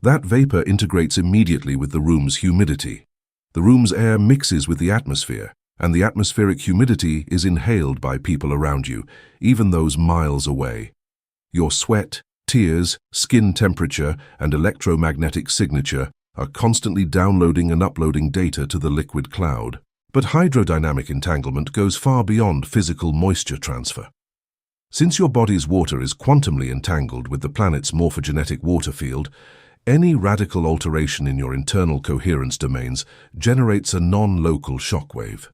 That vapor integrates immediately with the room's humidity. The room's air mixes with the atmosphere, and the atmospheric humidity is inhaled by people around you, even those miles away. Your sweat, tears, skin temperature, and electromagnetic signature are constantly downloading and uploading data to the liquid cloud. But hydrodynamic entanglement goes far beyond physical moisture transfer. Since your body's water is quantumly entangled with the planet's morphogenetic water field, any radical alteration in your internal coherence domains generates a non-local shockwave.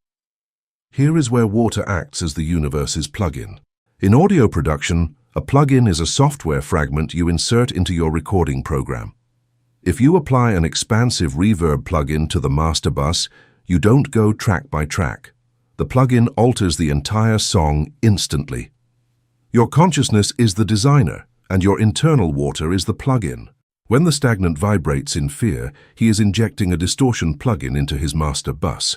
Here is where water acts as the universe's plug-in. In audio production, a plug-in is a software fragment you insert into your recording program. If you apply an expansive reverb plug-in to the master bus, you don't go track by track. The plug-in alters the entire song instantly. Your consciousness is the designer, and your internal water is the plug-in. When the stagnant vibrates in fear, he is injecting a distortion plug-in into his master bus.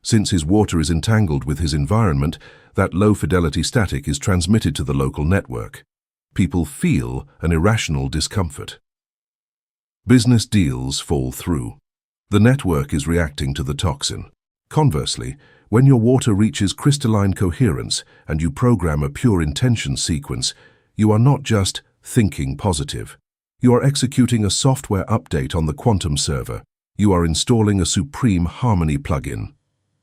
Since his water is entangled with his environment, that low-fidelity static is transmitted to the local network. People feel an irrational discomfort. Business deals fall through. The network is reacting to the toxin. Conversely, when your water reaches crystalline coherence and you program a pure intention sequence, you are not just thinking positive. You are executing a software update on the quantum server. You are installing a supreme harmony plugin.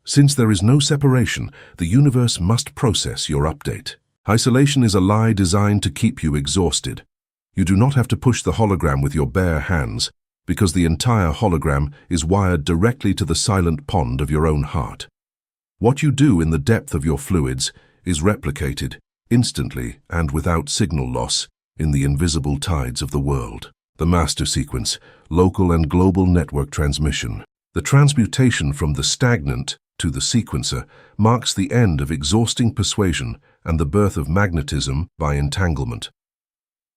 Since there is no separation, the universe must process your update. Isolation is a lie designed to keep you exhausted. You do not have to push the hologram with your bare hands, because the entire hologram is wired directly to the silent pond of your own heart. What you do in the depth of your fluids is replicated, instantly and without signal loss, in the invisible tides of the world. The master sequence, local and global network transmission. The transmutation from the stagnant to the sequencer marks the end of exhausting persuasion and the birth of magnetism by entanglement.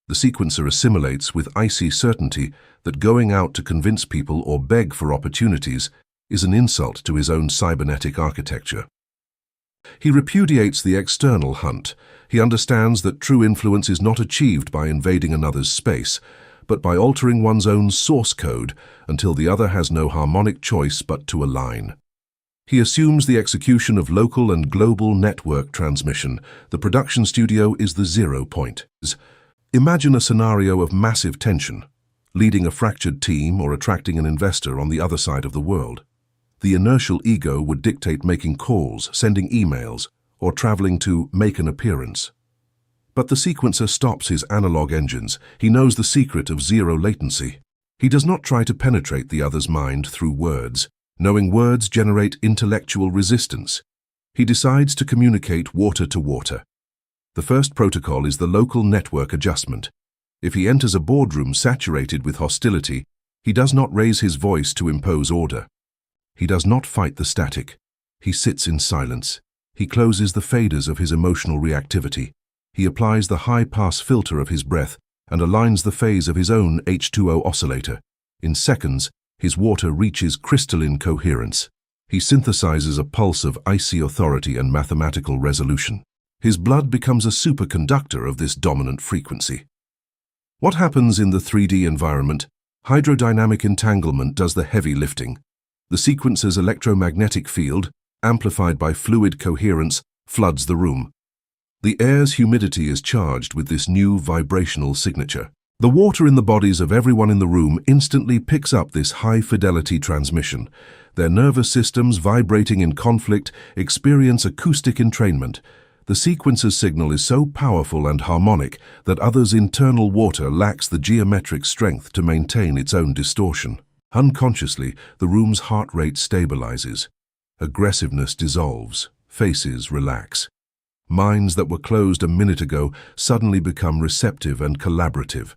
The sequencer assimilates with icy certainty that going out to convince people or beg for opportunities is an insult to his own cybernetic architecture. He repudiates the external hunt. He understands that true influence is not achieved by invading another's space, but by altering one's own source code until the other has no harmonic choice but to align. He assumes the execution of local and global network transmission. The production studio is the 0 point. Imagine a scenario of massive tension, leading a fractured team or attracting an investor on the other side of the world. The inertial ego would dictate making calls, sending emails, or traveling to make an appearance. But the sequencer stops his analog engines. He knows the secret of zero latency. He does not try to penetrate the other's mind through words, knowing words generate intellectual resistance. He decides to communicate water to water. The first protocol is the local network adjustment. If he enters a boardroom saturated with hostility, he does not raise his voice to impose order. He does not fight the static. He sits in silence. He closes the faders of his emotional reactivity. He applies the high-pass filter of his breath and aligns the phase of his own H2O oscillator. In seconds, his water reaches crystalline coherence. He synthesizes a pulse of icy authority and mathematical resolution. His blood becomes a superconductor of this dominant frequency. What happens in the 3D environment? Hydrodynamic entanglement does the heavy lifting. The sequencer's electromagnetic field, amplified by fluid coherence, floods the room. The air's humidity is charged with this new vibrational signature. The water in the bodies of everyone in the room instantly picks up this high-fidelity transmission. Their nervous systems, vibrating in conflict, experience acoustic entrainment. The sequencer's signal is so powerful and harmonic that others' internal water lacks the geometric strength to maintain its own distortion. Unconsciously, the room's heart rate stabilizes. Aggressiveness dissolves. Faces relax. Minds that were closed a minute ago suddenly become receptive and collaborative.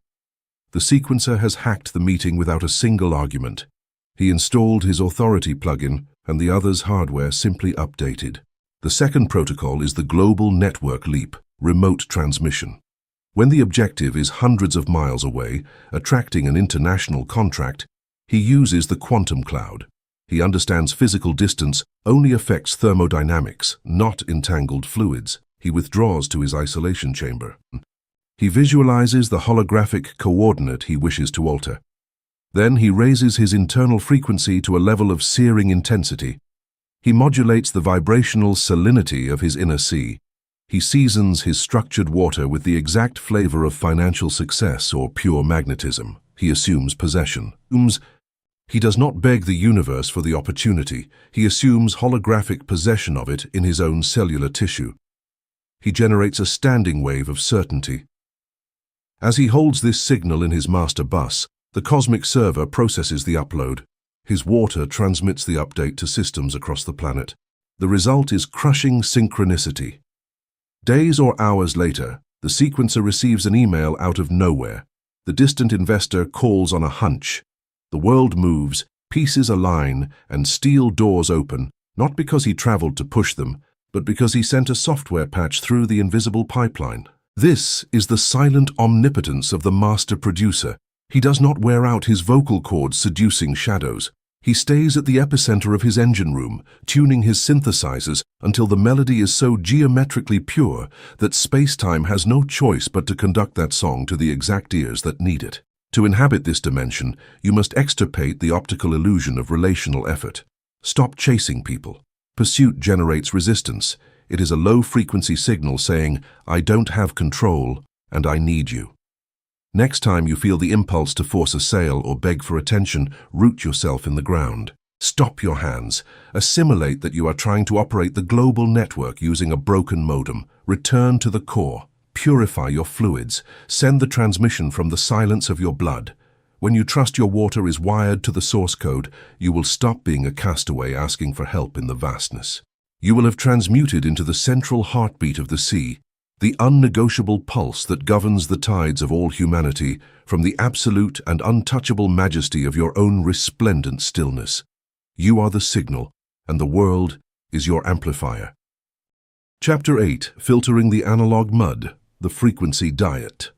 The sequencer has hacked the meeting without a single argument. He installed his authority plugin, and the other's hardware simply updated. The second protocol is the global network leap, remote transmission. When the objective is hundreds of miles away, attracting an international contract, he uses the quantum cloud. He understands physical distance only affects thermodynamics, not entangled fluids. He withdraws to his isolation chamber. He visualizes the holographic coordinate he wishes to alter. Then he raises his internal frequency to a level of searing intensity. He modulates the vibrational salinity of his inner sea. He seasons his structured water with the exact flavor of financial success or pure magnetism. He assumes possession. He does not beg the universe for the opportunity. He assumes holographic possession of it in his own cellular tissue. He generates a standing wave of certainty. As he holds this signal in his master bus, the cosmic server processes the upload. His water transmits the update to systems across the planet. The result is crushing synchronicity. Days or hours later, the sequencer receives an email out of nowhere. The distant investor calls on a hunch. The world moves, pieces align, and steel doors open, not because he traveled to push them, but because he sent a software patch through the invisible pipeline. This is the silent omnipotence of the master producer. He does not wear out his vocal cords seducing shadows. He stays at the epicenter of his engine room, tuning his synthesizers until the melody is so geometrically pure that space-time has no choice but to conduct that song to the exact ears that need it. To inhabit this dimension, you must extirpate the optical illusion of relational effort. Stop chasing people. Pursuit generates resistance. It is a low-frequency signal saying, I don't have control, and I need you. Next time you feel the impulse to force a sale or beg for attention, root yourself in the ground. Stop your hands. Assimilate that you are trying to operate the global network using a broken modem. Return to the core. Purify your fluids. Send the transmission from the silence of your blood. When you trust your water is wired to the source code, you will stop being a castaway asking for help in the vastness. You will have transmuted into the central heartbeat of the sea, the unnegotiable pulse that governs the tides of all humanity from the absolute and untouchable majesty of your own resplendent stillness. You are the signal, and the world is your amplifier. Chapter 8. Filtering the Analog Mud, the Frequency Diet.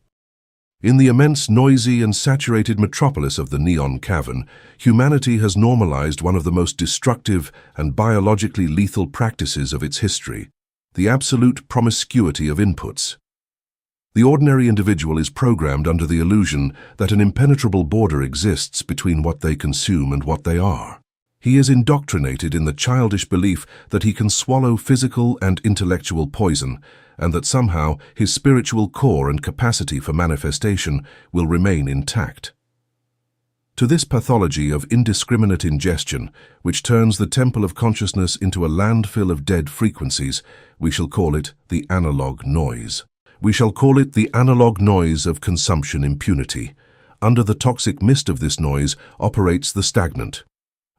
In the immense, noisy, and saturated metropolis of the Neon Cavern, humanity has normalized one of the most destructive and biologically lethal practices of its history, the absolute promiscuity of inputs. The ordinary individual is programmed under the illusion that an impenetrable border exists between what they consume and what they are. He is indoctrinated in the childish belief that he can swallow physical and intellectual poison, and that somehow his spiritual core and capacity for manifestation will remain intact. To this pathology of indiscriminate ingestion, which turns the temple of consciousness into a landfill of dead frequencies, we shall call it the analog noise. We shall call it the analog noise of consumption impunity. Under the toxic mist of this noise operates the stagnant.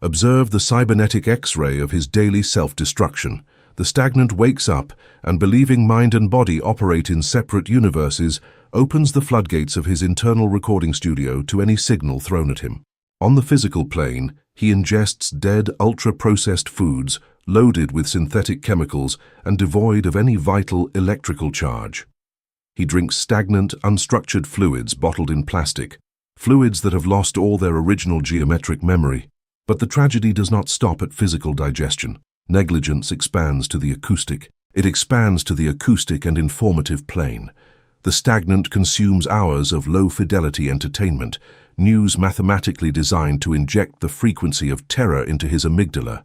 Observe the cybernetic X-ray of his daily self-destruction. The stagnant wakes up and, believing mind and body operate in separate universes, opens the floodgates of his internal recording studio to any signal thrown at him. On the physical plane, he ingests dead, ultra-processed foods loaded with synthetic chemicals and devoid of any vital electrical charge. He drinks stagnant, unstructured fluids bottled in plastic, fluids that have lost all their original geometric memory. But the tragedy does not stop at physical digestion. Negligence expands to the acoustic. It expands to the acoustic and informative plane. The stagnant consumes hours of low-fidelity entertainment, news mathematically designed to inject the frequency of terror into his amygdala,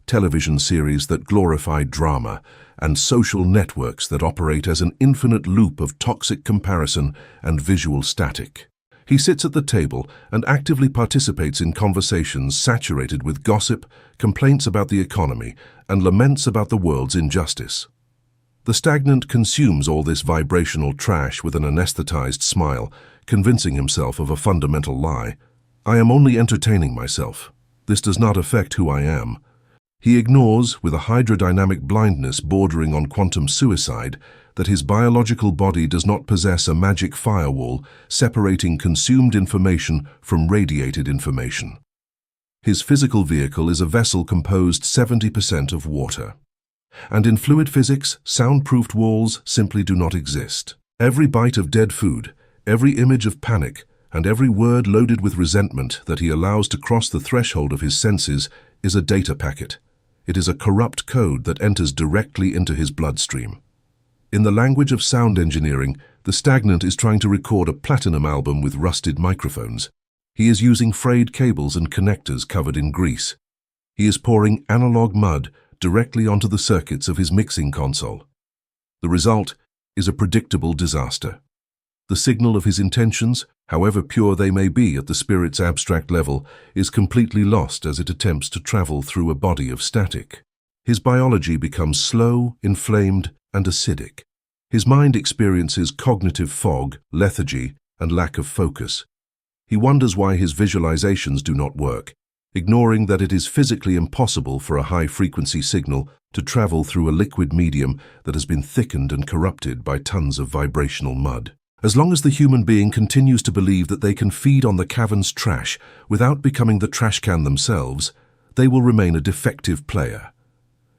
television series that glorify drama, and social networks that operate as an infinite loop of toxic comparison and visual static. He sits at the table and actively participates in conversations saturated with gossip, complaints about the economy, and laments about the world's injustice. The stagnant consumes all this vibrational trash with an anesthetized smile, convincing himself of a fundamental lie. I am only entertaining myself. This does not affect who I am. He ignores, with a hydrodynamic blindness bordering on quantum suicide, that his biological body does not possess a magic firewall separating consumed information from radiated information. His physical vehicle is a vessel composed 70% of water. And in fluid physics, soundproofed walls simply do not exist. Every bite of dead food, every image of panic, and every word loaded with resentment that he allows to cross the threshold of his senses is a data packet. It is a corrupt code that enters directly into his bloodstream. In the language of sound engineering, the stagnant is trying to record a platinum album with rusted microphones. He is using frayed cables and connectors covered in grease. He is pouring analog mud directly onto the circuits of his mixing console. The result is a predictable disaster. The signal of his intentions, however pure they may be at the spirit's abstract level, is completely lost as it attempts to travel through a body of static. His biology becomes slow, inflamed, and acidic. His mind experiences cognitive fog, lethargy, and lack of focus. He wonders why his visualizations do not work, ignoring that it is physically impossible for a high-frequency signal to travel through a liquid medium that has been thickened and corrupted by tons of vibrational mud. As long as the human being continues to believe that they can feed on the cavern's trash without becoming the trash can themselves, they will remain a defective player.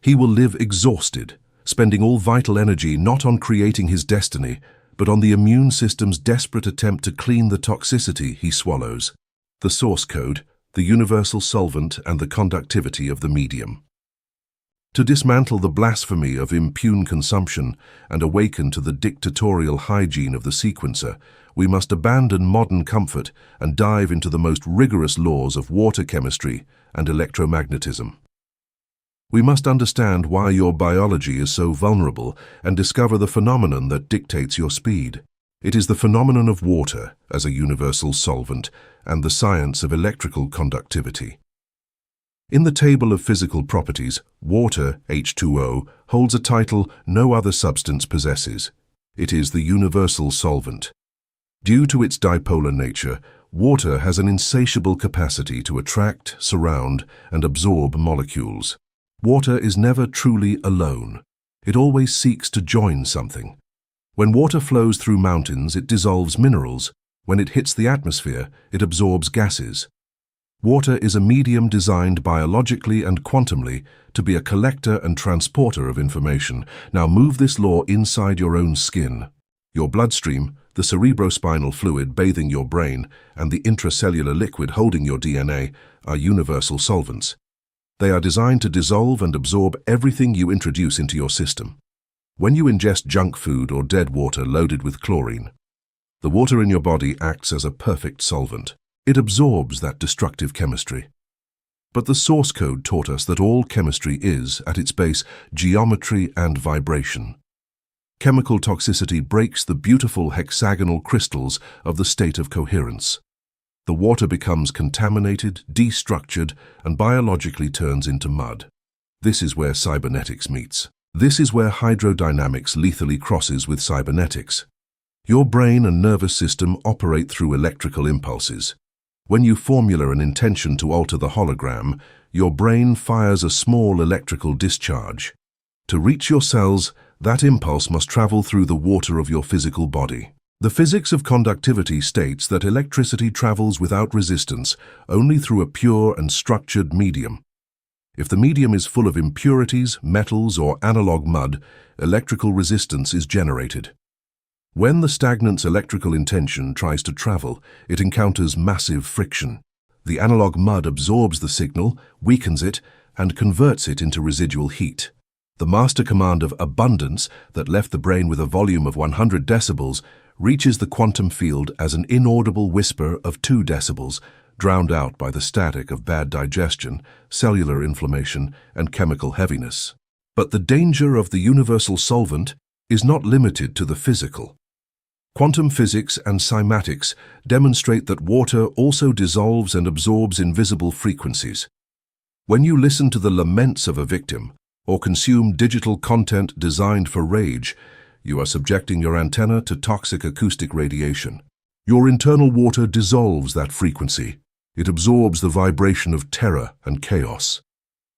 He will live exhausted, spending all vital energy not on creating his destiny, but on the immune system's desperate attempt to clean the toxicity he swallows. The source code, the universal solvent, and the conductivity of the medium. To dismantle the blasphemy of impune consumption and awaken to the dictatorial hygiene of the sequencer, we must abandon modern comfort and dive into the most rigorous laws of water chemistry and electromagnetism. We must understand why your biology is so vulnerable and discover the phenomenon that dictates your speed. It is the phenomenon of water as a universal solvent and the science of electrical conductivity. In the table of physical properties, water, H2O, holds a title no other substance possesses. It is the universal solvent. Due to its dipolar nature, water has an insatiable capacity to attract, surround, and absorb molecules. Water is never truly alone. It always seeks to join something. When water flows through mountains, it dissolves minerals. When it hits the atmosphere, it absorbs gases. Water is a medium designed biologically and quantumly to be a collector and transporter of information. Now move this law inside your own skin. Your bloodstream, the cerebrospinal fluid bathing your brain, and the intracellular liquid holding your DNA are universal solvents. They are designed to dissolve and absorb everything you introduce into your system. When you ingest junk food or dead water loaded with chlorine, the water in your body acts as a perfect solvent. It absorbs that destructive chemistry. But the source code taught us that all chemistry is, at its base, geometry and vibration. Chemical toxicity breaks the beautiful hexagonal crystals of the state of coherence. The water becomes contaminated, destructured, and biologically turns into mud. This is where cybernetics meets. This is where hydrodynamics lethally crosses with cybernetics. Your brain and nervous system operate through electrical impulses. When you formula an intention to alter the hologram, your brain fires a small electrical discharge. To reach your cells, that impulse must travel through the water of your physical body. The physics of conductivity states that electricity travels without resistance only through a pure and structured medium. If the medium is full of impurities, metals, or analog mud, electrical resistance is generated. When the stagnant's electrical intention tries to travel, it encounters massive friction. The analog mud absorbs the signal, weakens it, and converts it into residual heat. The master command of abundance that left the brain with a volume of 100 decibels reaches the quantum field as an inaudible whisper of 2 decibels, drowned out by the static of bad digestion, cellular inflammation, and chemical heaviness. But the danger of the universal solvent is not limited to the physical. Quantum physics and cymatics demonstrate that water also dissolves and absorbs invisible frequencies. When you listen to the laments of a victim or consume digital content designed for rage, you are subjecting your antenna to toxic acoustic radiation. Your internal water dissolves that frequency. It absorbs the vibration of terror and chaos.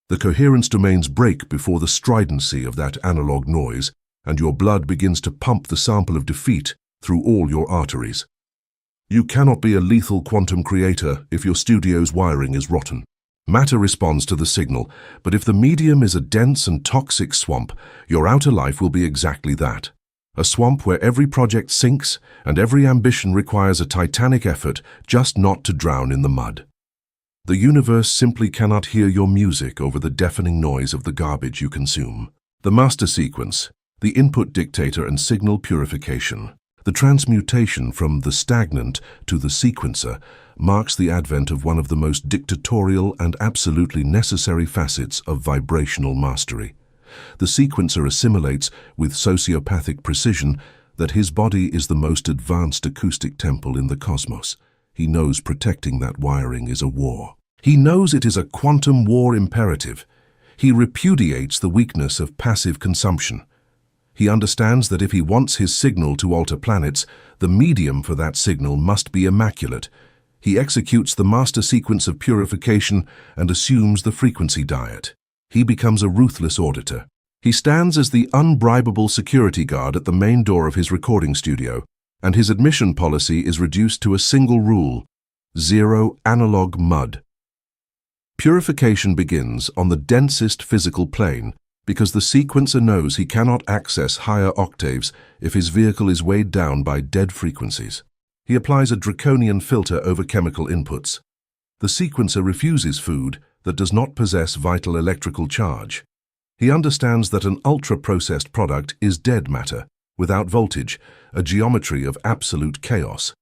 The coherence domains break before the stridency of that analog noise, and your blood begins to pump the sample of defeat through all your arteries. You cannot be a lethal quantum creator if your studio's wiring is rotten. Matter responds to the signal, but if the medium is a dense and toxic swamp, your outer life will be exactly that. A swamp where every project sinks and every ambition requires a titanic effort just not to drown in the mud. The universe simply cannot hear your music over the deafening noise of the garbage you consume. The master sequence, the input dictator and signal purification, the transmutation from the stagnant to the sequencer marks the advent of one of the most dictatorial and absolutely necessary facets of vibrational mastery. The sequencer assimilates with sociopathic precision that his body is the most advanced acoustic temple in the cosmos. He knows protecting that wiring is a war. He knows it is a quantum war imperative. He repudiates the weakness of passive consumption. He understands that if he wants his signal to alter planets, the medium for that signal must be immaculate. He executes the master sequence of purification and assumes the frequency diet. He becomes a ruthless auditor. He stands as the unbribable security guard at the main door of his recording studio, and his admission policy is reduced to a single rule: zero analog mud. Purification begins on the densest physical plane, because the sequencer knows he cannot access higher octaves if his vehicle is weighed down by dead frequencies. He applies a draconian filter over chemical inputs. The sequencer refuses food that does not possess vital electrical charge. He understands that an ultra-processed product is dead matter, without voltage, a geometry of absolute chaos.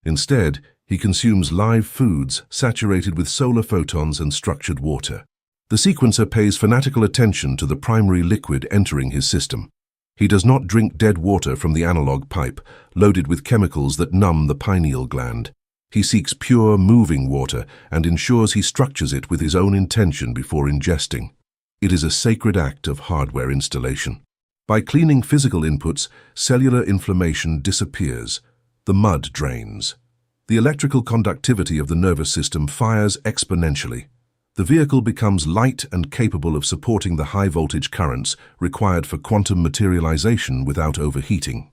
Instead, he consumes live foods saturated with solar photons and structured water. The sequencer pays fanatical attention to the primary liquid entering his system. He does not drink dead water from the analog pipe, loaded with chemicals that numb the pineal gland. He seeks pure, moving water and ensures he structures it with his own intention before ingesting. It is a sacred act of hardware installation. By cleaning physical inputs, cellular inflammation disappears. The mud drains. The electrical conductivity of the nervous system fires exponentially. The vehicle becomes light and capable of supporting the high-voltage currents required for quantum materialization without overheating.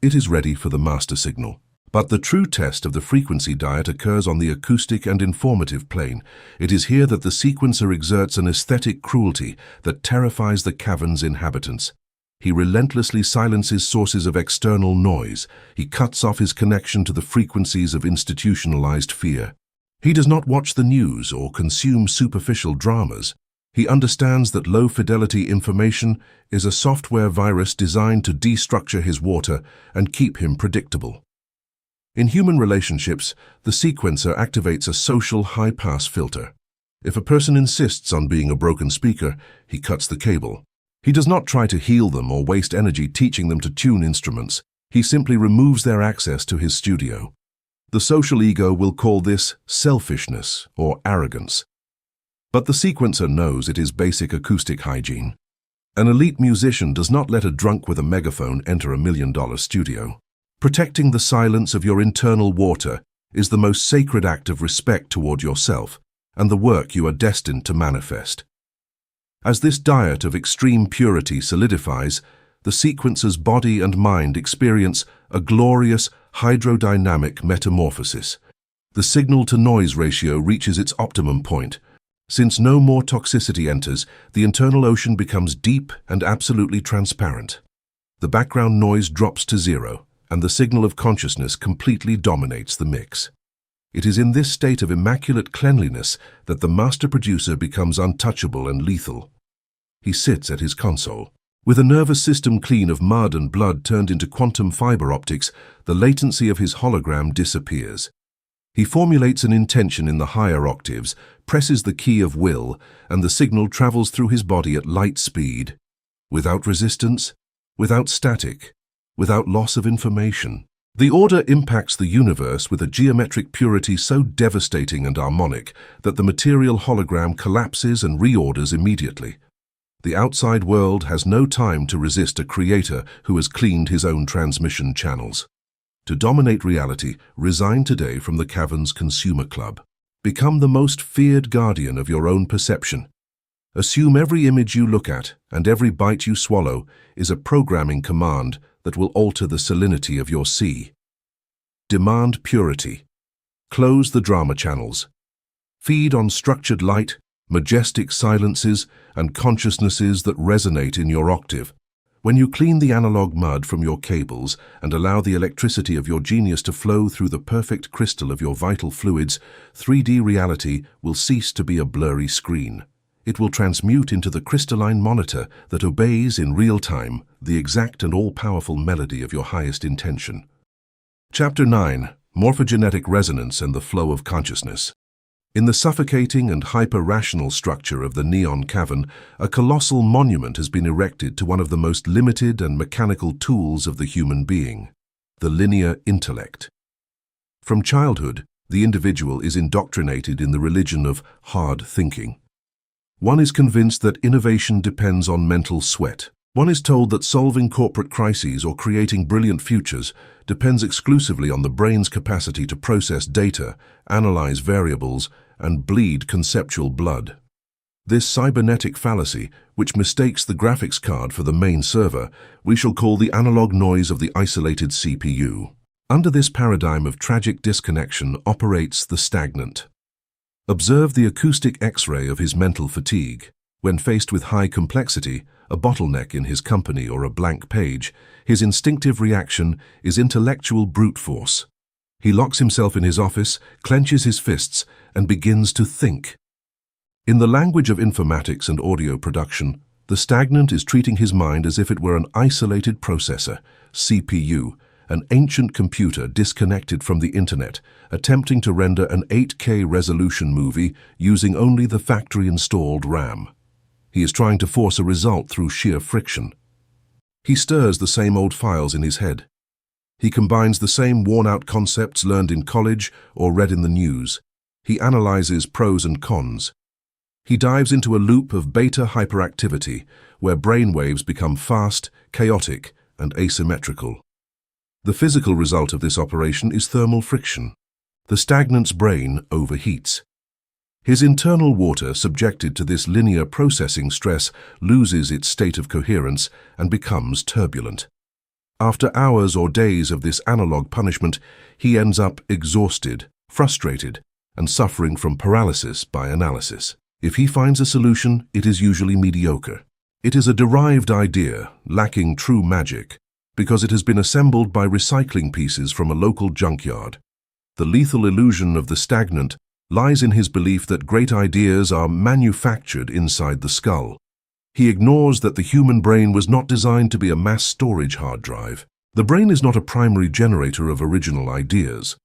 It is ready for the master signal. But the true test of the frequency diet occurs on the acoustic and informative plane. It is here that the sequencer exerts an aesthetic cruelty that terrifies the cavern's inhabitants. He relentlessly silences sources of external noise. He cuts off his connection to the frequencies of institutionalized fear. He does not watch the news or consume superficial dramas. He understands that low-fidelity information is a software virus designed to destructure his water and keep him predictable. In human relationships, the sequencer activates a social high-pass filter. If a person insists on being a broken speaker, he cuts the cable. He does not try to heal them or waste energy teaching them to tune instruments. He simply removes their access to his studio. The social ego will call this selfishness or arrogance. But the sequencer knows it is basic acoustic hygiene. An elite musician does not let a drunk with a megaphone enter $1 million studio. Protecting the silence of your internal water is the most sacred act of respect toward yourself and the work you are destined to manifest. As this diet of extreme purity solidifies, the sequencer's body and mind experience a glorious hydrodynamic metamorphosis. The signal-to-noise ratio reaches its optimum point. Since no more toxicity enters, the internal ocean becomes deep and absolutely transparent. The background noise drops to zero, and the signal of consciousness completely dominates the mix. It is in this state of immaculate cleanliness that the master producer becomes untouchable and lethal. He sits at his console. With a nervous system clean of mud and blood turned into quantum fiber optics, the latency of his hologram disappears. He formulates an intention in the higher octaves, presses the key of will, and the signal travels through his body at light speed. Without resistance, without static, without loss of information. The order impacts the universe with a geometric purity so devastating and harmonic that the material hologram collapses and reorders immediately. The outside world has no time to resist a creator who has cleaned his own transmission channels. To dominate reality, resign today from the cavern's consumer club. Become the most feared guardian of your own perception. Assume every image you look at and every bite you swallow is a programming command that will alter the salinity of your sea. Demand purity. Close the drama channels. Feed on structured light, majestic silences, and consciousnesses that resonate in your octave. When you clean the analog mud from your cables and allow the electricity of your genius to flow through the perfect crystal of your vital fluids, 3D reality will cease to be a blurry screen. It will transmute into the crystalline monitor that obeys in real time the exact and all-powerful melody of your highest intention. Chapter 9. Morphogenetic Resonance and the Flow of Consciousness. In the suffocating and hyper-rational structure of the neon cavern, a colossal monument has been erected to one of the most limited and mechanical tools of the human being, the linear intellect. From childhood, the individual is indoctrinated in the religion of hard thinking. One is convinced that innovation depends on mental sweat. One is told that solving corporate crises or creating brilliant futures depends exclusively on the brain's capacity to process data, analyze variables, and bleed conceptual blood. This cybernetic fallacy, which mistakes the graphics card for the main server, we shall call the analog noise of the isolated CPU. Under this paradigm of tragic disconnection operates the stagnant. Observe the acoustic X-ray of his mental fatigue. When faced with high complexity, a bottleneck in his company or a blank page, his instinctive reaction is intellectual brute force. He locks himself in his office, clenches his fists, and begins to think. In the language of informatics and audio production, the stagnant is treating his mind as if it were an isolated processor, CPU, an ancient computer disconnected from the internet, attempting to render an 8K resolution movie using only the factory-installed RAM. He is trying to force a result through sheer friction. He stirs the same old files in his head. He combines the same worn-out concepts learned in college or read in the news. He analyzes pros and cons. He dives into a loop of beta hyperactivity, where brainwaves become fast, chaotic, and asymmetrical. The physical result of this operation is thermal friction. The stagnant's brain overheats. His internal water, subjected to this linear processing stress, loses its state of coherence and becomes turbulent. After hours or days of this analog punishment, he ends up exhausted, frustrated, and suffering from paralysis by analysis. If he finds a solution, it is usually mediocre. It is a derived idea, lacking true magic, because it has been assembled by recycling pieces from a local junkyard. The lethal illusion of the stagnant lies in his belief that great ideas are manufactured inside the skull. He ignores that the human brain was not designed to be a mass storage hard drive. The brain is not a primary generator of original ideas.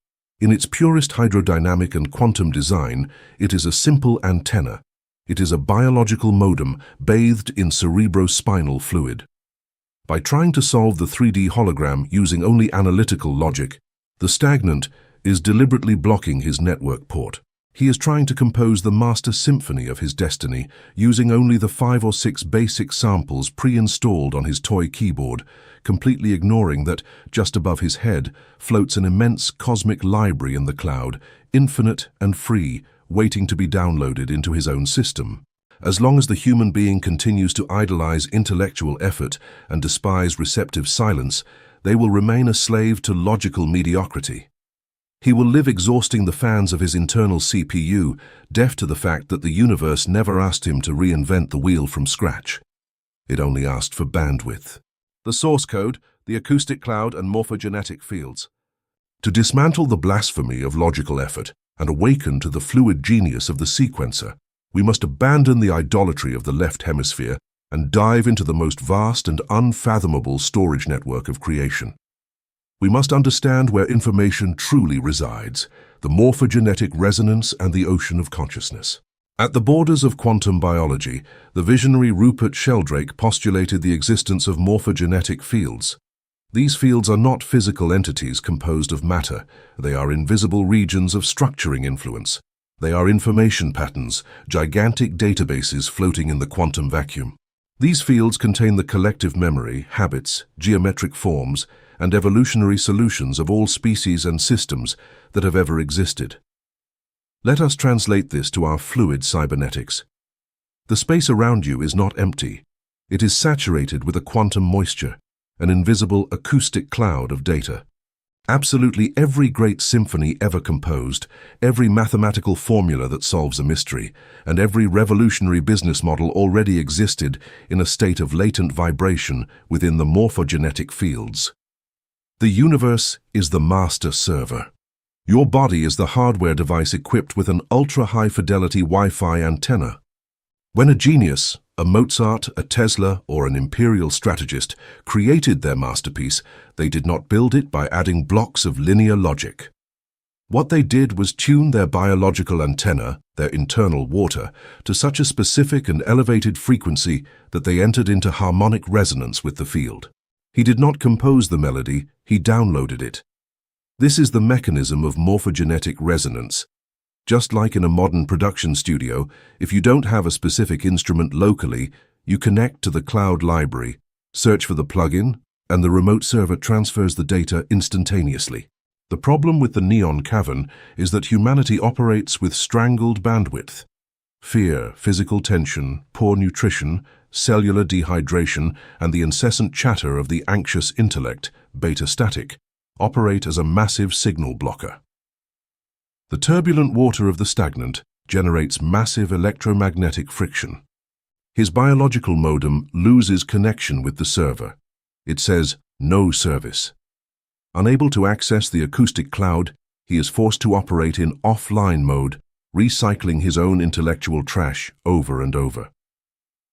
In its purest hydrodynamic and quantum design, it is a simple antenna. It is a biological modem bathed in cerebrospinal fluid. By trying to solve the 3D hologram using only analytical logic, the stagnant is deliberately blocking his network port. He is trying to compose the master symphony of his destiny using only the 5 or 6 basic samples pre-installed on his toy keyboard, completely ignoring that, just above his head, floats an immense cosmic library in the cloud, infinite and free, waiting to be downloaded into his own system. As long as the human being continues to idolize intellectual effort and despise receptive silence, they will remain a slave to logical mediocrity. He will live exhausting the fans of his internal CPU, deaf to the fact that the universe never asked him to reinvent the wheel from scratch. It only asked for bandwidth. The source code, the acoustic cloud, and morphogenetic fields. To dismantle the blasphemy of logical effort and awaken to the fluid genius of the sequencer, we must abandon the idolatry of the left hemisphere and dive into the most vast and unfathomable storage network of creation. We must understand where information truly resides, the morphogenetic resonance and the ocean of consciousness. At the borders of quantum biology, the visionary Rupert Sheldrake postulated the existence of morphogenetic fields. These fields are not physical entities composed of matter. They are invisible regions of structuring influence. They are information patterns, gigantic databases floating in the quantum vacuum. These fields contain the collective memory, habits, geometric forms, and evolutionary solutions of all species and systems that have ever existed. Let us translate this to our fluid cybernetics. The space around you is not empty. It is saturated with a quantum moisture, an invisible acoustic cloud of data. Absolutely every great symphony ever composed, every mathematical formula that solves a mystery, and every revolutionary business model already existed in a state of latent vibration within the morphogenetic fields. The universe is the master server. Your body is the hardware device equipped with an ultra-high-fidelity Wi-Fi antenna. When a genius, a Mozart, a Tesla, or an imperial strategist created their masterpiece, they did not build it by adding blocks of linear logic. What they did was tune their biological antenna, their internal water, to such a specific and elevated frequency that they entered into harmonic resonance with the field. He did not compose the melody, he downloaded it. This is the mechanism of morphogenetic resonance. Just like in a modern production studio, if you don't have a specific instrument locally, you connect to the cloud library, search for the plugin, and the remote server transfers the data instantaneously. The problem with the neon cavern is that humanity operates with strangled bandwidth. Fear, physical tension, poor nutrition, cellular dehydration, and the incessant chatter of the anxious intellect, beta static, operate as a massive signal blocker. The turbulent water of the stagnant generates massive electromagnetic friction. His biological modem loses connection with the server. It says, "No service." Unable to access the acoustic cloud, he is forced to operate in offline mode, recycling his own intellectual trash over and over.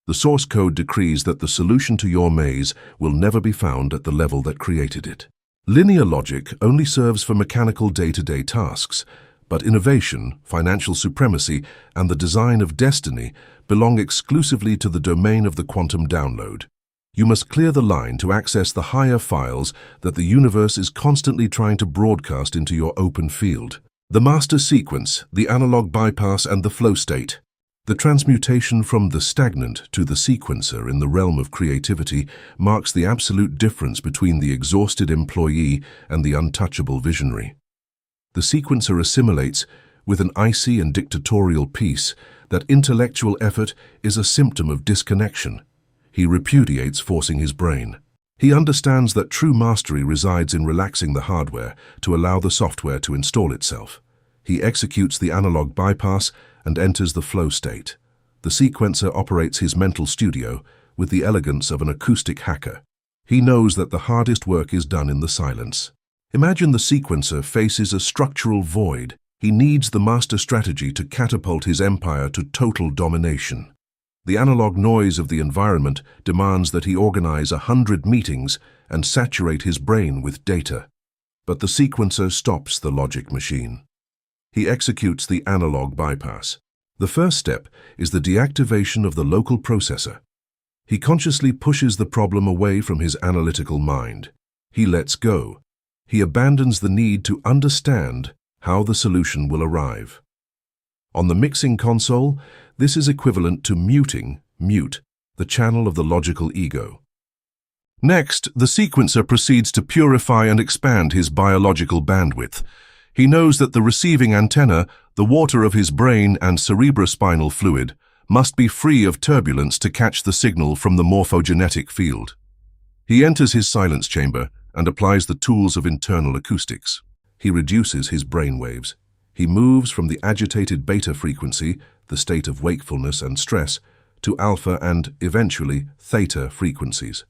The source code decrees that the solution to your maze will never be found at the level that created it. Linear logic only serves for mechanical day-to-day tasks, but innovation, financial supremacy, and the design of destiny belong exclusively to the domain of the quantum download. You must clear the line to access the higher files that the universe is constantly trying to broadcast into your open field. The master sequence, the analog bypass, and the flow state. The transmutation from the stagnant to the sequencer in the realm of creativity marks the absolute difference between the exhausted employee and the untouchable visionary. The sequencer assimilates, with an icy and dictatorial peace, that intellectual effort is a symptom of disconnection. He repudiates forcing his brain. He understands that true mastery resides in relaxing the hardware to allow the software to install itself. He executes the analog bypass and enters the flow state. The sequencer operates his mental studio with the elegance of an acoustic hacker. He knows that the hardest work is done in the silence. Imagine the sequencer faces a structural void. He needs the master strategy to catapult his empire to total domination. The analog noise of the environment demands that he organize 100 meetings and saturate his brain with data. But the sequencer stops the logic machine. He executes the analog bypass. The first step is the deactivation of the local processor. He consciously pushes the problem away from his analytical mind. He lets go. He abandons the need to understand how the solution will arrive. On the mixing console, this is equivalent to mute, the channel of the logical ego. Next, the sequencer proceeds to purify and expand his biological bandwidth. He knows that the receiving antenna, the water of his brain and cerebrospinal fluid, must be free of turbulence to catch the signal from the morphogenetic field. He enters his silence chamber and applies the tools of internal acoustics. He reduces his brain waves. He moves from the agitated beta frequency, the state of wakefulness and stress, to alpha and, eventually, theta frequencies.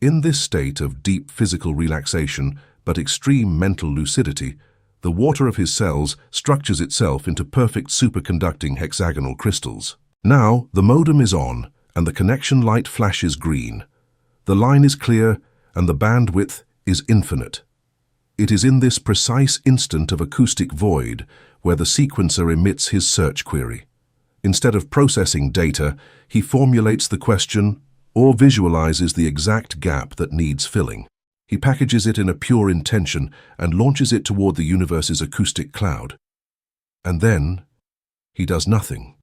In this state of deep physical relaxation but extreme mental lucidity, the water of his cells structures itself into perfect superconducting hexagonal crystals. Now, the modem is on, and the connection light flashes green. The line is clear, and the bandwidth is infinite. It is in this precise instant of acoustic void where the sequencer emits his search query. Instead of processing data, he formulates the question or visualizes the exact gap that needs filling. He packages it in a pure intention and launches it toward the universe's acoustic cloud. And then, he does nothing.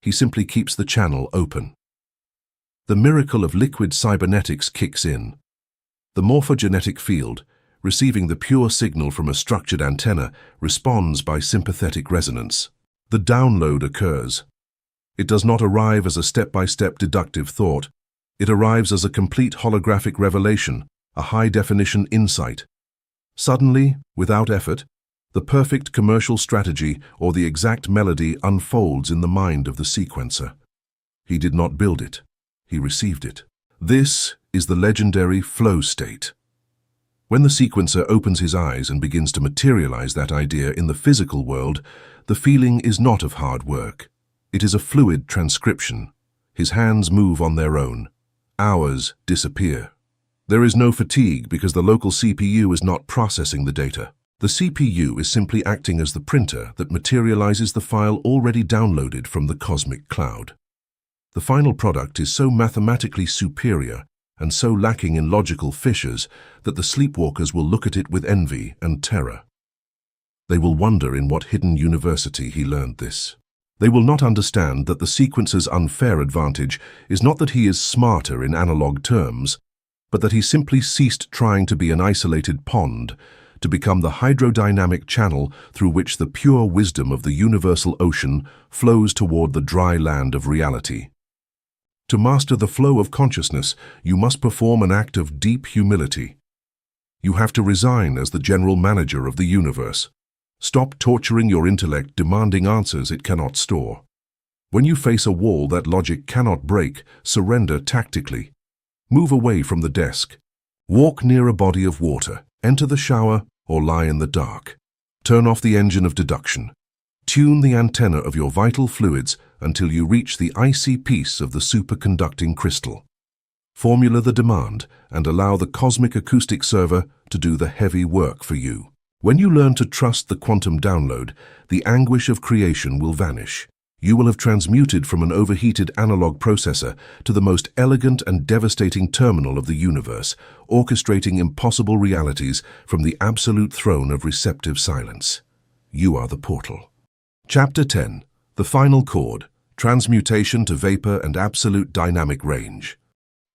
He simply keeps the channel open. The miracle of liquid cybernetics kicks in. The morphogenetic field, receiving the pure signal from a structured antenna, responds by sympathetic resonance. The download occurs. It does not arrive as a step-by-step deductive thought. It arrives as a complete holographic revelation, a high-definition insight. Suddenly, without effort, the perfect commercial strategy or the exact melody unfolds in the mind of the sequencer. He did not build it. He received it. This is the legendary flow state. When the sequencer opens his eyes and begins to materialize that idea in the physical world, the feeling is not of hard work. It is a fluid transcription. His hands move on their own. Hours disappear. There is no fatigue because the local CPU is not processing the data. The CPU is simply acting as the printer that materializes the file already downloaded from the cosmic cloud. The final product is so mathematically superior and so lacking in logical fissures that the sleepwalkers will look at it with envy and terror. They will wonder in what hidden university he learned this. They will not understand that the sequencer's unfair advantage is not that he is smarter in analog terms, but that he simply ceased trying to be an isolated pond, to become the hydrodynamic channel through which the pure wisdom of the universal ocean flows toward the dry land of reality. To master the flow of consciousness, you must perform an act of deep humility. You have to resign as the general manager of the universe. Stop torturing your intellect demanding answers it cannot store. When you face a wall that logic cannot break, surrender tactically. Move away from the desk. Walk near a body of water, enter the shower, or lie in the dark. Turn off the engine of deduction. Tune the antenna of your vital fluids until you reach the icy peace of the superconducting crystal. Formula the demand and allow the cosmic acoustic server to do the heavy work for you. When you learn to trust the quantum download, the anguish of creation will vanish. You will have transmuted from an overheated analog processor to the most elegant and devastating terminal of the universe, orchestrating impossible realities from the absolute throne of receptive silence. You are the portal. Chapter 10. The Final Chord, Transmutation to Vapor and Absolute Dynamic Range.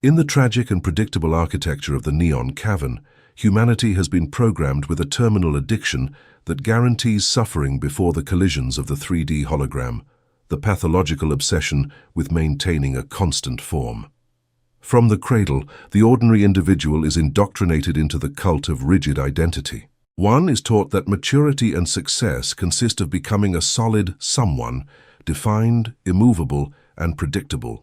In the tragic and predictable architecture of the neon cavern, humanity has been programmed with a terminal addiction that guarantees suffering before the collisions of the 3D hologram, the pathological obsession with maintaining a constant form. From the cradle, the ordinary individual is indoctrinated into the cult of rigid identity. One is taught that maturity and success consist of becoming a solid someone, defined, immovable, and predictable.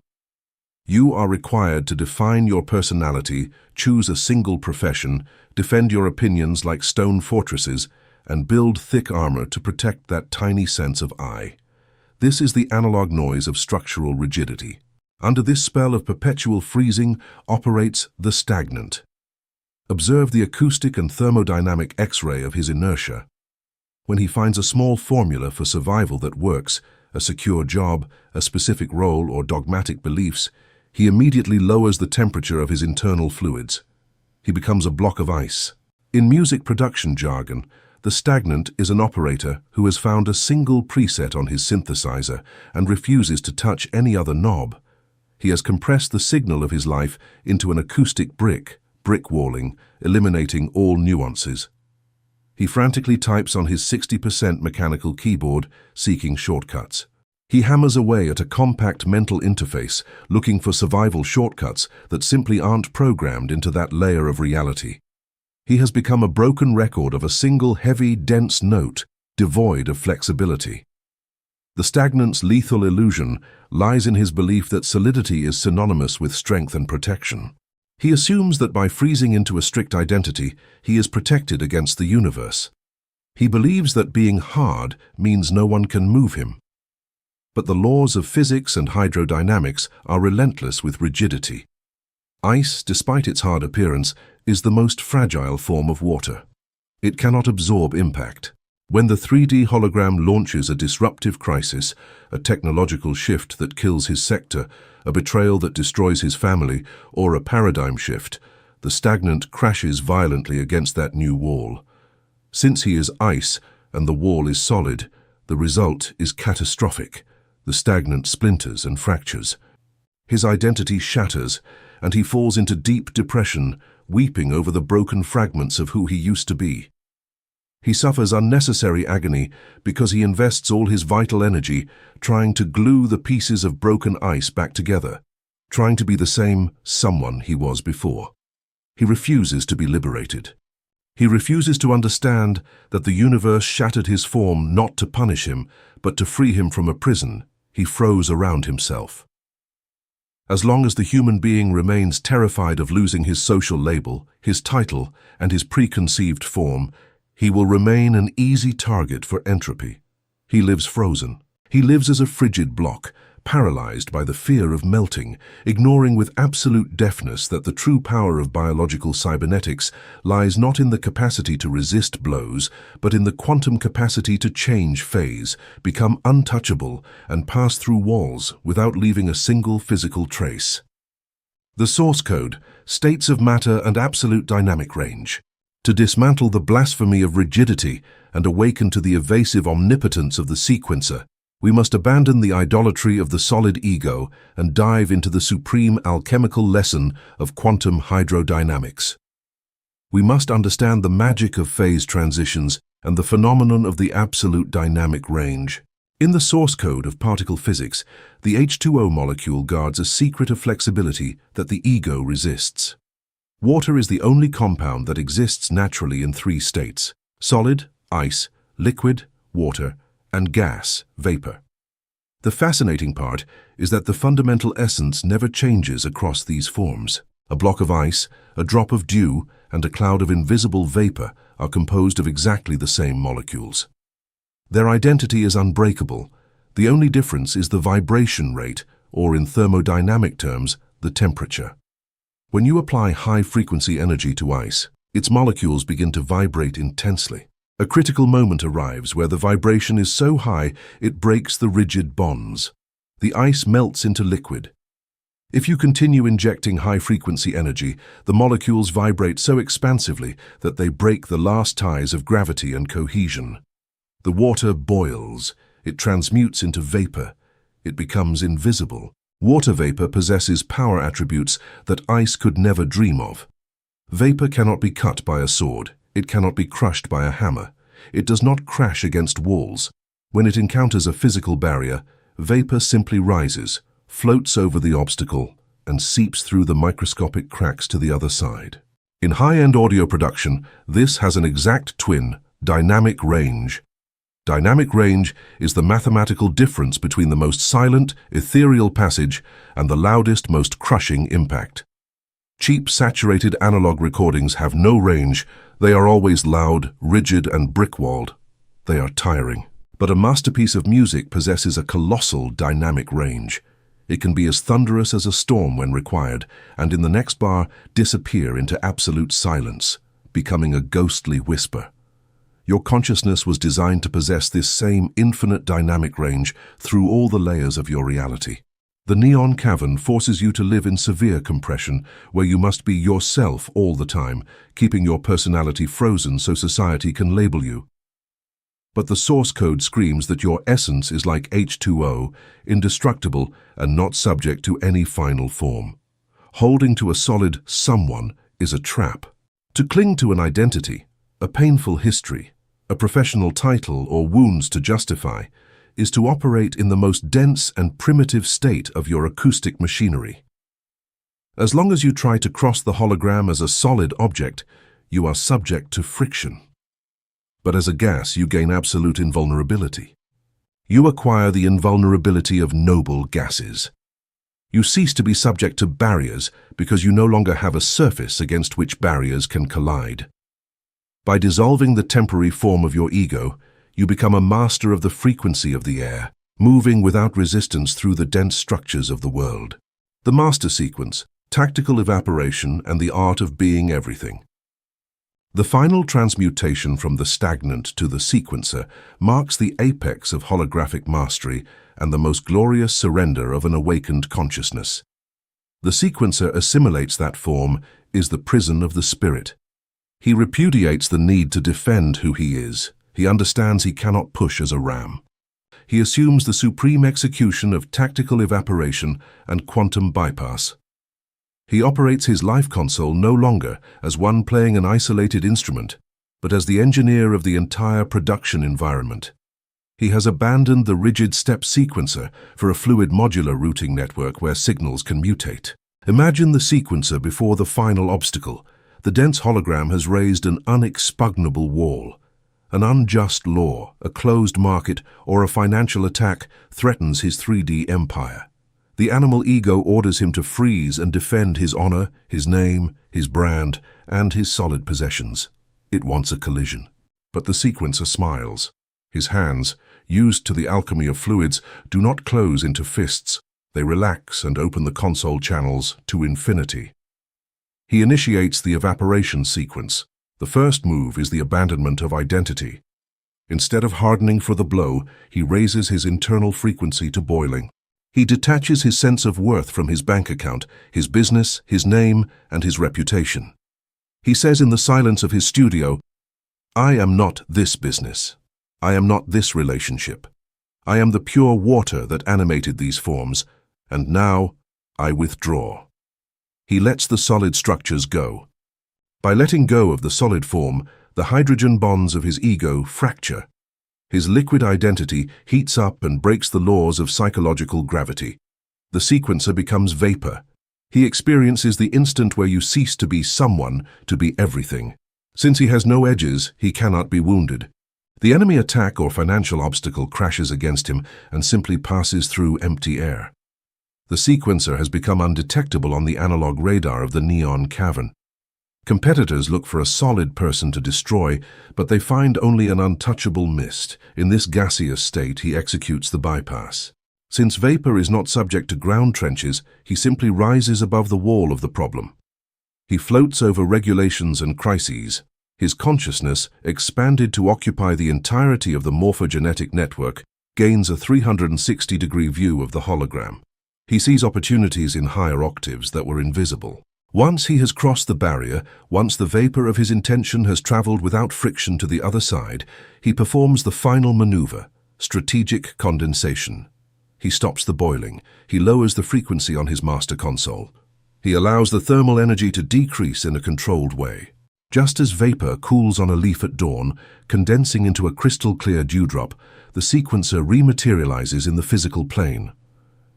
You are required to define your personality, choose a single profession, defend your opinions like stone fortresses, and build thick armor to protect that tiny sense of I. This is the analog noise of structural rigidity. Under this spell of perpetual freezing operates the stagnant. Observe the acoustic and thermodynamic X-ray of his inertia. When he finds a small formula for survival that works, a secure job, a specific role, or dogmatic beliefs, he immediately lowers the temperature of his internal fluids. He becomes a block of ice. In music production jargon, the stagnant is an operator who has found a single preset on his synthesizer and refuses to touch any other knob. He has compressed the signal of his life into an acoustic brick walling, eliminating all nuances. He frantically types on his 60% mechanical keyboard, seeking shortcuts. He hammers away at a compact mental interface, looking for survival shortcuts that simply aren't programmed into that layer of reality. He has become a broken record of a single heavy, dense note, devoid of flexibility. The stagnant's lethal illusion lies in his belief that solidity is synonymous with strength and protection. He assumes that by freezing into a strict identity, he is protected against the universe. He believes that being hard means no one can move him. But the laws of physics and hydrodynamics are relentless with rigidity. Ice, despite its hard appearance, is the most fragile form of water. It cannot absorb impact. When the 3D hologram launches a disruptive crisis, a technological shift that kills his sector, a betrayal that destroys his family, or a paradigm shift, the stagnant crashes violently against that new wall. Since he is ice and the wall is solid, the result is catastrophic. The stagnant splinters and fractures. His identity shatters, and he falls into deep depression, weeping over the broken fragments of who he used to be. He suffers unnecessary agony because he invests all his vital energy trying to glue the pieces of broken ice back together, trying to be the same someone he was before. He refuses to be liberated. He refuses to understand that the universe shattered his form not to punish him, but to free him from a prison he froze around himself. As long as the human being remains terrified of losing his social label, his title, and his preconceived form, he will remain an easy target for entropy. He lives frozen. He lives as a frigid block, paralyzed by the fear of melting, ignoring with absolute deafness that the true power of biological cybernetics lies not in the capacity to resist blows, but in the quantum capacity to change phase, become untouchable, and pass through walls without leaving a single physical trace. The source code, states of matter and absolute dynamic range. To dismantle the blasphemy of rigidity and awaken to the evasive omnipotence of the sequencer, we must abandon the idolatry of the solid ego and dive into the supreme alchemical lesson of quantum hydrodynamics. We must understand the magic of phase transitions and the phenomenon of the absolute dynamic range. In the source code of particle physics, the H2O molecule guards a secret of flexibility that the ego resists. Water is the only compound that exists naturally in three states: solid, ice, liquid, water, and gas, vapor. The fascinating part is that the fundamental essence never changes across these forms. A block of ice, a drop of dew, and a cloud of invisible vapor are composed of exactly the same molecules. Their identity is unbreakable. The only difference is the vibration rate, or in thermodynamic terms, the temperature. When you apply high-frequency energy to ice, its molecules begin to vibrate intensely. A critical moment arrives where the vibration is so high it breaks the rigid bonds. The ice melts into liquid. If you continue injecting high-frequency energy, the molecules vibrate so expansively that they break the last ties of gravity and cohesion. The water boils. It transmutes into vapor. It becomes invisible. Water vapor possesses power attributes that ice could never dream of. Vapor cannot be cut by a sword. It cannot be crushed by a hammer. It does not crash against walls. When it encounters a physical barrier, vapor simply rises, floats over the obstacle, and seeps through the microscopic cracks to the other side. In high-end audio production, this has an exact twin: dynamic range. Dynamic range is the mathematical difference between the most silent, ethereal passage and the loudest, most crushing impact. Cheap, saturated analog recordings have no range. They are always loud, rigid, and brick-walled. They are tiring. But a masterpiece of music possesses a colossal dynamic range. It can be as thunderous as a storm when required, and in the next bar disappear into absolute silence, becoming a ghostly whisper. Your consciousness was designed to possess this same infinite dynamic range through all the layers of your reality. The neon cavern forces you to live in severe compression, where you must be yourself all the time, keeping your personality frozen so society can label you. But the source code screams that your essence is like H2O, indestructible and not subject to any final form. Holding to a solid someone is a trap. To cling to an identity, a painful history, a professional title, or wounds to justify, is to operate in the most dense and primitive state of your acoustic machinery. As long as you try to cross the hologram as a solid object, you are subject to friction. But as a gas, you gain absolute invulnerability. You acquire the invulnerability of noble gases. You cease to be subject to barriers because you no longer have a surface against which barriers can collide. By dissolving the temporary form of your ego, you become a master of the frequency of the air, moving without resistance through the dense structures of the world. The master sequence, tactical evaporation, and the art of being everything. The final transmutation from the stagnant to the sequencer marks the apex of holographic mastery and the most glorious surrender of an awakened consciousness. The sequencer assimilates that form, is the prison of the spirit. He repudiates the need to defend who he is. He understands he cannot push as a ram. He assumes the supreme execution of tactical evaporation and quantum bypass. He operates his life console no longer as one playing an isolated instrument, but as the engineer of the entire production environment. He has abandoned the rigid step sequencer for a fluid modular routing network where signals can mutate. Imagine the sequencer before the final obstacle. The dense hologram has raised an unexpugnable wall. An unjust law, a closed market, or a financial attack threatens his 3D empire. The animal ego orders him to freeze and defend his honor, his name, his brand, and his solid possessions. It wants a collision. But the sequencer smiles. His hands, used to the alchemy of fluids, do not close into fists. They relax and open the console channels to infinity. He initiates the evaporation sequence. The first move is the abandonment of identity. Instead of hardening for the blow, he raises his internal frequency to boiling. He detaches his sense of worth from his bank account, his business, his name, and his reputation. He says in the silence of his studio, "I am not this business. I am not this relationship. I am the pure water that animated these forms, and now I withdraw." He lets the solid structures go. By letting go of the solid form, the hydrogen bonds of his ego fracture. His liquid identity heats up and breaks the laws of psychological gravity. The sequencer becomes vapor. He experiences the instant where you cease to be someone to be everything. Since he has no edges, he cannot be wounded. The enemy attack or financial obstacle crashes against him and simply passes through empty air. The sequencer has become undetectable on the analog radar of the neon cavern. Competitors look for a solid person to destroy, but they find only an untouchable mist. In this gaseous state, he executes the bypass. Since vapor is not subject to ground trenches, he simply rises above the wall of the problem. He floats over regulations and crises. His consciousness, expanded to occupy the entirety of the morphogenetic network, gains a 360-degree view of the hologram. He sees opportunities in higher octaves that were invisible. Once he has crossed the barrier, once the vapor of his intention has traveled without friction to the other side, he performs the final maneuver, strategic condensation. He stops the boiling. He lowers the frequency on his master console. He allows the thermal energy to decrease in a controlled way. Just as vapor cools on a leaf at dawn, condensing into a crystal-clear dewdrop, the sequencer rematerializes in the physical plane.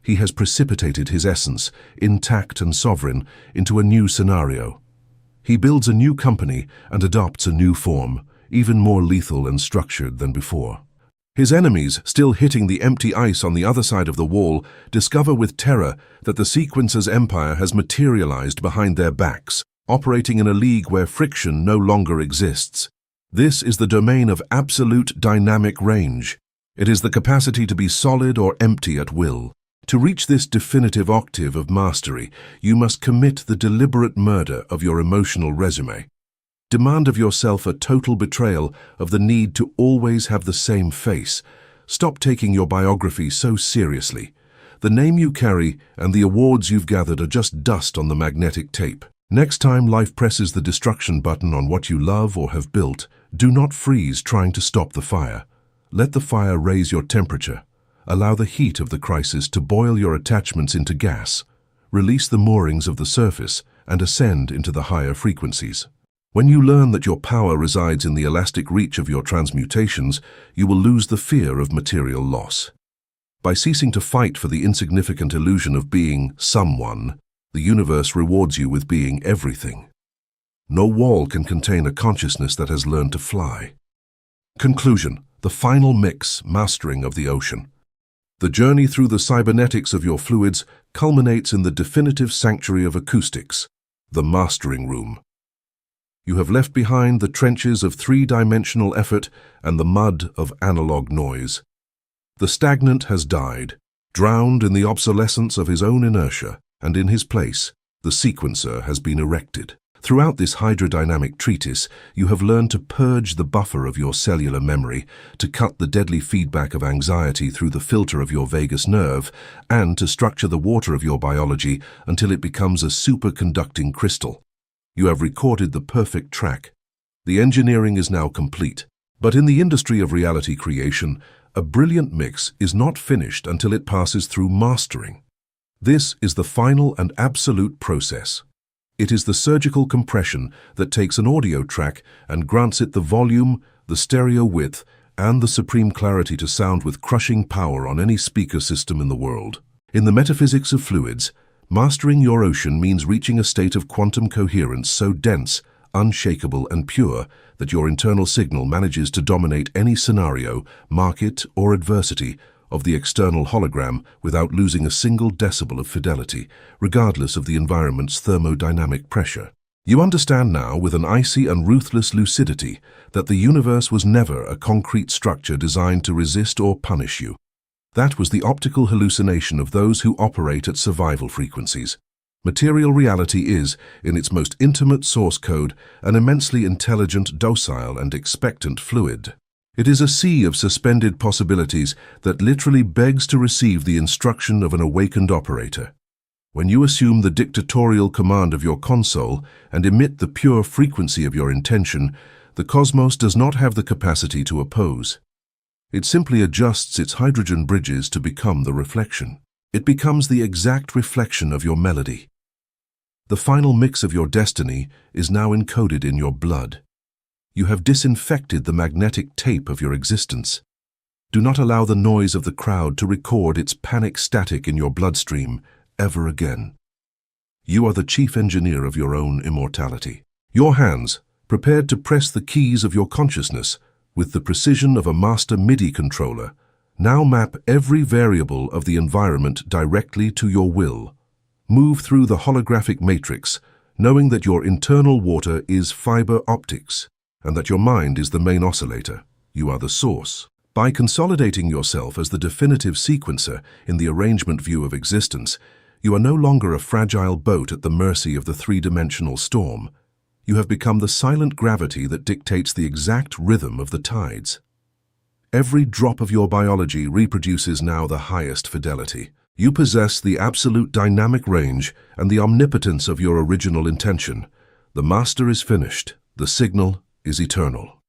He has precipitated his essence, intact and sovereign, into a new scenario. He builds a new company and adopts a new form, even more lethal and structured than before. His enemies, still hitting the empty ice on the other side of the wall, discover with terror that the sequencer's empire has materialized behind their backs, operating in a league where friction no longer exists. This is the domain of absolute dynamic range. It is the capacity to be solid or empty at will. To reach this definitive octave of mastery, you must commit the deliberate murder of your emotional resume. Demand of yourself a total betrayal of the need to always have the same face. Stop taking your biography so seriously. The name you carry and the awards you've gathered are just dust on the magnetic tape. Next time life presses the destruction button on what you love or have built, do not freeze trying to stop the fire. Let the fire raise your temperature. Allow the heat of the crisis to boil your attachments into gas. Release the moorings of the surface and ascend into the higher frequencies. When you learn that your power resides in the elastic reach of your transmutations, you will lose the fear of material loss. By ceasing to fight for the insignificant illusion of being someone, the universe rewards you with being everything. No wall can contain a consciousness that has learned to fly. Conclusion: the final mix, mastering of the ocean. The journey through the cybernetics of your fluids culminates in the definitive sanctuary of acoustics, the mastering room. You have left behind the trenches of three-dimensional effort and the mud of analog noise. The stagnant has died, drowned in the obsolescence of his own inertia, and in his place, the sequencer has been erected. Throughout this hydrodynamic treatise, you have learned to purge the buffer of your cellular memory, to cut the deadly feedback of anxiety through the filter of your vagus nerve, and to structure the water of your biology until it becomes a superconducting crystal. You have recorded the perfect track. The engineering is now complete. But in the industry of reality creation, a brilliant mix is not finished until it passes through mastering. This is the final and absolute process. It is the surgical compression that takes an audio track and grants it the volume, the stereo width, and the supreme clarity to sound with crushing power on any speaker system in the world. In the metaphysics of fluids, mastering your ocean means reaching a state of quantum coherence so dense, unshakable, and pure that your internal signal manages to dominate any scenario, market, or adversity of the external hologram without losing a single decibel of fidelity, regardless of the environment's thermodynamic pressure. You understand now with an icy and ruthless lucidity that the universe was never a concrete structure designed to resist or punish you. That was the optical hallucination of those who operate at survival frequencies. Material reality is, in its most intimate source code, an immensely intelligent, docile, and expectant fluid. It is a sea of suspended possibilities that literally begs to receive the instruction of an awakened operator. When you assume the dictatorial command of your console and emit the pure frequency of your intention, the cosmos does not have the capacity to oppose. It simply adjusts its hydrogen bridges to become the reflection. It becomes the exact reflection of your melody. The final mix of your destiny is now encoded in your blood. You have disinfected the magnetic tape of your existence. Do not allow the noise of the crowd to record its panic static in your bloodstream ever again. You are the chief engineer of your own immortality. Your hands, prepared to press the keys of your consciousness with the precision of a master MIDI controller, now map every variable of the environment directly to your will. Move through the holographic matrix, knowing that your internal water is fiber optics, and that your mind is the main oscillator. You are the source. By consolidating yourself as the definitive sequencer in the arrangement view of existence, you are no longer a fragile boat at the mercy of the three-dimensional storm. You have become the silent gravity that dictates the exact rhythm of the tides. Every drop of your biology reproduces now the highest fidelity. You possess the absolute dynamic range and the omnipotence of your original intention. The master is finished. The signal is eternal.